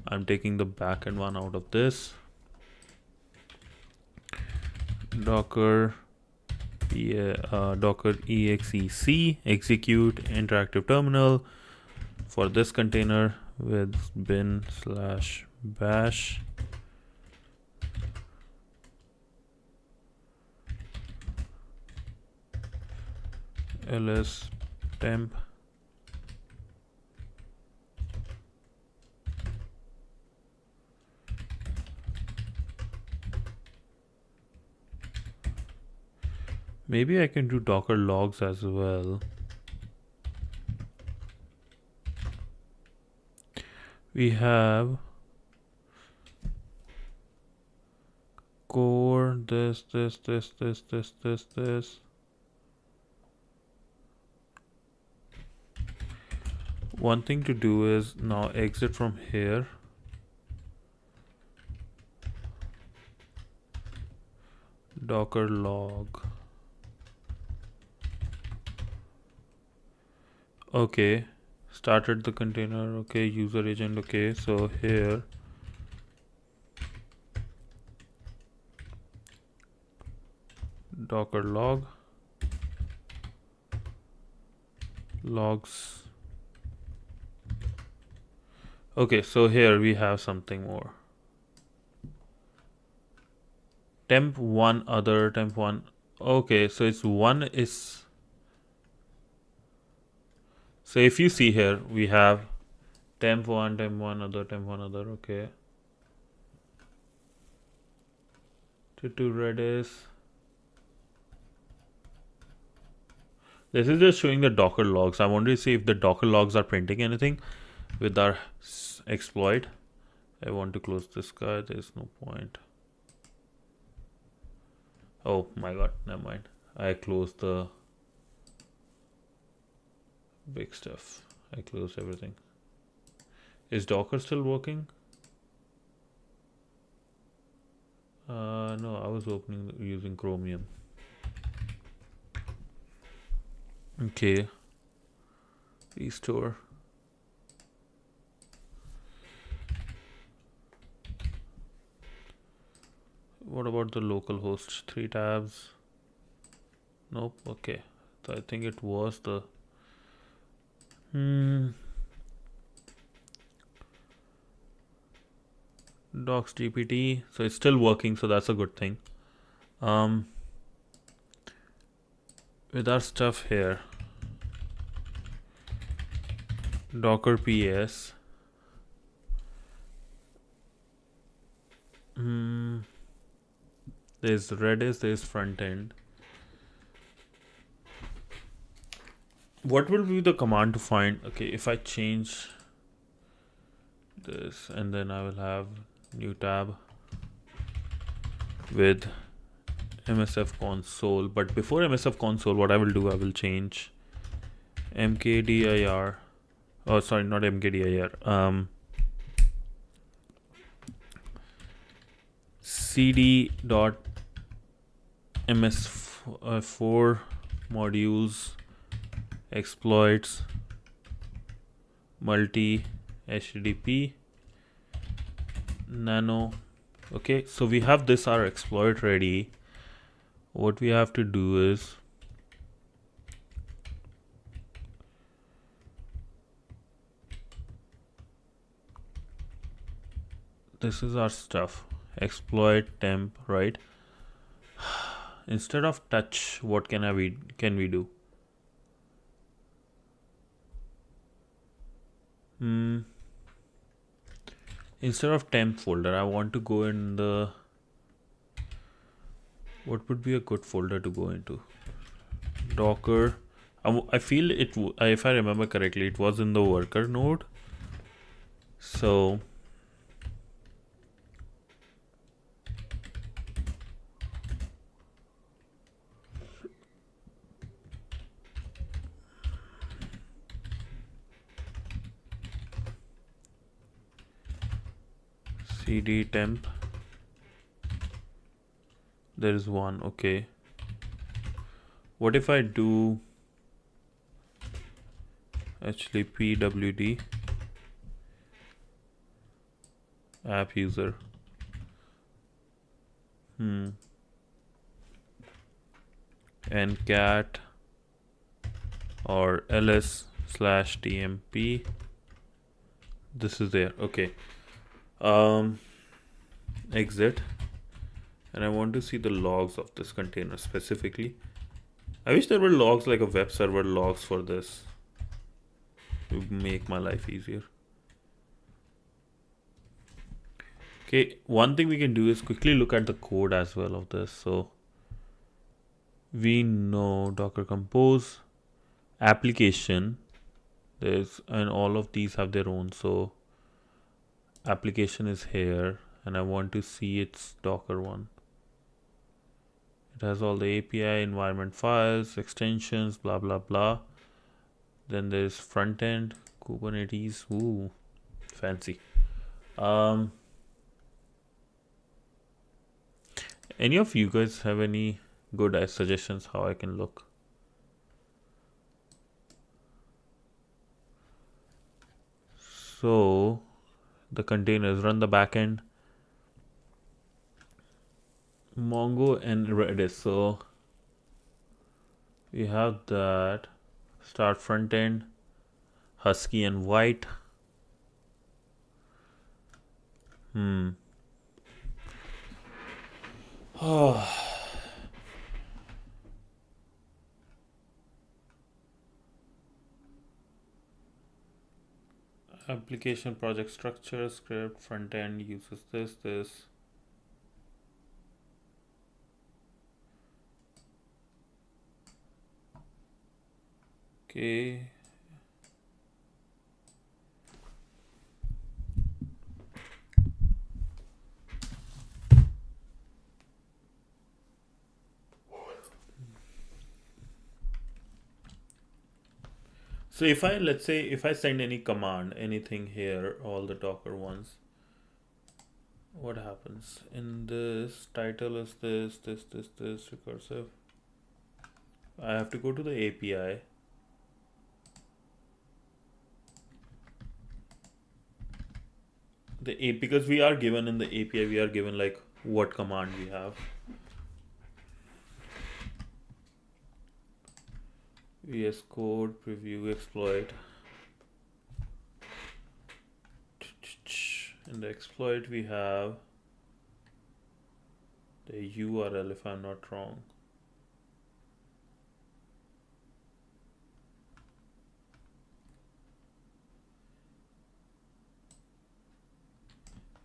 Speaker 3: I'm taking the backend one out of this. Docker docker exec execute interactive terminal for this container with bin/bash. ls temp. Maybe I can do docker logs as well. We have core, this. One thing to do is now exit from here. Docker log. Okay, started the container. Okay, user agent. Okay, so here docker log logs. Okay, so here we have something more. Temp one other temp one. Okay, so it's one is. So if you see here, we have temp one other, temp one other. Okay. To Redis. This is just showing the docker logs. I wanted to see if the docker logs are printing anything with our exploit. I want to close this guy. There's no point. Oh my god, never mind. I closed the big stuff. I closed everything. Is Docker still working? No, I was opening using Chromium. Okay. Restore. What about the local host? 3 tabs. Nope. Okay. So I think it was the docs GPT. So it's still working, so that's a good thing. With our stuff here, docker ps. There's Redis, there's front end. What will be the command to find? Okay, if I change this and then I will have new tab with MSF console. But before MSF console, what I will do, I will change mkdir. Oh, sorry, not mkdir. cd dot ms4 modules exploits multi HTTP nano. Okay, so we have this our exploit ready. What we have to do is this is our stuff, exploit temp, right? Instead of touch, what can we do? Instead of temp folder, I want to go in the, what would be a good folder to go into? Docker. I feel it, if I remember correctly, it was in the worker node. So cd temp, there is one. Okay, what if I do actually pwd app user? And cat or ls/tmp, this is there. Okay, exit, and I want to see the logs of this container specifically. I wish there were logs, like a web server logs for this. It would make my life easier. Okay, one thing we can do is quickly look at the code as well of this. So we know Docker Compose application, there's, and all of these have their own. So application is here, and I want to see its Docker one. It has all the API, environment files, extensions, blah blah blah. Then there's front end, Kubernetes. Ooh, fancy. Any of you guys have any good suggestions how I can look? So the containers run the backend, Mongo and Redis. So we have that. Start front end, Husky and White. Application project structure, script, front end uses this. Okay. So if I, let's say, if I send any command, anything here, all the Docker ones, what happens? In this title is this recursive. I have to go to the API. Because we are given in the API, we are given like what command we have. VS Code, preview, exploit. In the exploit we have the URL, if I'm not wrong.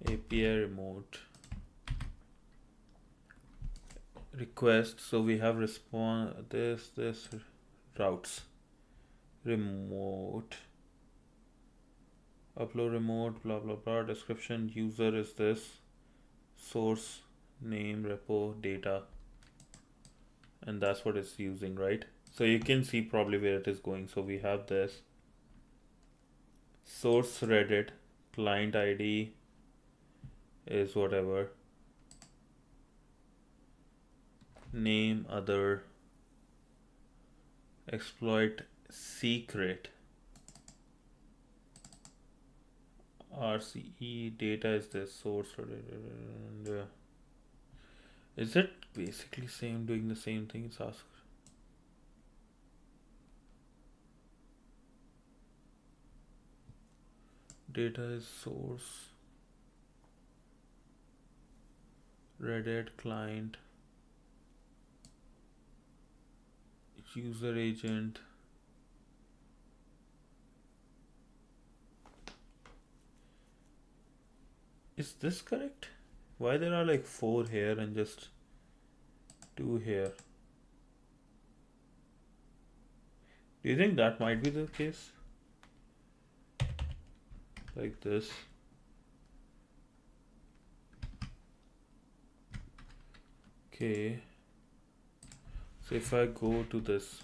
Speaker 3: API remote request. So we have response this routes remote upload remote blah blah blah. Description user is this, source name repo data. and that's what it's using, right? So you can see probably where it is going. So we have this source Reddit, client ID is whatever, name other, exploit secret, RCE data is this source Reddit, and is it basically same doing the same thing? It's asked. Data is source Reddit client user agent. Is this correct? Why there are like 4 here and just 2 here? Do you think that might be the case? Like this. Okay. So if I go to this,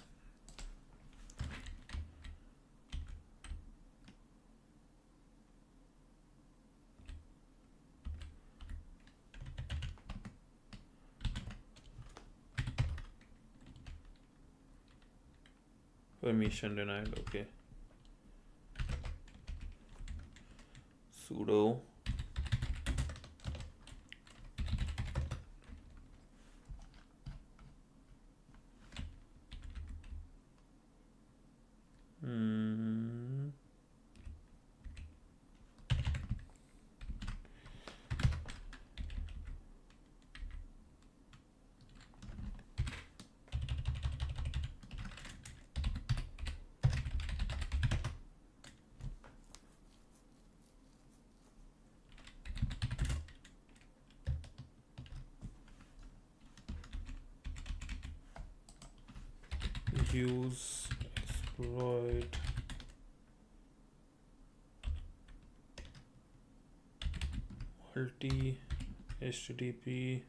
Speaker 3: permission denied, okay. Sudo use exploit multi HTTP.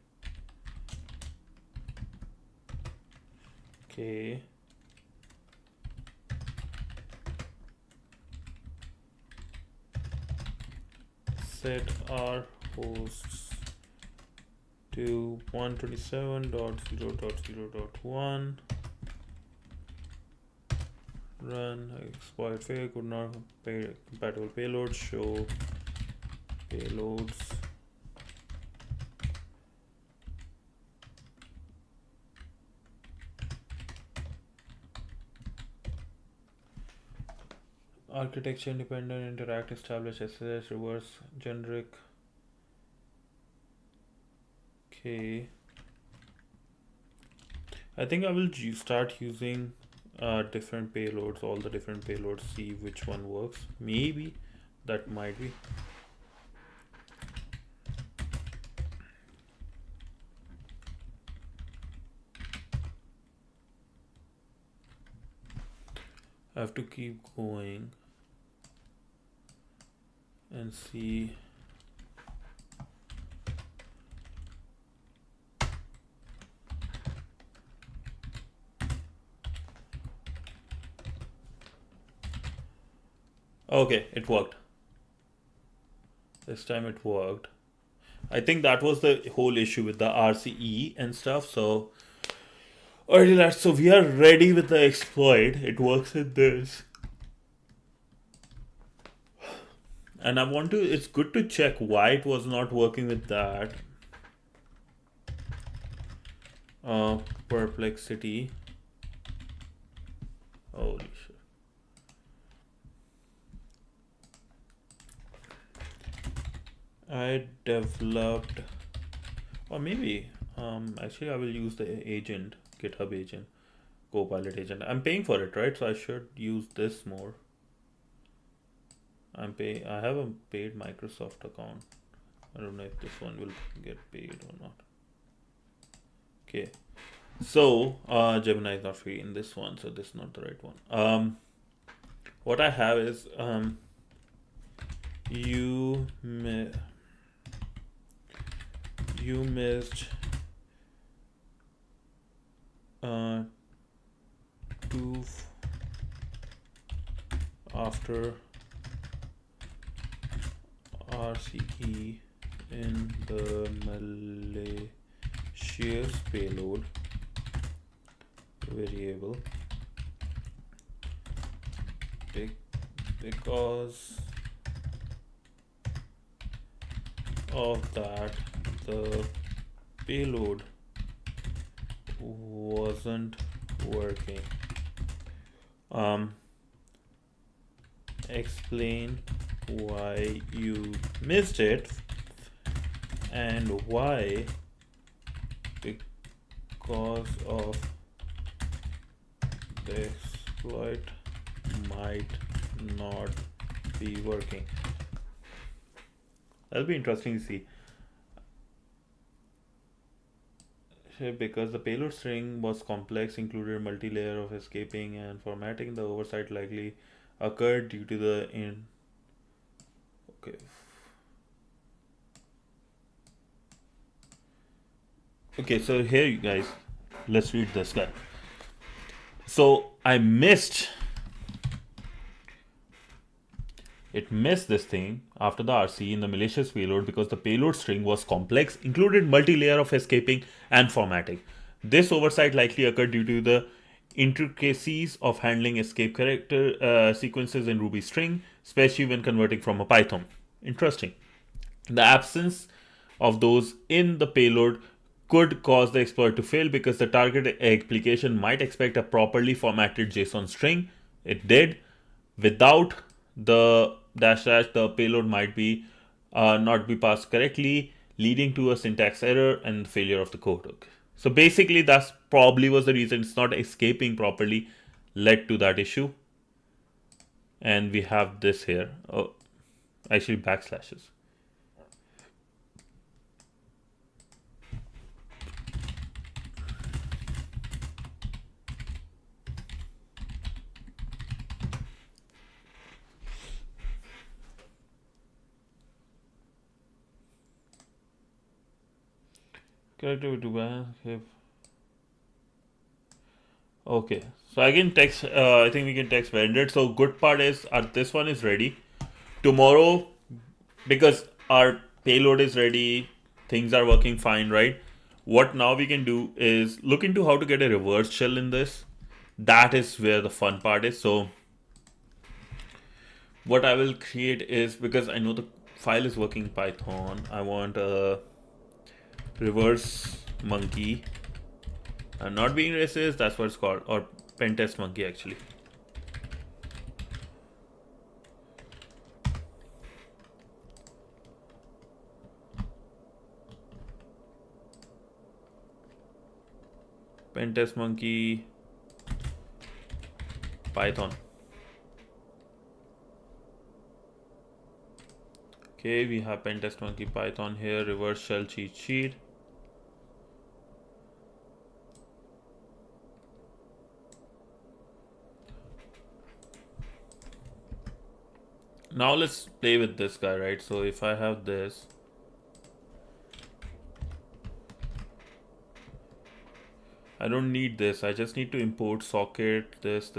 Speaker 3: Okay. Set our hosts to 127.0.0.1. Run exploit fail, could not pay compatible payloads, show payloads. Architecture independent, interact, establish, SSH, reverse, generic. Okay. I think I will start using different payloads, all the different payloads, see which one works. Maybe that might be. I have to keep going and see. Okay, it worked. This time it worked. I think that was the whole issue with the RCE and stuff. So, alrighty, lads. So we are ready with the exploit. It works with this. And I want to, it's good to check why it was not working with that. Perplexity. Holy shit. I developed, or maybe, actually I will use the agent, GitHub agent, Copilot agent. I'm paying for it, right? So I should use this more. I have a paid Microsoft account. I don't know if this one will get paid or not. Okay. So, Gemini is not free in this one, so this is not the right one. What I have is, you missed uh, to after RCE in the malicious payload variable because of that the payload wasn't working. Um, explain why you missed it and why because of the exploit might not be working. That'll be interesting to see. Because the payload string was complex, included multi-layer of escaping and formatting, the oversight likely occurred due to the okay. Okay, so here you guys, let's read this guy. So I missed this thing after the RC in the malicious payload because the payload string was complex, included multi-layer of escaping and formatting. This oversight likely occurred due to the intricacies of handling escape character sequences in Ruby string, especially when converting from a Python. Interesting. The absence of those in the payload could cause the exploit to fail because the target application might expect a properly formatted JSON string. It did. Without the dash dash, the payload might be not be passed correctly, leading to a syntax error and failure of the code. Okay. So basically, that's probably was the reason it's not escaping properly, led to that issue. And we have this here. Oh, actually backslashes. Okay, so I can text. I think we can text vendor. So good part is this one is ready tomorrow because our payload is ready. Things are working fine, right? What now we can do is look into how to get a reverse shell in this. That is where the fun part is. So what I will create is because I know the file is working in Python. I want a reverse monkey. I'm not being racist, that's what it's called, or pentest monkey actually. Pentest monkey Python. Okay, we have pentest monkey Python here, reverse shell cheat sheet. Now let's play with this guy, right? So if I have this, I don't need this. I just need to import socket, this.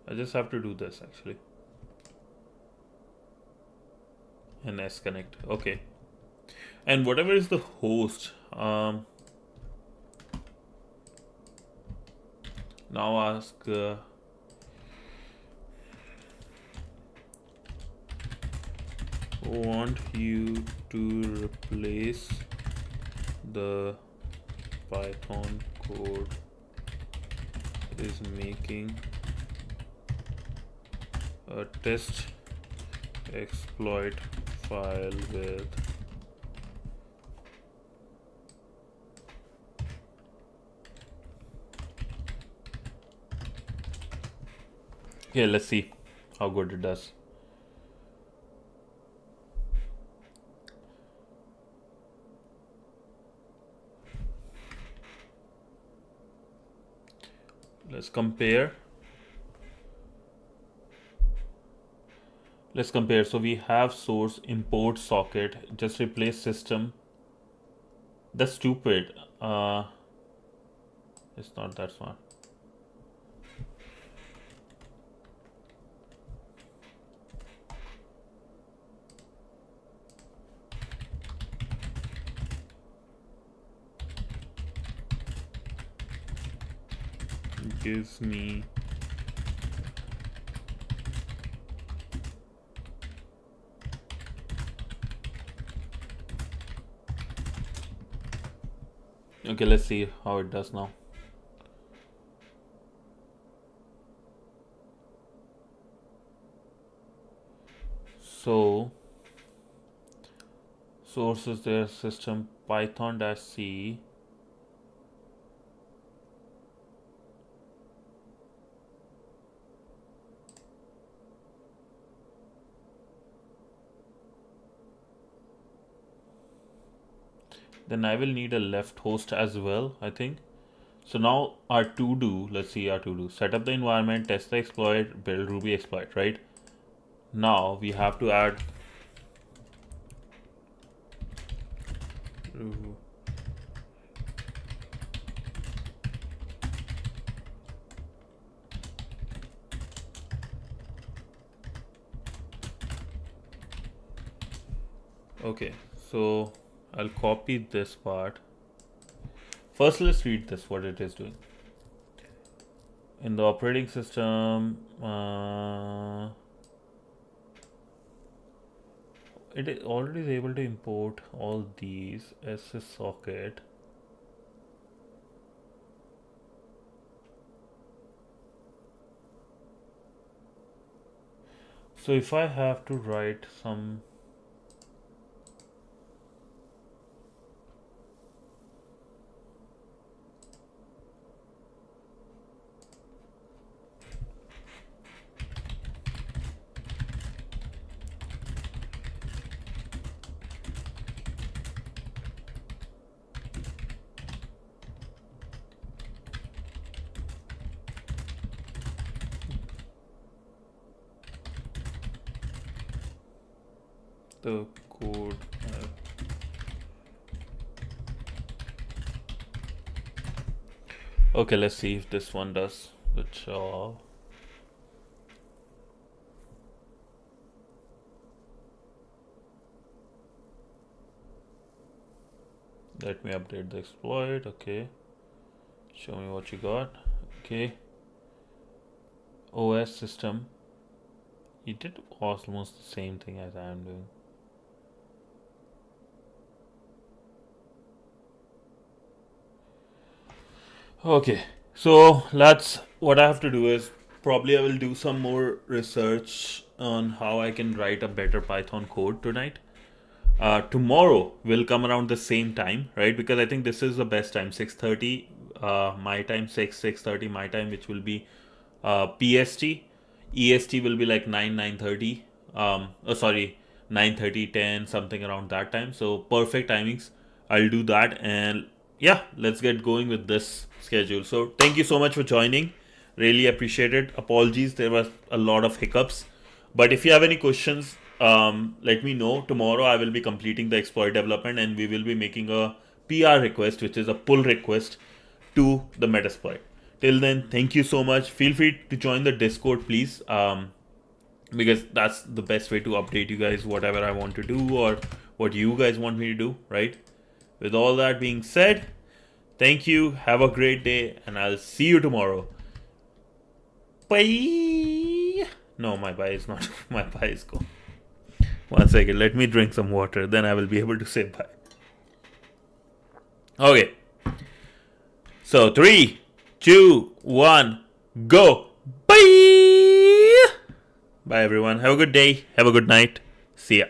Speaker 3: I just have to do this actually. And S connect. Okay. And whatever is the host, now ask want you to replace the Python code is making a test exploit file with okay, let's see how good it does. Let's compare. Let's compare. So we have source import socket. Just replace system. That's stupid. It's not that smart. Gives me okay, let's see how it does now. So source is there, system python-c. Then I will need a left host as well, I think. So now our to do, let's see our to do. Set up the environment, test the exploit, build Ruby exploit, right? Now we have to add okay, so I'll copy this part. First, let's read this, what it is doing. In the operating system, it is already able to import all these as a socket. So if I have to write some the code okay, let's see if this one does the job. Let me update the exploit. Okay, show me what you got. Okay, OS system, you did almost the same thing as I am doing. Okay, so that's what I have to do is probably I will do some more research on how I can write a better Python code tonight. Tomorrow will come around the same time, right? Because I think this is the best time, 6:30 my time, 6:30 my time, which will be PST. EST will be like 9:30. Sorry, 9:30, 10, something around that time. So perfect timings. I'll do that, and yeah, let's get going with this schedule. So thank you so much for joining. Really appreciate it. Apologies, there was a lot of hiccups. But if you have any questions, let me know. Tomorrow I will be completing the exploit development and we will be making a PR request, which is a pull request to the Metasploit. Till then, thank you so much. Feel free to join the Discord, please, because that's the best way to update you guys whatever I want to do or what you guys want me to do, right? With all that being said, thank you. Have a great day, and I'll see you tomorrow. Bye. No, my bye is not. My bye is gone. 1 second. Let me drink some water. Then I will be able to say bye. Okay. So 3, 2, 1, go. Bye. Bye, everyone. Have a good day. Have a good night. See ya.